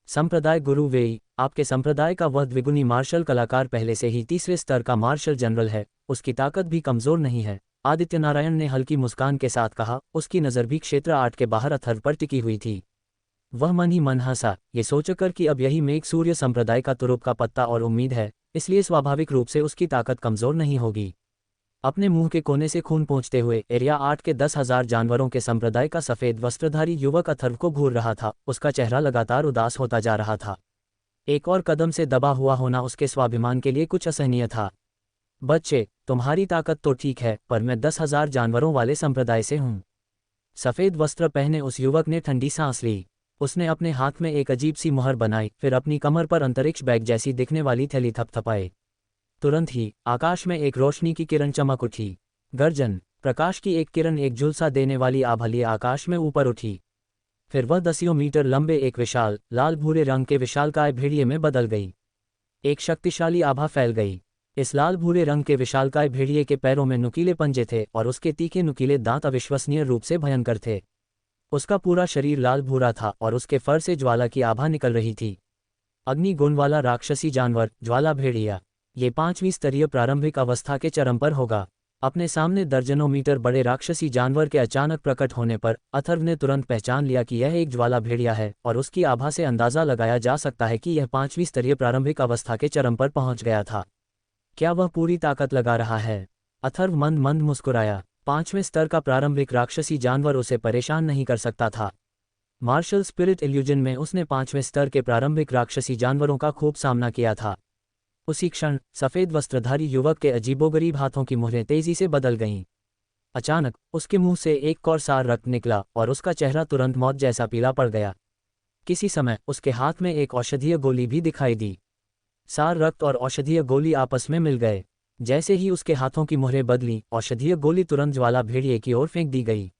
संप्रदाय गुरु वेई, आपके संप्रदाय का वह द्विगुणी मार्शल कलाकार पहले से ही तीसरे स्तर का मार्शल जनरल है, उसकी ताकत भी कमजोर नहीं है। आदित्य नारायण ने हल्की मुस्कान के साथ कहा, उसकी नज़र भी क्षेत्र 8 के बाहर अथर्व पर टिकी हुई थी। वह मन ही मन हंसा, ये सोचकर कि अब यही मेघ सूर्य संप्रदाय का तुरुप का पत्ता और उम्मीद है, इसलिए स्वाभाविक रूप से उसकी ताकत कमजोर नहीं होगी। अपने मुंह के कोने से खून पोंछते हुए एरिया 8 के 10,000 जानवरों के संप्रदाय का सफेद वस्त्रधारी युवक अथर्व को घूर रहा था, उसका चेहरा लगातार उदास होता जा रहा था। एक और कदम से दबा हुआ होना उसके स्वाभिमान के लिए कुछ असहनीय था। बच्चे, तुम्हारी ताकत तो ठीक है, पर मैं 10,000 जानवरों वाले संप्रदाय से हूँ। सफेद वस्त्र पहने उस युवक ने ठंडी सांस ली। उसने अपने हाथ में एक अजीब सी मुहर बनाई, फिर अपनी कमर पर अंतरिक्ष बैग जैसी दिखने वाली थैली थपथपाई। तुरंत ही आकाश में एक रोशनी की किरण चमक उठी। गर्जन, प्रकाश की एक किरण एक झुलसा देने वाली आभा लिए आकाश में ऊपर उठी। फिर वह 10 मीटर लंबे एक विशाल लाल भूरे रंग के विशालकाय भेड़िए में बदल गई। एक शक्तिशाली आभा फैल गई। इस लाल भूरे रंग के विशालकाय भेड़िए के पैरों में नुकीले पंजे थे और उसके तीखे नुकीले दांत अविश्वसनीय रूप से भयंकर थे। उसका पूरा शरीर लाल भूरा था और उसके फर से ज्वाला की आभा निकल रही थी। अग्नि गुण वाला राक्षसी जानवर ज्वाला भेड़िया, ये 5वीं स्तरीय प्रारंभिक अवस्था के चरम पर होगा। अपने सामने दर्जनों मीटर बड़े राक्षसी जानवर के अचानक प्रकट होने पर अथर्व ने तुरंत पहचान लिया कि यह एक ज्वाला भेड़िया है और उसकी आभा से अंदाजा लगाया जा सकता है कि यह 5वीं स्तरीय प्रारंभिक अवस्था के चरम पर पहुंच गया था। क्या वह पूरी ताकत लगा रहा है? अथर्व मंद मंद मुस्कुराया। 5वें स्तर का प्रारंभिक राक्षसी जानवर उसे परेशान नहीं कर सकता था। मार्शल स्पिरिट इल्यूजन में उसने 5वें स्तर के प्रारंभिक राक्षसी जानवरों का खूब सामना किया था। उसी क्षण सफेद वस्त्रधारी युवक के अजीबोगरीब हाथों की मुहरें तेजी से बदल गईं। अचानक उसके मुंह से एक कौरसार रक्त निकला और उसका चेहरा तुरंत मौत जैसा पीला पड़ गया। किसी समय उसके हाथ में एक औषधीय गोली भी दिखाई दी। सार रक्त और औषधीय गोली आपस में मिल गए। जैसे ही उसके हाथों की मुहरें बदली, औषधीय गोली तुरंत ज्वाला भेड़िए की ओर फेंक दी गई।